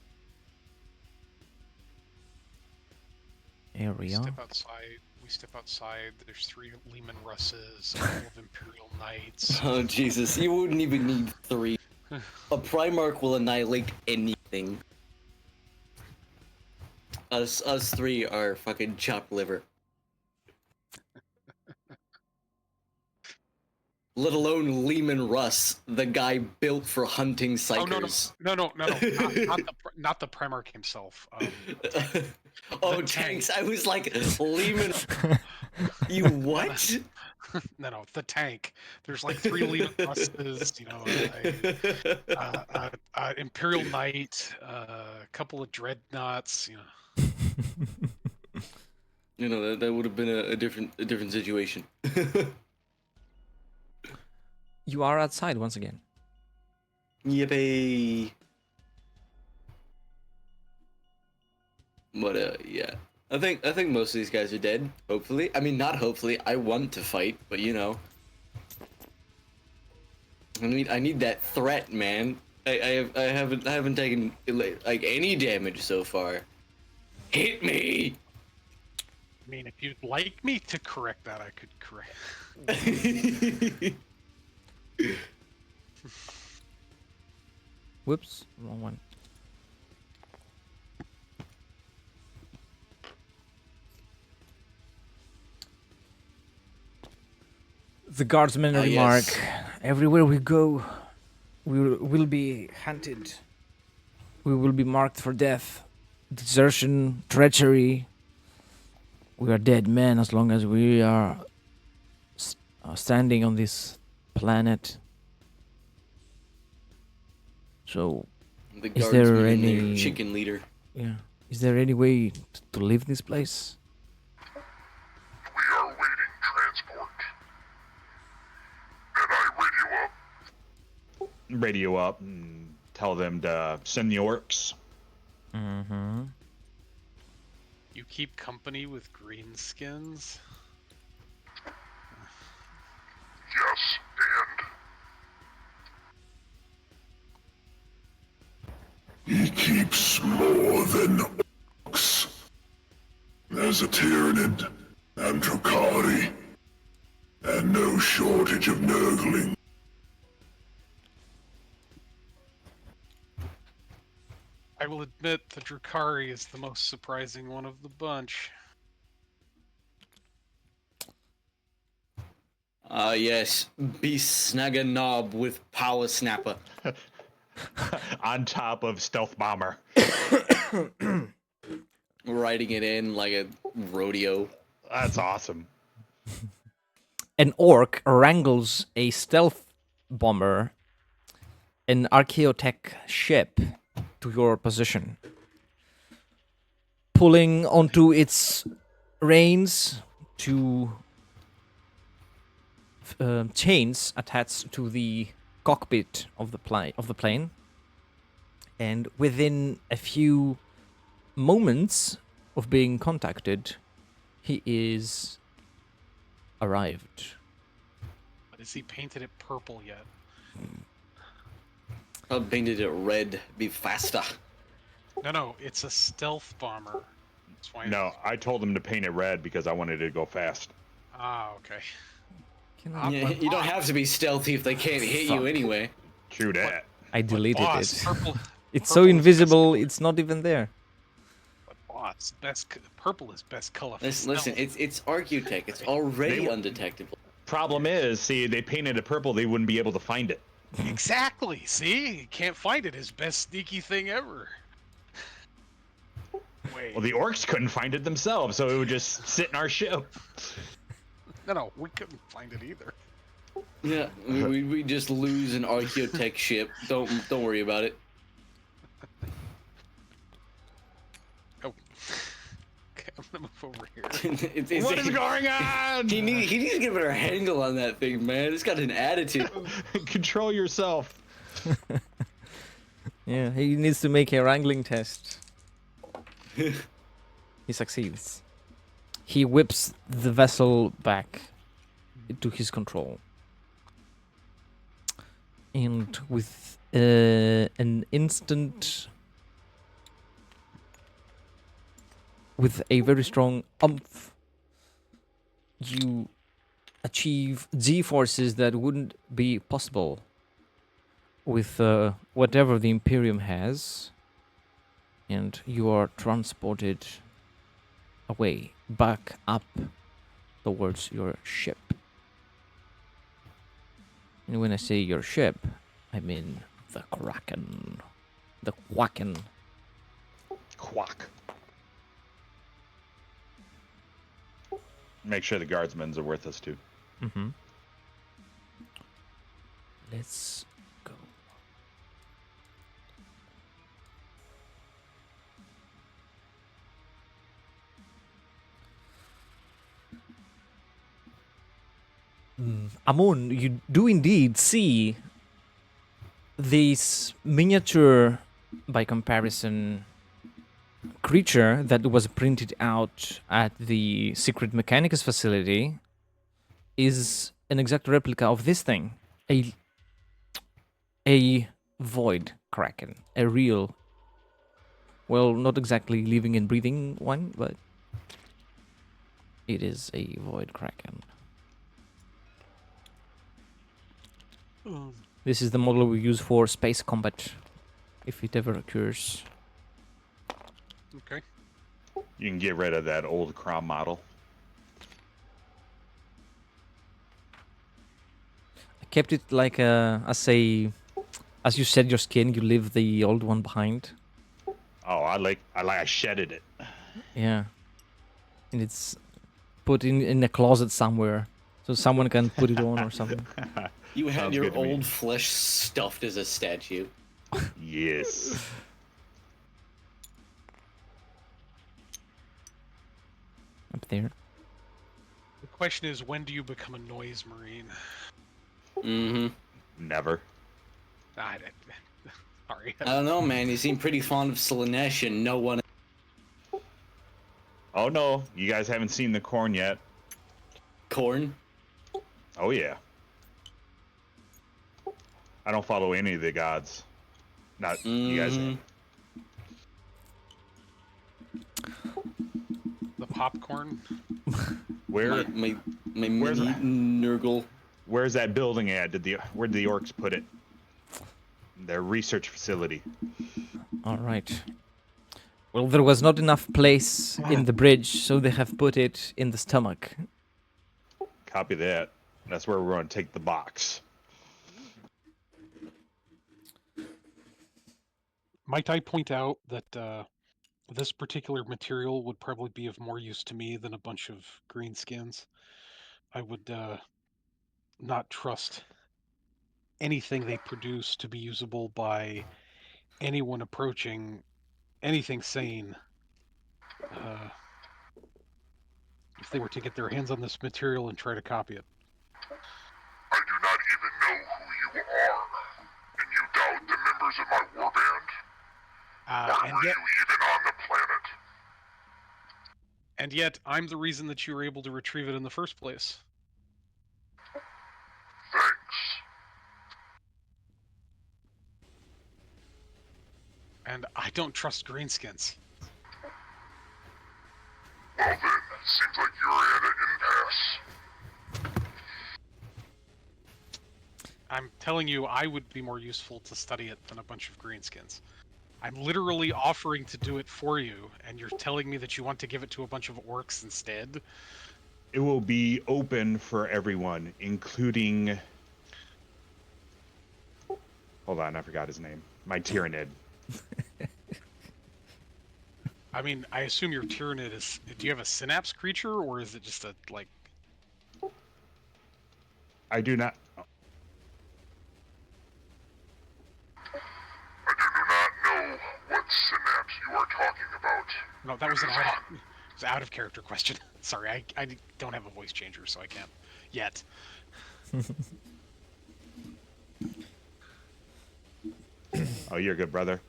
Speaker 1: area.
Speaker 3: Step outside. We step outside. There's 3 Lehman Russes, a couple of Imperial Knights.
Speaker 2: Oh Jesus, you wouldn't even need 3. A Primarch will annihilate anything. Us 3 are fucking chopped liver. Let alone Lehman Russ, the guy built for hunting psychers.
Speaker 3: Oh no! Not the Primarch himself.
Speaker 2: Oh,
Speaker 3: the
Speaker 2: tanks!
Speaker 3: tank.
Speaker 2: I was like, Lehman. You what?
Speaker 3: No, the tank. There's like 3 Lehman Russes, you know, Imperial Knight, a couple of Dreadnoughts, you know.
Speaker 2: You know that would have been a different situation.
Speaker 1: You are outside once again.
Speaker 2: Yippee! But yeah, I think most of these guys are dead. Hopefully, I mean not hopefully. I want to fight, but you know, I need that threat, man. I haven't taken like any damage so far. Hit me!
Speaker 3: I mean, if you'd like me to correct that, I could correct.
Speaker 1: Whoops, wrong one. The guardsmen remark,
Speaker 2: yes.
Speaker 1: everywhere we go, we will be hunted. We will be marked for death. Desertion, treachery. We are dead men as long as we are standing on this planet. So,
Speaker 2: The
Speaker 1: is there
Speaker 2: guardsman and their
Speaker 1: any
Speaker 2: chicken leader?
Speaker 1: Yeah. Is there any way to leave this place?
Speaker 4: We are waiting transport. And I
Speaker 6: Radio up and tell them to send the orcs.
Speaker 1: Mm-hmm.
Speaker 3: You keep company with greenskins?
Speaker 4: yes, and
Speaker 7: He keeps more than orcs.
Speaker 4: as a Tyranid and Drukari, and no shortage of nurgling.
Speaker 3: I will admit the Drukari is the most surprising one of the bunch.
Speaker 2: Yes. Beast snag a knob with power snapper.
Speaker 6: On top of stealth bomber.
Speaker 2: Riding it in like a rodeo.
Speaker 6: That's awesome.
Speaker 1: An orc wrangles a stealth bomber, an archaeotech ship, to your position. Pulling onto its reins to chains attached to the cockpit of the plane, and within a few moments of being contacted, he is arrived.
Speaker 3: But is he painted it purple yet?
Speaker 2: I painted it red. Be faster.
Speaker 3: No, it's a stealth bomber. That's why
Speaker 6: No, I told him to paint it red because I wanted it to go fast.
Speaker 3: Ah, okay.
Speaker 1: Can I?
Speaker 2: Yeah, you don't have to be stealthy if they can't hit you
Speaker 1: Fuck.
Speaker 2: anyway.
Speaker 6: True that.
Speaker 1: I deleted
Speaker 3: Boss,
Speaker 1: it.
Speaker 3: purple.
Speaker 1: It's
Speaker 3: purple
Speaker 1: so
Speaker 3: is best
Speaker 1: invisible,
Speaker 3: color.
Speaker 1: it's not even there.
Speaker 3: But boss, purple is best color. For
Speaker 2: Listen,
Speaker 3: stealth.
Speaker 2: it's Archaeotech. It's already
Speaker 6: They-
Speaker 2: undetectable.
Speaker 6: Problem is, see, they painted it purple, they wouldn't be able to find it.
Speaker 3: Exactly. See, you can't find it. His best sneaky thing ever. Wait.
Speaker 6: Well, the orcs couldn't find it themselves, so it would just sit in our ship.
Speaker 3: No, we couldn't find it either.
Speaker 2: Yeah, we just lose an Archaeotech ship. Don't worry about it.
Speaker 3: Oh. Okay, I'm gonna move over here.
Speaker 2: It's-
Speaker 6: What is going on?
Speaker 2: He needs to get a better handle on that thing, man. It's got an attitude.
Speaker 6: Control yourself.
Speaker 1: Yeah, he needs to make a wrangling test. He succeeds. He whips the vessel back to his control. And with an instant... with a very strong umph, you achieve G-forces that wouldn't be possible with whatever the Imperium has, and you are transported away, back up towards your ship. And when I say your ship, I mean the Kraken. The Quacken.
Speaker 6: Quack. Make sure the guardsmen's are worth us too.
Speaker 1: Mm-hmm. Let's go. Amun, you do indeed see this miniature, by comparison, creature that was printed out at the Secret Mechanicus facility is an exact replica of this thing. A void kraken. A real, well, not exactly living and breathing one, but it is a void kraken. This is the model we use for space combat, if it ever occurs.
Speaker 3: Okay.
Speaker 6: You can get rid of that old Crom model.
Speaker 1: I kept it like as you shed your skin, you leave the old one behind.
Speaker 6: Oh, I shedded it.
Speaker 1: Yeah, and it's put in a closet somewhere, so someone can put it on or something.
Speaker 2: You had
Speaker 6: Sounds
Speaker 2: your
Speaker 6: good to me.
Speaker 2: old flesh stuffed as a statue.
Speaker 6: Yes.
Speaker 1: Up there.
Speaker 3: The question is, when do you become a noise marine?
Speaker 2: Mm-hmm.
Speaker 6: Never.
Speaker 3: Sorry.
Speaker 2: I don't know, man. You seem pretty fond of Slanesh and no one...
Speaker 6: Oh no, you guys haven't seen the corn yet.
Speaker 2: Corn?
Speaker 6: Oh yeah. I don't follow any of the gods. Not you guys.
Speaker 2: Mhm.
Speaker 3: popcorn.
Speaker 6: Where
Speaker 2: my
Speaker 6: Where's
Speaker 2: mini
Speaker 6: that?
Speaker 2: Nurgle.
Speaker 6: Where's that building at? Where did the orcs put it? Their research facility.
Speaker 1: All right. Well, there was not enough place in the bridge, so they have put it in the stomach.
Speaker 6: Copy that. That's where we're going to take the box.
Speaker 3: Might I point out that this particular material would probably be of more use to me than a bunch of greenskins? I would not trust anything they produce to be usable by anyone approaching anything sane. If they were to get their hands on this material and try to copy it.
Speaker 4: I do not even know who you are, and you doubt the members of my warband? Why
Speaker 3: And
Speaker 4: were
Speaker 3: yet,
Speaker 4: you even on the planet?
Speaker 3: and yet, I'm the reason that you were able to retrieve it in the first place.
Speaker 4: Thanks.
Speaker 3: And I don't trust greenskins.
Speaker 4: Well then, seems like you're at an impasse.
Speaker 3: I'm telling you, I would be more useful to study it than a bunch of greenskins. I'm literally offering to do it for you, and you're telling me that you want to give it to a bunch of orcs instead?
Speaker 6: It will be open for everyone, including... Hold on, I forgot his name. My Tyrannid.
Speaker 3: I mean, I assume your Tyrannid is... Do you have a synapse creature, or is it just a, like...
Speaker 6: I do not...
Speaker 4: I do not know what synapse you are talking about.
Speaker 3: No, that was an out of character question. Sorry, I don't have a voice changer, so I can't yet.
Speaker 6: Oh, you're good, brother.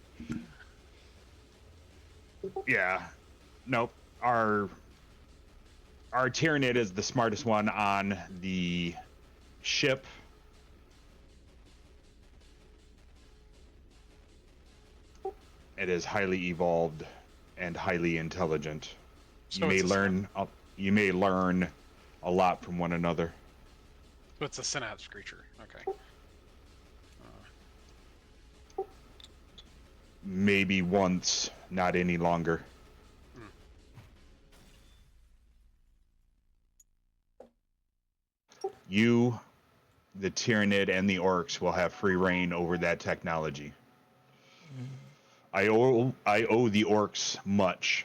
Speaker 6: Yeah. Nope. Our Tyrannid is the smartest one on the ship. It is highly evolved and highly intelligent.
Speaker 3: So
Speaker 6: You may
Speaker 3: it's a
Speaker 6: learn a lot from one another.
Speaker 3: So it's a synapse creature. Okay.
Speaker 6: Maybe once, not any longer. You, the Tyrannid, and the Orcs will have free reign over that technology. I owe the Orcs much.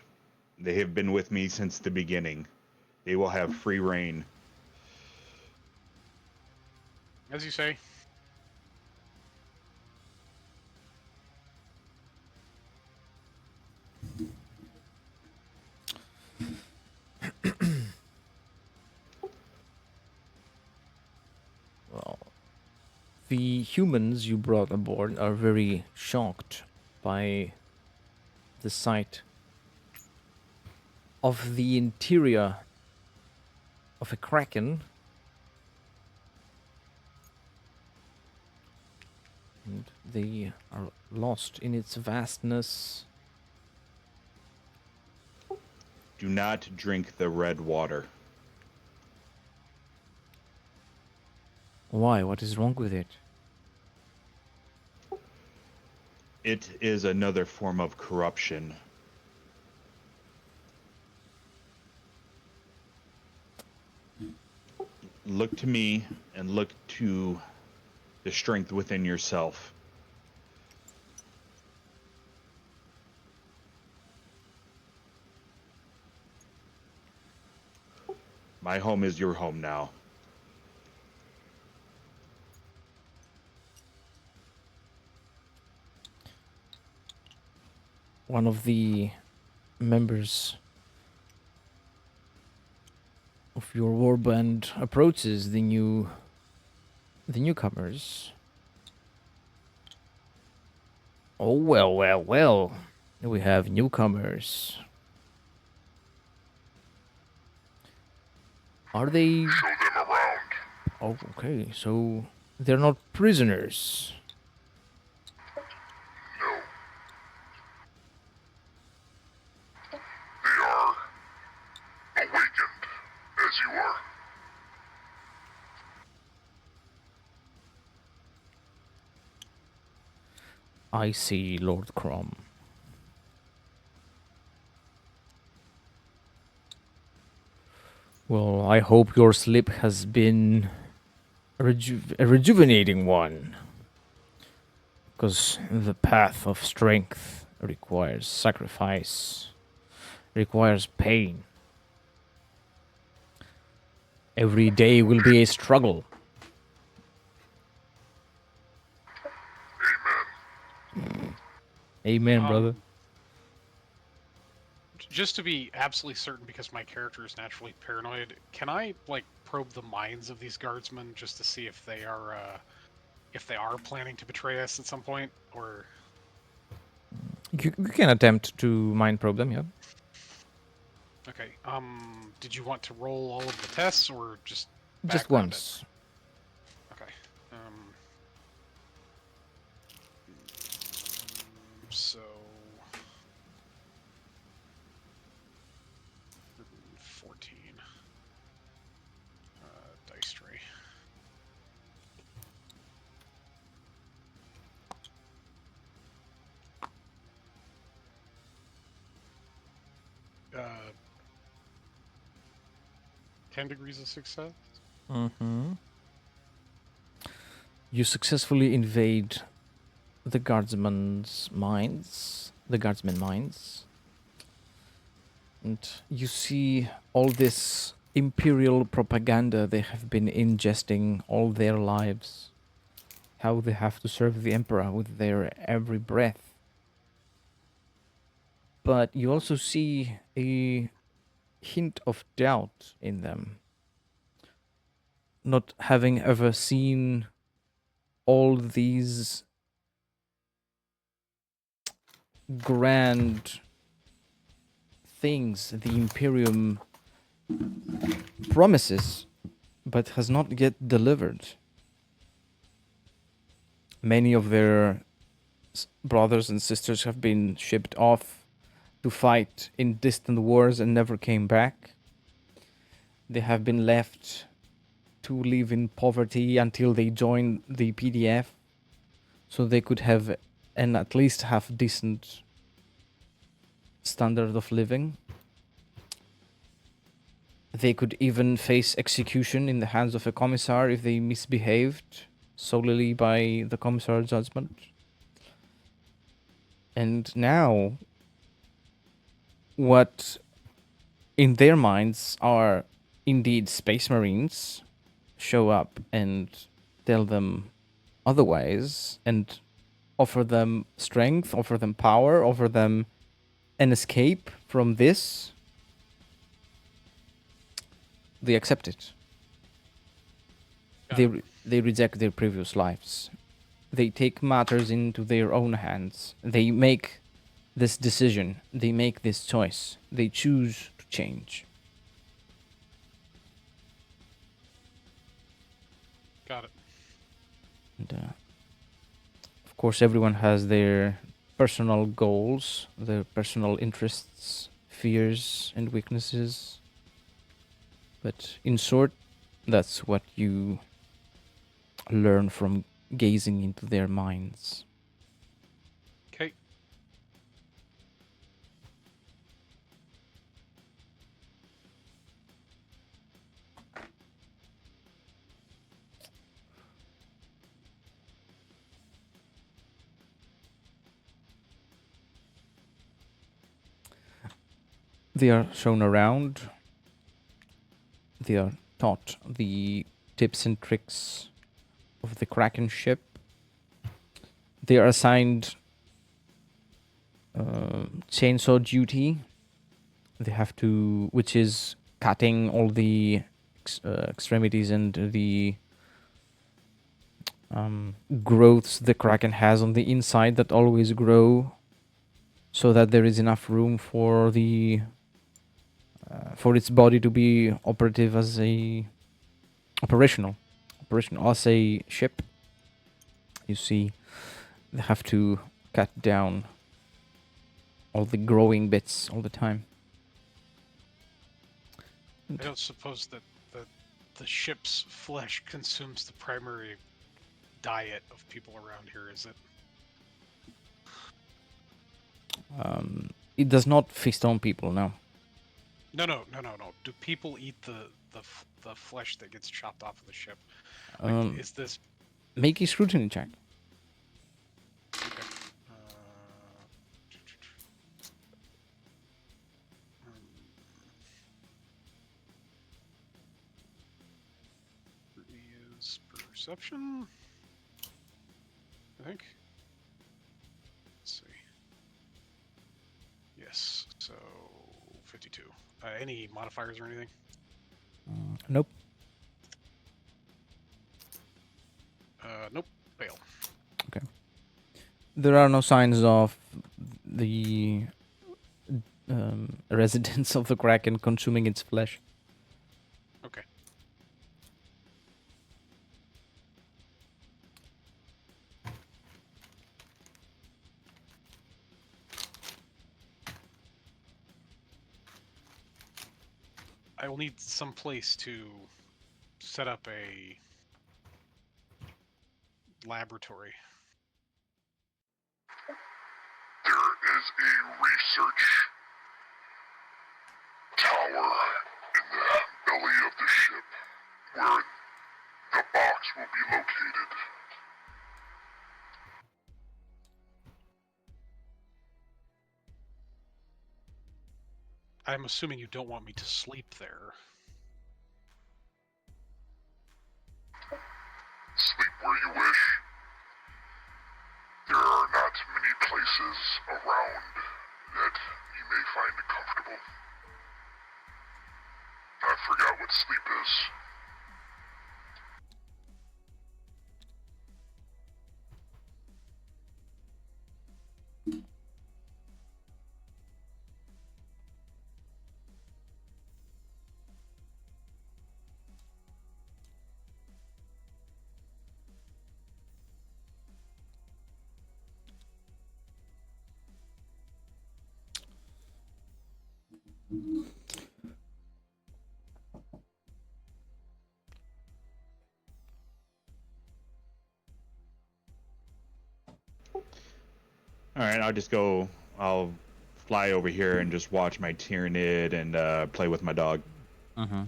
Speaker 6: They have been with me since the beginning. They will have free reign.
Speaker 3: As you say.
Speaker 1: Well, the humans you brought aboard are very shocked by the sight of the interior of a kraken. And they are lost in its vastness.
Speaker 6: Do not drink the red water.
Speaker 1: Why? What is wrong with it?
Speaker 6: It is another form of corruption. Look to me and look to the strength within yourself. My home is your home now.
Speaker 1: One of the members of your warband approaches the newcomers. Oh, well, well, well. We have newcomers. Are they...
Speaker 4: Show them around.
Speaker 1: Oh, okay, so they're not prisoners.
Speaker 4: No. They are
Speaker 1: I see, Lord Crom. Well, I hope your sleep has been a rejuvenating one. Because the path of strength requires sacrifice, requires pain. Every day will be a struggle. Amen, brother.
Speaker 3: Just to be absolutely certain, because my character is naturally paranoid, can I like probe the minds of these guardsmen just to see if they are planning to betray us at some point, or
Speaker 1: You can attempt to mind probe them, yeah.
Speaker 3: okay? Did you want to roll all of the tests or just
Speaker 1: Just
Speaker 3: background it?
Speaker 1: once.
Speaker 3: Okay. So 14 dice tray. Uh, 10 degrees of success.
Speaker 1: Mm-hmm. You successfully invade the guardsmen's minds. And you see all this imperial propaganda they have been ingesting all their lives. How they have to serve the emperor with their every breath. But you also see a hint of doubt in them. Not having ever seen all these grand things the Imperium promises, but has not yet delivered. Many of their brothers and sisters have been shipped off to fight in distant wars and never came back. They have been left to live in poverty until they joined the PDF, so they could have and at least have decent standard of living. They could even face execution in the hands of a commissar if they misbehaved, solely by the commissar's judgment. And now, what in their minds are indeed space marines show up and tell them otherwise and offer them strength, offer them power, offer them an escape from this, they accept it. They reject their previous lives. They take matters into their own hands. They make this decision. They make this choice. They choose to change.
Speaker 3: Got it.
Speaker 1: And, of course, everyone has their personal goals, their personal interests, fears, and weaknesses. But in short, that's what you learn from gazing into their minds.
Speaker 3: Okay.
Speaker 1: They are shown around. They are taught the tips and tricks of the Kraken ship. They are assigned chainsaw duty. They have to, which is cutting all the extremities and the growths the Kraken has on the inside that always grow, so that there is enough room for the for its body to be operative as a operational as a ship. You see, they have to cut down all the growing bits all the time.
Speaker 3: I don't suppose that the ship's flesh consumes the primary diet of people around here, is it?
Speaker 1: It does not feast on people, no.
Speaker 3: No. Do people eat the flesh that gets chopped off of the ship? Like,
Speaker 1: Um,
Speaker 3: is this
Speaker 1: Make a scrutiny check.
Speaker 3: okay? Is perception? I think. Let's see. Yes. So 52. Any modifiers or anything?
Speaker 1: Nope.
Speaker 3: Nope. Fail.
Speaker 1: There are no signs of the residents of the Kraken consuming its flesh.
Speaker 3: Okay. I will need some place to set up a laboratory.
Speaker 4: There is a research tower in the belly of the ship where the box will be located.
Speaker 3: I'm assuming you don't want me to sleep there.
Speaker 4: Sleep where you wish. There are not many places around that you may find comfortable. I forgot what sleep is.
Speaker 6: All right, I'll just go. I'll fly over here and just watch my Tyranid and play with my dog.
Speaker 1: Mm-hmm.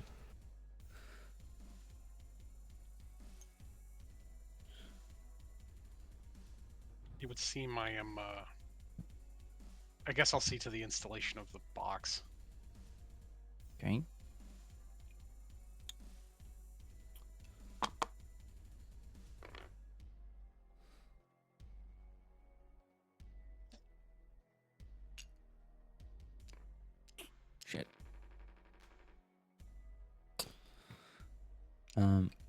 Speaker 3: It would seem I am. I guess I'll see to the installation of the box.
Speaker 1: Okay. Shit.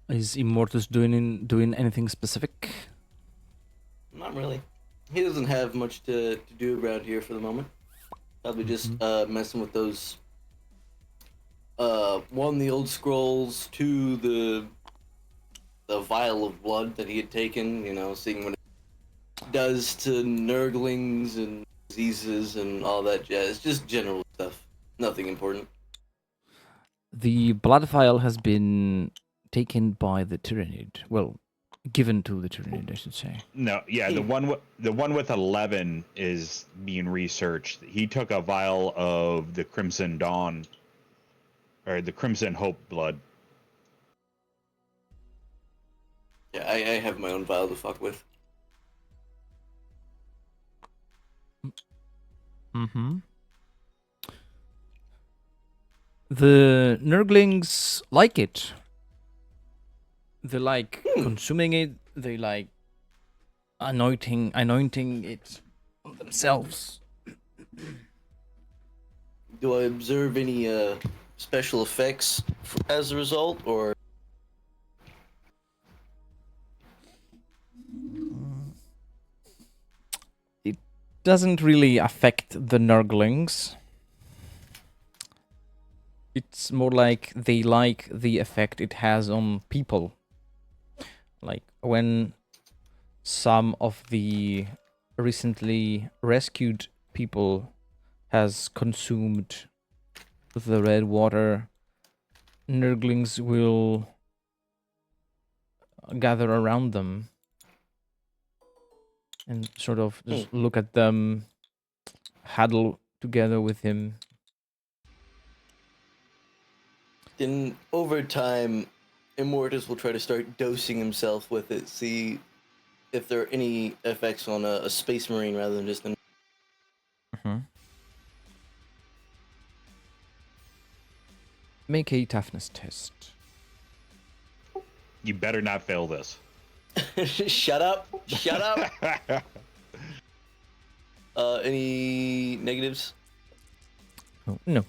Speaker 1: Is Immortus doing anything specific?
Speaker 2: Not really. He doesn't have much to do around here for the moment. Probably just messing with those. One, the old scrolls. Two, the vial of blood that he had taken. You know, seeing what it does to nurglings and diseases and all that jazz. Just general stuff. Nothing important.
Speaker 1: The blood vial has been taken by the Tyrannid. Well, given to the Tyrannid, I should say.
Speaker 6: No, yeah, the one with 11 is being researched. He took a vial of the Crimson Dawn, or the Crimson Hope blood.
Speaker 2: Yeah, I have my own vial to fuck with.
Speaker 1: Mm-hmm. The Nurglings like it. They like consuming it. They like anointing it on themselves.
Speaker 2: Do I observe any special effects as a result, or?
Speaker 1: It doesn't really affect the Nurglings. It's more like they like the effect it has on people. Like when some of the recently rescued people has consumed the red water, Nurglings will gather around them and sort of just look at them huddle together with him.
Speaker 2: Then over time, Immortus will try to start dosing himself with it, see if there are any effects on a space marine rather than just an.
Speaker 1: Mhm. Make a toughness test.
Speaker 6: You better not fail this.
Speaker 2: Shut up! Shut up! Any negatives?
Speaker 1: Oh, no.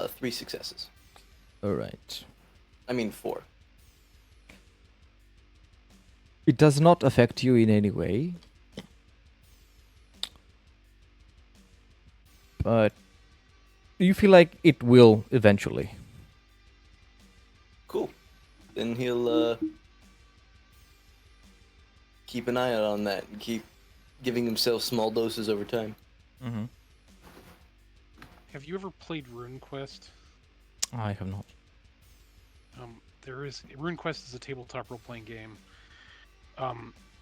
Speaker 2: 3 successes.
Speaker 1: All right.
Speaker 2: I mean 4.
Speaker 1: It does not affect you in any way. But you feel like it will eventually.
Speaker 2: Cool. Then he'll keep an eye out on that and keep giving himself small doses over time.
Speaker 1: Mm-hmm.
Speaker 3: Have you ever played RuneQuest?
Speaker 1: I have not.
Speaker 3: RuneQuest is a tabletop role-playing game.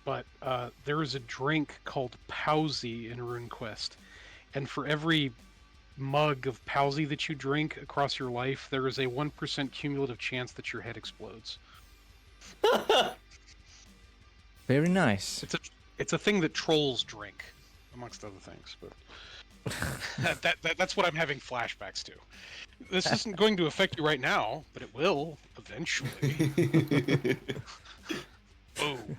Speaker 3: But there is a drink called Powsy in RuneQuest, and for every mug of Powsy that you drink across your life, there is a 1% cumulative chance that your head explodes.
Speaker 1: Very nice.
Speaker 3: It's a thing that trolls drink, amongst other things. But that's what I'm having flashbacks to. This isn't going to affect you right now, but it will eventually. Boom.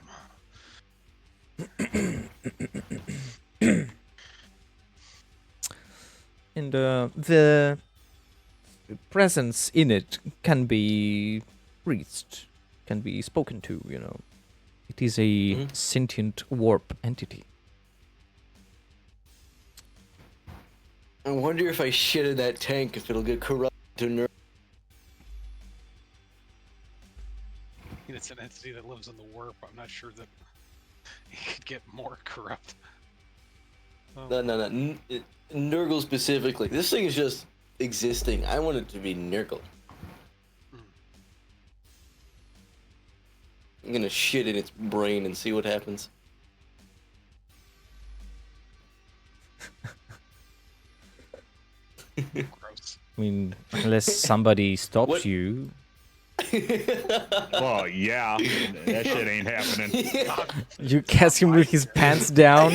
Speaker 1: And the presence in it can be reached, can be spoken to, you know. It is a sentient warp entity.
Speaker 2: I wonder if I shit in that tank if it'll get corrupted to nerve.
Speaker 3: It's an entity that lives in the warp. I'm not sure that it could get more corrupt.
Speaker 2: No. Nurgle specifically. This thing is just existing. I want it to be Nurgle. I'm gonna shit in its brain and see what happens.
Speaker 3: Gross.
Speaker 1: I mean, unless somebody stops
Speaker 2: What?
Speaker 1: you.
Speaker 6: Well, yeah, that shit ain't happening.
Speaker 1: You catch him with his pants down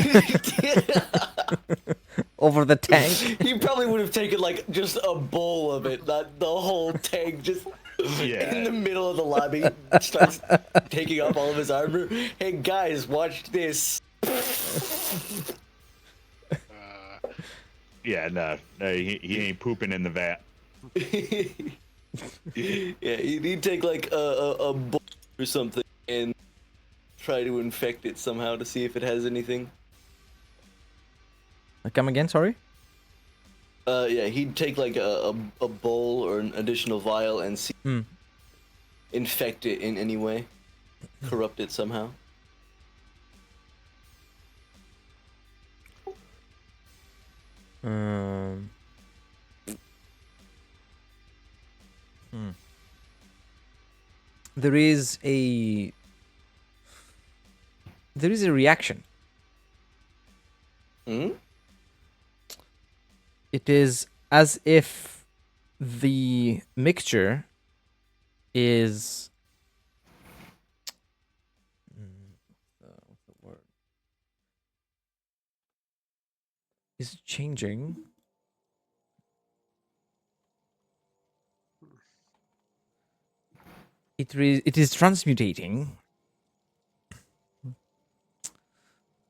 Speaker 1: over the tank.
Speaker 2: He probably would have taken like just a bowl of it, not the whole tank. Just in the middle of the lobby, starts taking off all of his armor. Hey guys, watch this.
Speaker 6: Yeah, no, he ain't pooping in the vat.
Speaker 2: Yeah, he'd take like a bowl or something and try to infect it somehow to see if it has anything.
Speaker 1: Come again, sorry?
Speaker 2: Yeah, he'd take like a bowl or an additional vial and see infect it in any way, corrupt it somehow.
Speaker 1: There is a reaction.
Speaker 2: Hmm?
Speaker 1: It is as if the mixture is what's the word? Is changing. It is transmutating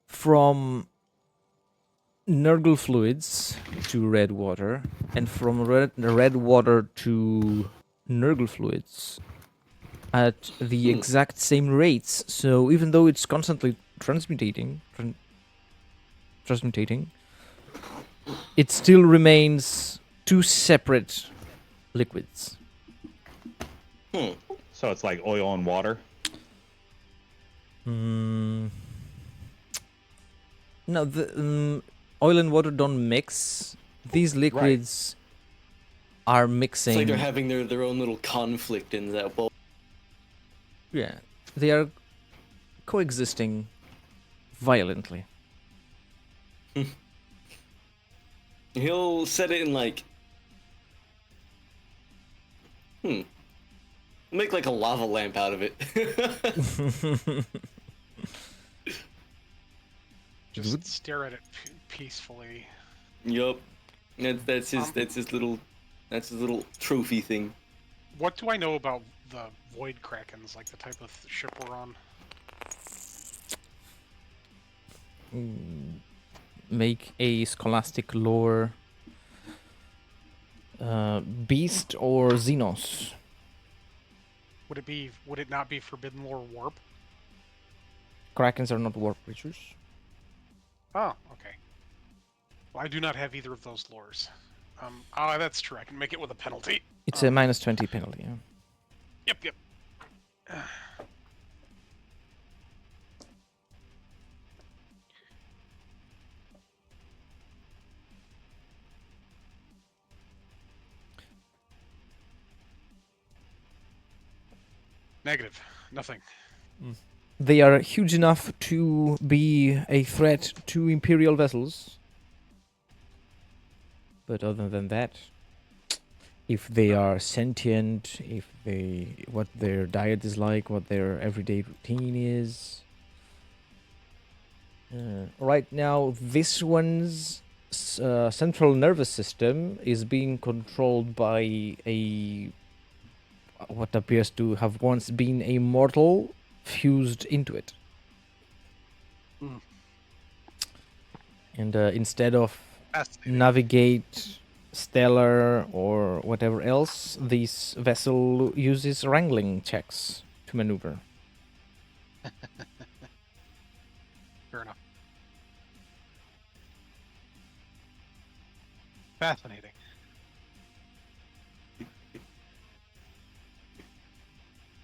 Speaker 1: from Nurgle fluids to red water, and from red water to Nurgle fluids at the exact same rates. So even though it's constantly transmutating, it still remains two separate liquids.
Speaker 6: So it's like oil and water.
Speaker 1: No, the oil and water don't mix. These liquids are mixing.
Speaker 2: It's like they're having their own little conflict in that bowl.
Speaker 1: Yeah, they are coexisting violently.
Speaker 2: He'll set it in like, make like a lava lamp out of it.
Speaker 3: Just stare at it peacefully.
Speaker 2: Yup. That's his little trophy thing.
Speaker 3: What do I know about the Void Krakens, like the type of ship we're on?
Speaker 1: Make a scholastic lore beast or Xenos.
Speaker 3: Would it not be Forbidden Lore Warp?
Speaker 1: Krakens are not warp creatures.
Speaker 3: Oh, okay. Well, I do not have either of those lores. Oh, that's true. I can make it with a penalty.
Speaker 1: It's a minus 20 penalty. Yeah.
Speaker 3: Yep. Negative. Nothing.
Speaker 1: They are huge enough to be a threat to Imperial vessels. But other than that, if they are sentient, what their diet is like, what their everyday routine is. Right now, this one's central nervous system is being controlled by what appears to have once been a mortal fused into it. And instead of navigate stellar or whatever else, this vessel uses wrangling checks to maneuver.
Speaker 3: Fair enough. Fascinating.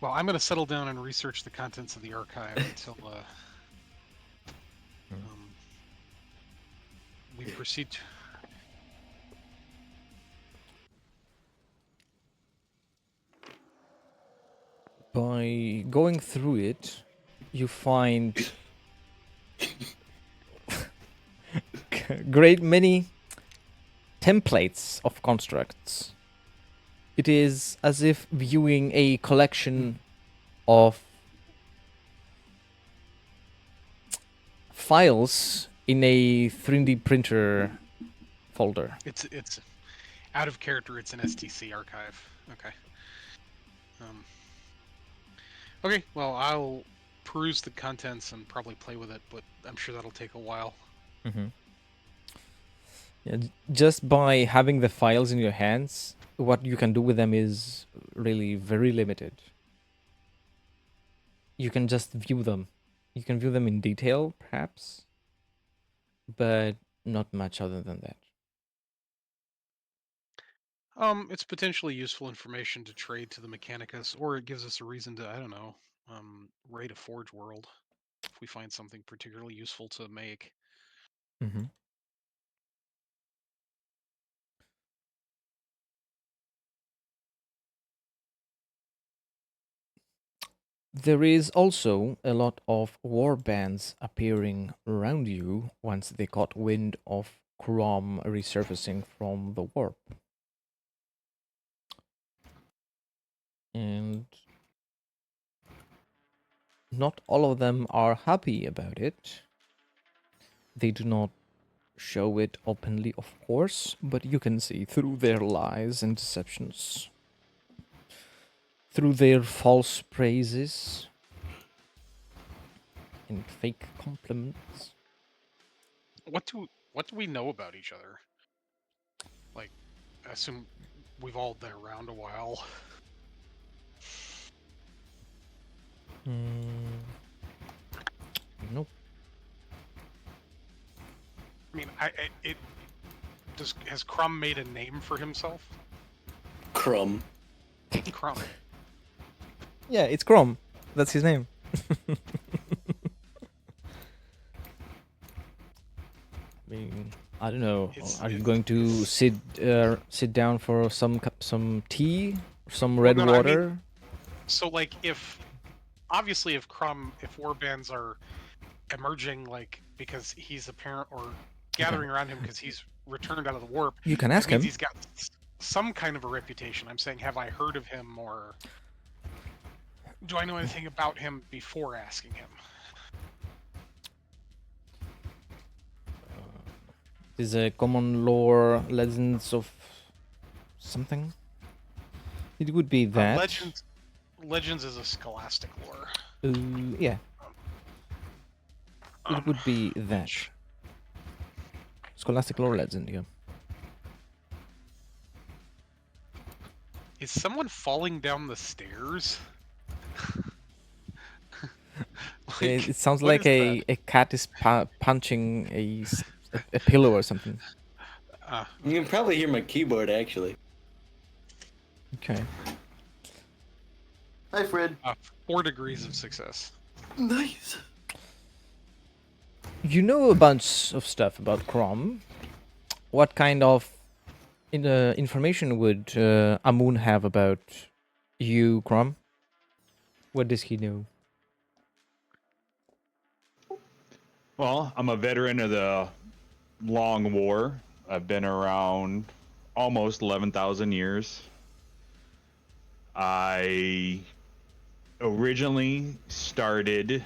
Speaker 3: Well, I'm going to settle down and research the contents of the archive until we proceed to...
Speaker 1: By going through it, you find great many templates of constructs. It is as if viewing a collection of files in a 3D printer folder.
Speaker 3: It's out of character. It's an STC archive. Okay. Okay. Well, I'll peruse the contents and probably play with it, but I'm sure that'll take a while.
Speaker 1: Yeah, just by having the files in your hands, what you can do with them is really very limited. You can just view them. You can view them in detail, perhaps, but not much other than that.
Speaker 3: It's potentially useful information to trade to the Mechanicus, or it gives us a reason to, I don't know, raid a Forge world if we find something particularly useful to make.
Speaker 1: There is also a lot of war bands appearing around you once they caught wind of Crom resurfacing from the warp. And not all of them are happy about it. They do not show it openly, of course, but you can see through their lies and deceptions, through their false praises and fake compliments.
Speaker 3: What do we know about each other? Like, I assume we've all been around a while.
Speaker 1: Nope.
Speaker 3: I mean, has Crumb made a name for himself?
Speaker 2: Crumb.
Speaker 3: Crumb.
Speaker 1: Yeah, it's Crom. That's his name. I mean, I don't know. Are you going to sit down for some tea, some red water?
Speaker 3: I mean, so, like, if Crumb, if warbands are emerging, like because he's apparent or gathering around him because he's returned out of the warp.
Speaker 1: You can
Speaker 3: That
Speaker 1: ask
Speaker 3: means
Speaker 1: him.
Speaker 3: he's got some kind of a reputation. I'm saying, have I heard of him, or do I know anything about him before asking him?
Speaker 1: Is a common lore legends of something? It would be that.
Speaker 3: Legends is a scholastic lore.
Speaker 1: Yeah, it would be that.
Speaker 3: Which,
Speaker 1: Scholastic lore legend, yeah.
Speaker 3: is someone falling down the stairs?
Speaker 1: It sounds
Speaker 3: what
Speaker 1: like
Speaker 3: is
Speaker 1: a cat is punching a pillow or something.
Speaker 3: that?
Speaker 2: You can probably hear my keyboard, actually.
Speaker 1: Okay.
Speaker 2: Hi, Fred.
Speaker 3: 4 degrees of success.
Speaker 2: Nice.
Speaker 1: You know a bunch of stuff about Crom. What kind of information would Amun have about you, Crom? What does he know?
Speaker 6: Well, I'm a veteran of the Long War. I've been around almost 11,000 years. I originally started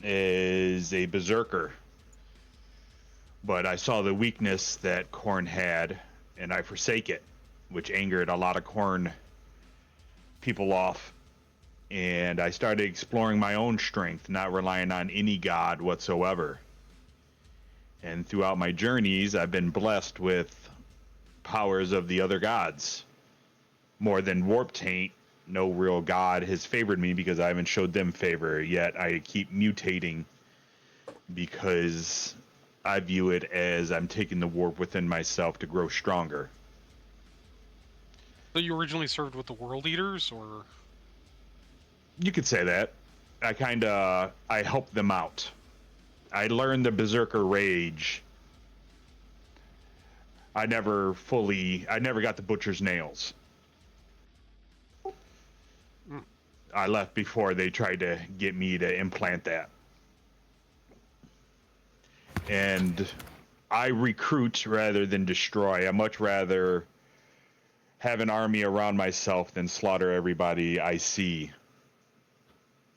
Speaker 6: as a berserker, but I saw the weakness that Khorne had, and I forsake it, which angered a lot of Khorne people off. And I started exploring my own strength, not relying on any god whatsoever. And throughout my journeys, I've been blessed with powers of the other gods. More than Warp Taint, no real god has favored me because I haven't showed them favor, yet I keep mutating because I view it as I'm taking the warp within myself to grow stronger.
Speaker 3: So you originally served with the World Eaters, or?
Speaker 6: You could say that. I helped them out. I learned the Berserker Rage. I never got the Butcher's Nails. I left before they tried to get me to implant that. And I recruit rather than destroy. I much rather have an army around myself than slaughter everybody I see.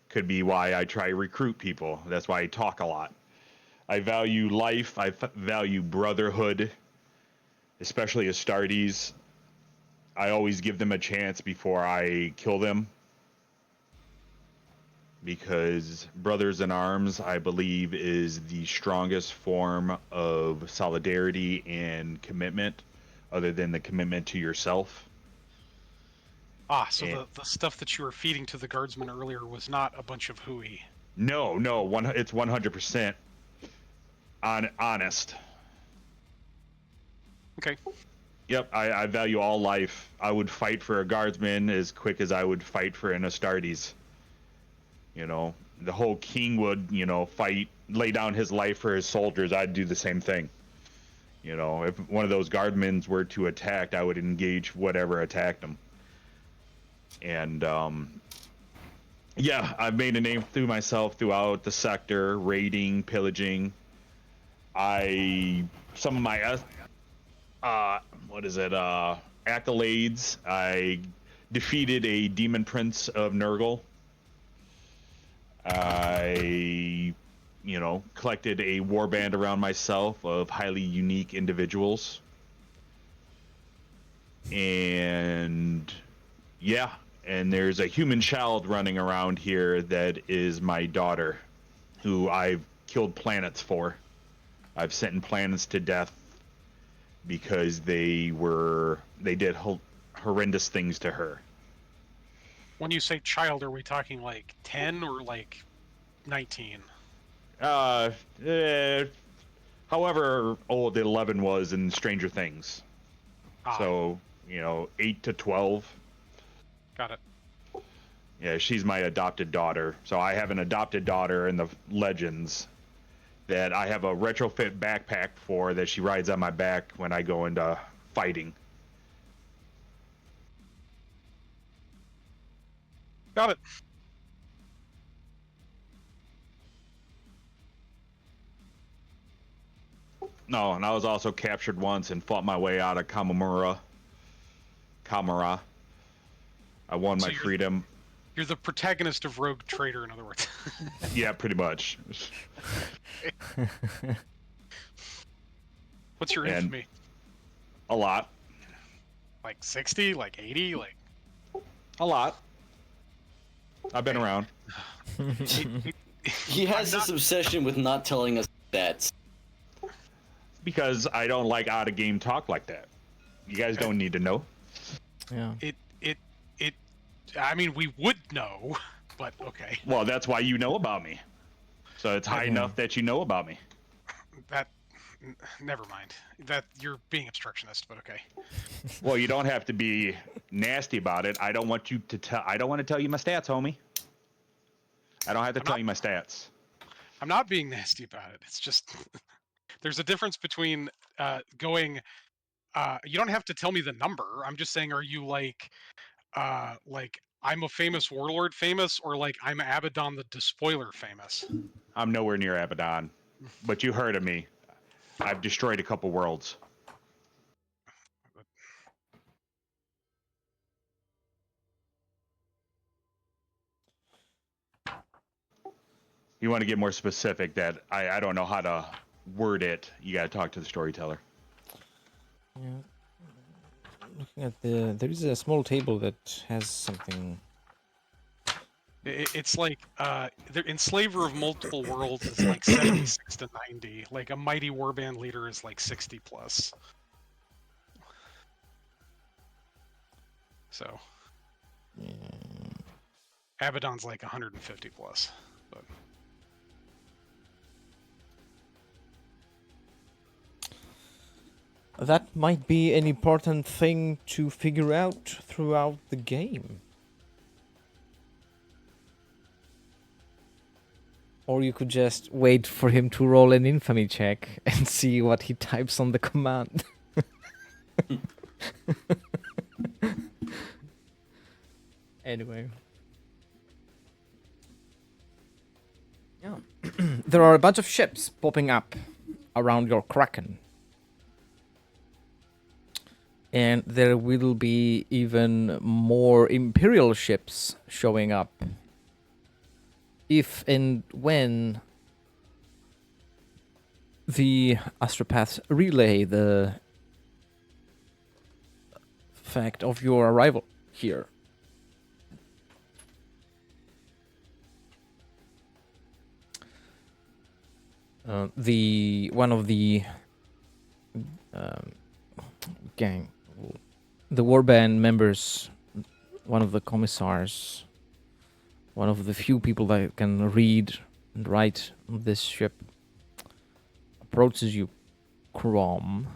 Speaker 6: Could be why I try to recruit people. That's why I talk a lot. I value life. I value brotherhood, especially Astartes. I always give them a chance before I kill them. Because brothers in arms, I believe, is the strongest form of solidarity and commitment, other than the commitment to yourself.
Speaker 3: So the stuff that you were feeding to the guardsmen earlier was not a bunch of hooey.
Speaker 6: No, it's 100% honest.
Speaker 3: Okay.
Speaker 6: Yep, I value all life. I would fight for a guardsman as quick as I would fight for an Astartes. You know, the whole king would, lay down his life for his soldiers. I'd do the same thing. You know, if one of those guardmen were to attack, I would engage whatever attacked them. And, yeah, I've made a name through myself throughout the sector, raiding, pillaging. Some of my, accolades, I defeated a demon prince of Nurgle. I, collected a warband around myself of highly unique individuals. And, yeah, and there's a human child running around here that is my daughter, who I've killed planets for. I've sent planets to death because they did horrendous things to her.
Speaker 3: When you say child, are we talking like 10 or like 19?
Speaker 6: However old 11 was in Stranger Things. So, 8 to 12.
Speaker 3: Got it.
Speaker 6: Yeah, she's my adopted daughter. So I have an adopted daughter in the Legends that I have a retrofit backpack for that she rides on my back when I go into fighting.
Speaker 3: Got it.
Speaker 6: No, and I was also captured once and fought my way out of Kamara. I won
Speaker 3: So
Speaker 6: my freedom.
Speaker 3: You're the protagonist of Rogue Trader, in other words.
Speaker 6: Yeah, pretty much.
Speaker 3: What's your
Speaker 6: And-
Speaker 3: infamy?
Speaker 6: A lot.
Speaker 3: Like 60? Like 80? Like
Speaker 6: A lot. I've been around.
Speaker 2: He has this obsession with not telling us stats.
Speaker 6: Because I don't like out of game talk like that. You guys don't need to know.
Speaker 1: Yeah.
Speaker 3: I mean, we would know, but okay.
Speaker 6: Well, that's why you know about me. So it's high enough that you know about me.
Speaker 3: Never mind. That you're being obstructionist, but okay.
Speaker 6: Well, you don't have to be nasty about it. I don't want you to tell. I don't want to tell you my stats, homie. I don't have to tell you my stats.
Speaker 3: I'm not being nasty about it. It's just there's a difference between going. You don't have to tell me the number. I'm just saying, are you like I'm a famous warlord famous, or like I'm Abaddon the Despoiler famous?
Speaker 6: I'm nowhere near Abaddon, but you heard of me. I've destroyed a couple worlds. You want to get more specific? That I don't know how to word it. You got to talk to the storyteller.
Speaker 1: Yeah. Looking at there is a small table that has something.
Speaker 3: It's like the Enslaver of Multiple Worlds is like 76 to 90. Like a Mighty Warband leader is like 60 plus. So
Speaker 1: Yeah.
Speaker 3: Abaddon's like 150 plus. But
Speaker 1: That might be an important thing to figure out throughout the game. Or you could just wait for him to roll an infamy check and see what he types on the command. Anyway. Yeah. There are a bunch of ships popping up around your Kraken. And there will be even more Imperial ships showing up. If and when the astropaths relay the fact of your arrival here. One of the gang, the warband members, one of the commissars, one of the few people that can read and write on this ship, approaches you, Crom,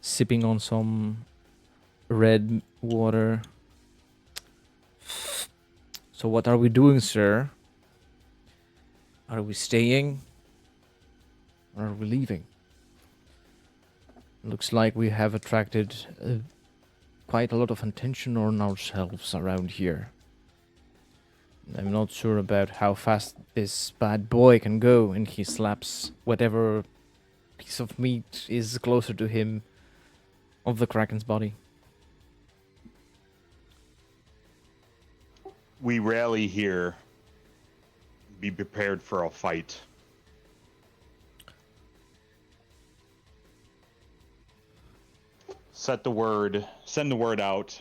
Speaker 1: sipping on some red water. So what are we doing, sir? Are we staying? Or are we leaving? Looks like we have attracted quite a lot of attention on ourselves around here. I'm not sure about how fast this bad boy can go, and he slaps whatever piece of meat is closer to him of the Kraken's body.
Speaker 6: We rally here. Be prepared for a fight. Send the word out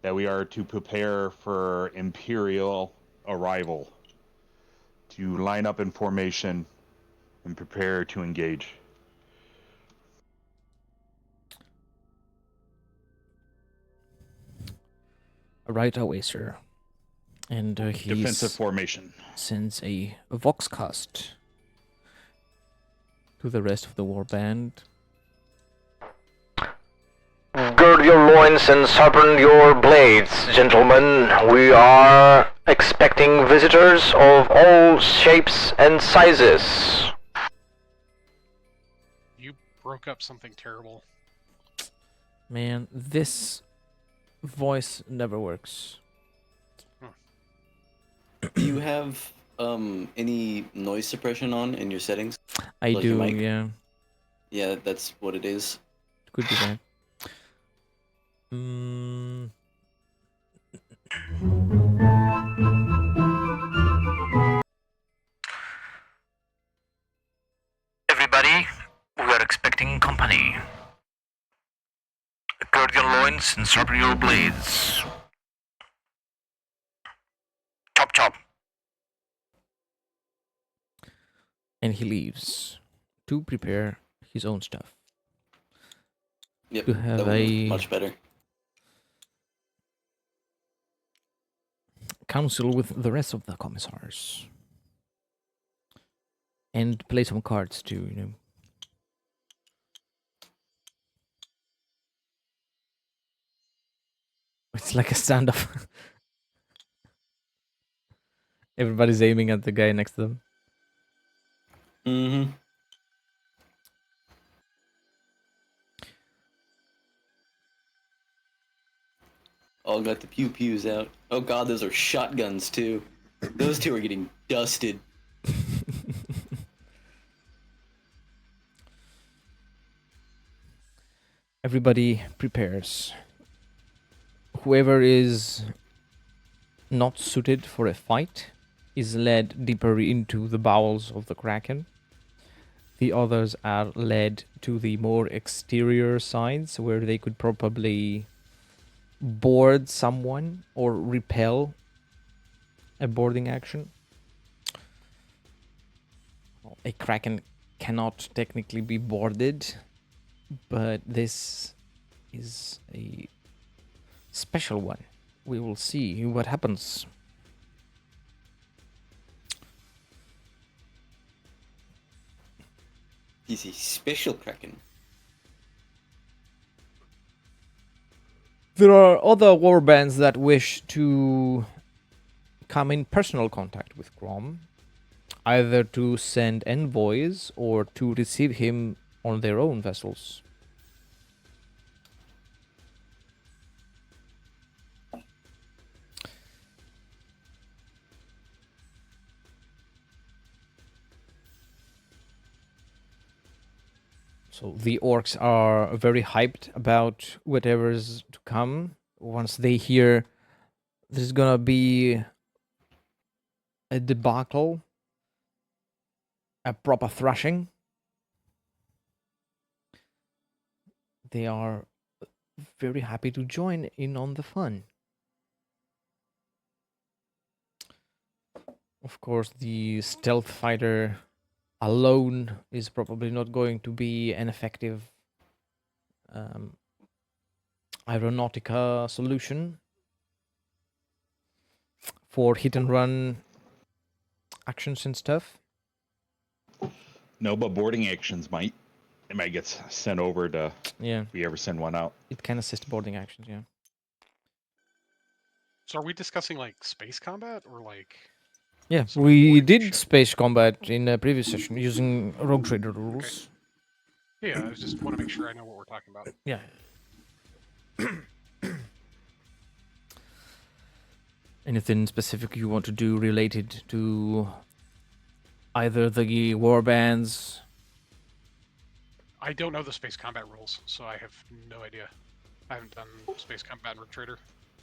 Speaker 6: that we are to prepare for Imperial arrival. To line up in formation and prepare to engage.
Speaker 1: Right away, sir. And he
Speaker 6: Defensive formation.
Speaker 1: sends a voxcast to the rest of the warband.
Speaker 7: Gird your loins and sharpen your blades, gentlemen. We are expecting visitors of all shapes and sizes.
Speaker 3: you broke up something terrible.
Speaker 1: Man, this voice never works.
Speaker 2: You have any noise suppression on in your settings?
Speaker 1: I
Speaker 2: Like your
Speaker 1: do,
Speaker 2: mic?
Speaker 1: yeah.
Speaker 2: Yeah, that's what it is.
Speaker 1: Could be that.
Speaker 5: Mm,
Speaker 7: Everybody, we are expecting company. Gird your loins and sharpen your blades. Chop chop.
Speaker 1: And he leaves to prepare his own stuff.
Speaker 2: Yep,
Speaker 1: To
Speaker 2: that
Speaker 1: have
Speaker 2: would be
Speaker 1: a
Speaker 2: much better.
Speaker 1: council with the rest of the commissars. And play some cards too, you know. It's like a standoff. Everybody's aiming at the guy next to them.
Speaker 2: Mm-hmm. All got the pew pews out. Oh god, those are shotguns too. Those two are getting dusted.
Speaker 1: Everybody prepares. Whoever is not suited for a fight is led deeper into the bowels of the Kraken. The others are led to the more exterior sides where they could probably board someone or repel a boarding action. A Kraken cannot technically be boarded, but this is a special one. We will see what happens.
Speaker 2: He's a special Kraken.
Speaker 1: There are other warbands that wish to come in personal contact with Grom, either to send envoys or to receive him on their own vessels. So the orcs are very hyped about whatever's to come. Once they hear there's gonna be a debacle, a proper thrashing, they are very happy to join in on the fun. Of course, the stealth fighter alone is probably not going to be an effective um, aeronautica solution for hit and run actions and stuff.
Speaker 6: No, but boarding actions might. It might get sent over to
Speaker 1: Yeah,
Speaker 6: if we ever send one out.
Speaker 1: it can assist boarding actions, yeah.
Speaker 3: So are we discussing like space combat or like?
Speaker 1: Yeah,
Speaker 3: Some
Speaker 1: we
Speaker 3: boarding
Speaker 1: did
Speaker 3: ship.
Speaker 1: space combat in a previous session using Rogue Trader rules.
Speaker 3: Yeah, I just want to make sure I know what we're talking about.
Speaker 1: Yeah. Anything specific you want to do related to either the warbands?
Speaker 3: I don't know the space combat rules, so I have no idea. I haven't done space combat in Rogue Trader.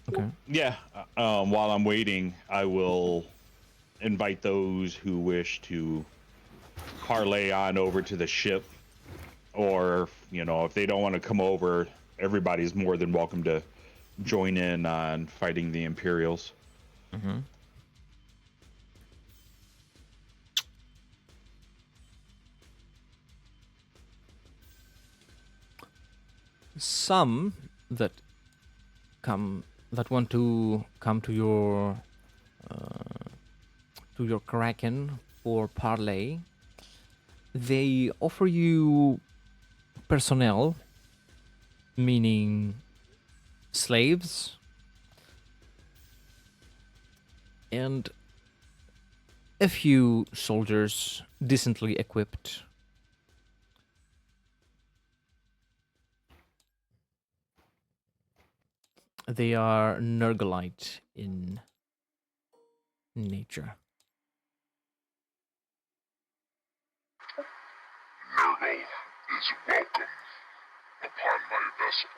Speaker 1: Okay.
Speaker 6: Yeah. While I'm waiting, I will invite those who wish to parlay on over to the ship, or if they don't want to come over, everybody's more than welcome to join in on fighting the Imperials.
Speaker 1: Mm-hmm. Some that want to come to your Kraken for parlay, they offer you personnel, meaning slaves, and a few soldiers decently equipped. They are Nergalite in nature.
Speaker 4: Nurgle is welcome upon my vessel.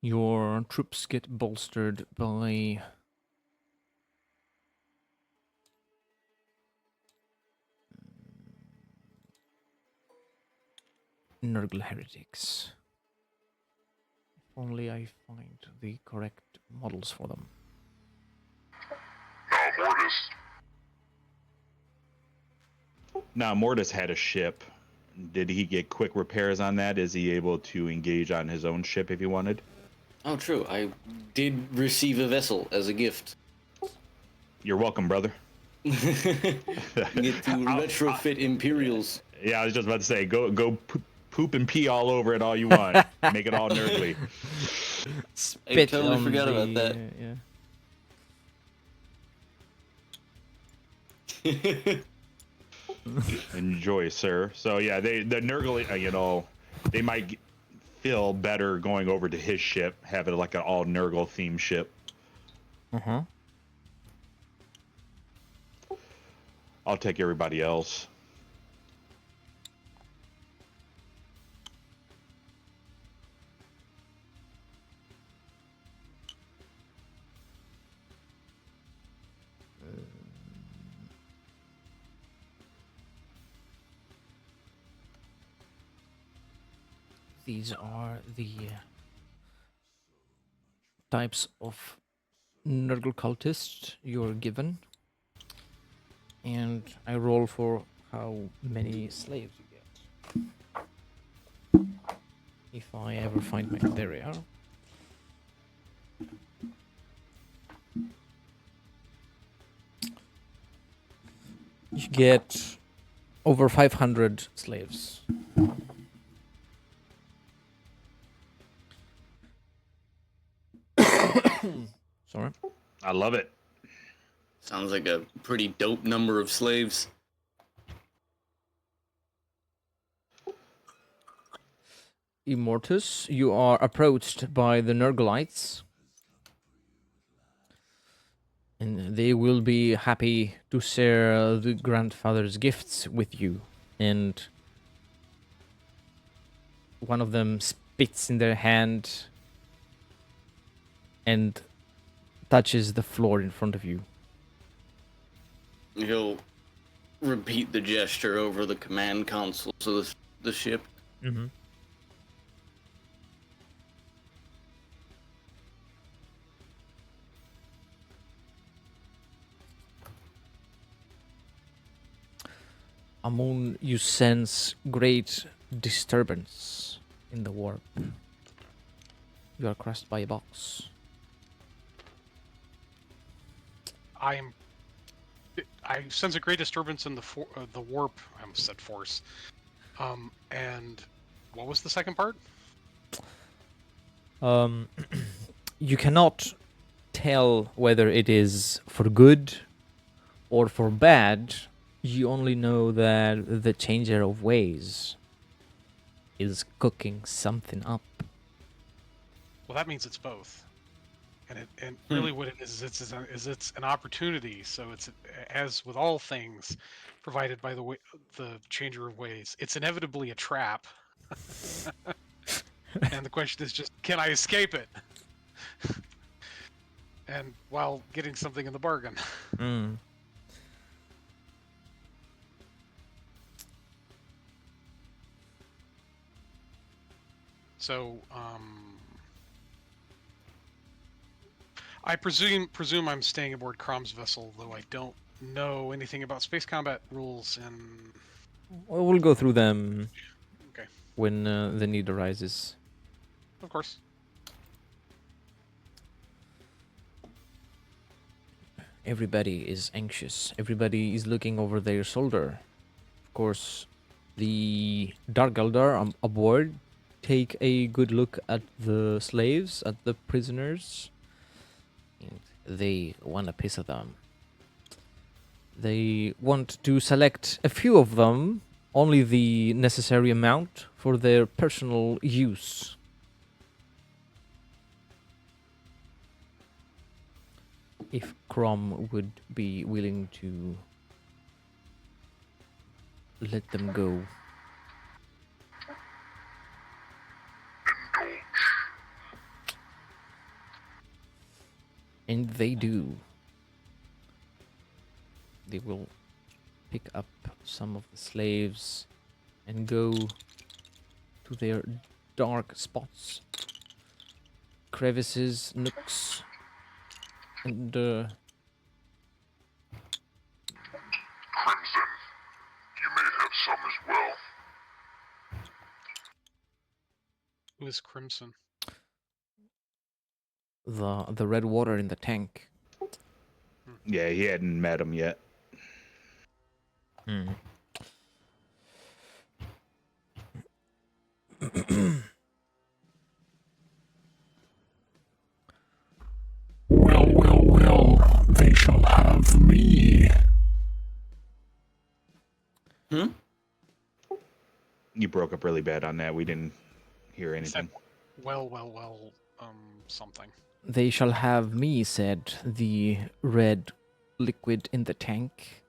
Speaker 1: Your troops get bolstered by Nurgle heretics. If only I find the correct models for them.
Speaker 4: Now, Mortis,
Speaker 6: Now, Mortis had a ship. Did he get quick repairs on that? Is he able to engage on his own ship if he wanted?
Speaker 2: Oh, true. I did receive a vessel as a gift.
Speaker 6: You're welcome, brother.
Speaker 2: You get to retrofit Imperials.
Speaker 6: Yeah, I was just about to say, go poop and pee all over it all you want. Make it all nerdly.
Speaker 2: I totally
Speaker 1: on
Speaker 2: forgot about
Speaker 1: the,
Speaker 2: that.
Speaker 6: Enjoy, sir. So yeah, the Nurgle, they might feel better going over to his ship, have it like an all Nurgle themed ship.
Speaker 1: Uh-huh.
Speaker 6: I'll take everybody else.
Speaker 1: These are the types of Nurgle cultists you're given. And I roll for how many slaves you get. If I ever find my... There we are. You get over 500 slaves. Sorry.
Speaker 6: I love it.
Speaker 2: Sounds like a pretty dope number of slaves.
Speaker 1: Immortus, you are approached by the Nurglites. And they will be happy to share the grandfather's gifts with you. And one of them spits in their hand and touches the floor in front of you.
Speaker 2: He'll repeat the gesture over the command console of the ship.
Speaker 1: Mm-hmm. Amun, you sense great disturbance in the warp. You are crushed by a box.
Speaker 3: I sense a great disturbance in the warp. I almost said force. And what was the second part?
Speaker 1: You cannot tell whether it is for good or for bad. You only know that the changer of ways is cooking something up.
Speaker 3: Well, that means it's both. And really what it is it's an opportunity. So it's, as with all things provided by the changer of ways, it's inevitably a trap. And the question is just, can I escape it? And while getting something in the bargain.
Speaker 1: Mm.
Speaker 3: So, I presume I'm staying aboard Crom's vessel, though I don't know anything about space combat rules and...
Speaker 1: Well, we'll go through them
Speaker 3: Okay.
Speaker 1: when the need arises.
Speaker 3: Of course.
Speaker 1: Everybody is anxious. Everybody is looking over their shoulder. Of course, the Dark Eldar aboard take a good look at the slaves, at the prisoners. And they want a piece of them. They want to select a few of them, only the necessary amount, for their personal use. If Crom would be willing to let them go. And they do. They will pick up some of the slaves and go to their dark spots, crevices, nooks, and
Speaker 4: Crimson, you may have some as well.
Speaker 3: Who is Crimson?
Speaker 1: the red water in the tank.
Speaker 6: Yeah, he hadn't met him yet.
Speaker 4: Well, they shall have me.
Speaker 6: You broke up really bad on that. We didn't hear anything.
Speaker 3: Well, something.
Speaker 1: They shall have me, said the red liquid in the tank.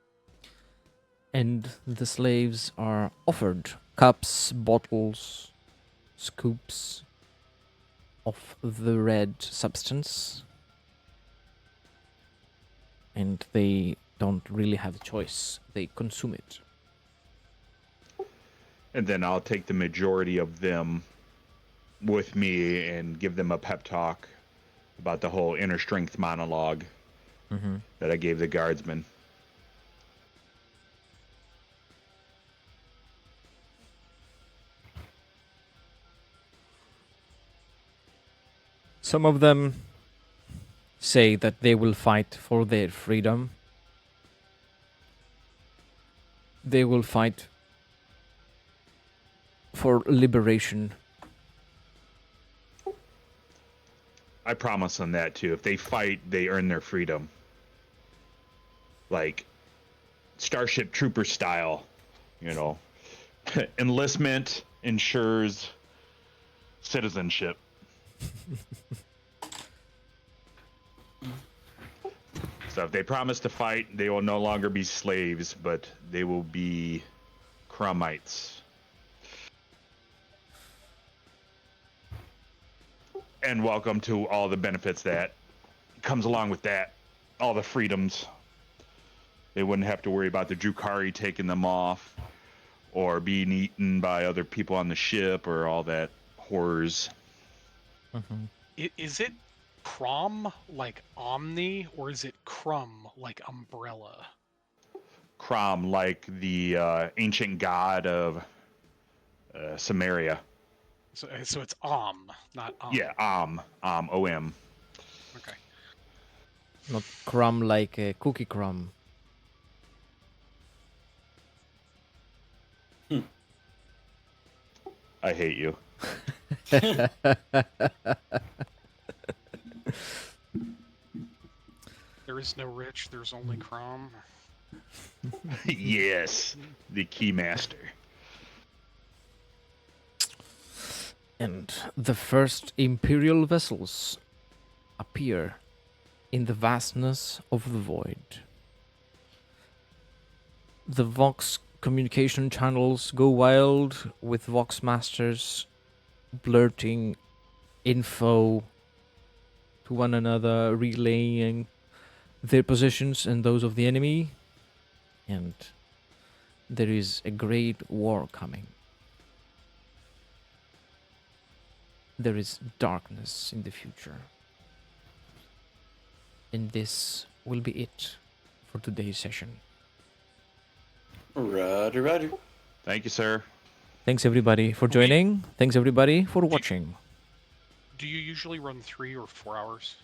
Speaker 1: And the slaves are offered cups, bottles, scoops of the red substance. And they don't really have a choice. They consume it.
Speaker 6: And then I'll take the majority of them with me and give them a pep talk about the whole inner strength monologue that I gave the guardsmen.
Speaker 1: Some of them say that they will fight for their freedom. They will fight for liberation.
Speaker 6: I promise them that too. If they fight, they earn their freedom. Like Starship Trooper style, you know. Enlistment ensures citizenship. So if they promise to fight, they will no longer be slaves, but they will be Crumites. And welcome to all the benefits that comes along with that. All the freedoms. They wouldn't have to worry about the Drukari taking them off, or being eaten by other people on the ship, or all that horrors.
Speaker 3: Is it Crom like Omni, or is it Crumb like Umbrella?
Speaker 6: Crom, like the ancient god of Samaria.
Speaker 3: So it's not
Speaker 6: Yeah, O-M.
Speaker 3: Okay.
Speaker 1: Not crumb like a cookie crumb.
Speaker 6: I hate you.
Speaker 3: There is no rich, there's only Crom.
Speaker 6: Yes, the keymaster.
Speaker 1: And the first Imperial vessels appear in the vastness of the void. The Vox communication channels go wild with Vox Masters blurting info to one another, relaying their positions and those of the enemy. And there is a great war coming. There is darkness in the future. And this will be it for today's session.
Speaker 2: Roger.
Speaker 6: Thank you, sir.
Speaker 1: Thanks everybody for joining. Thanks everybody for watching.
Speaker 3: Do you usually run 3 or 4 hours?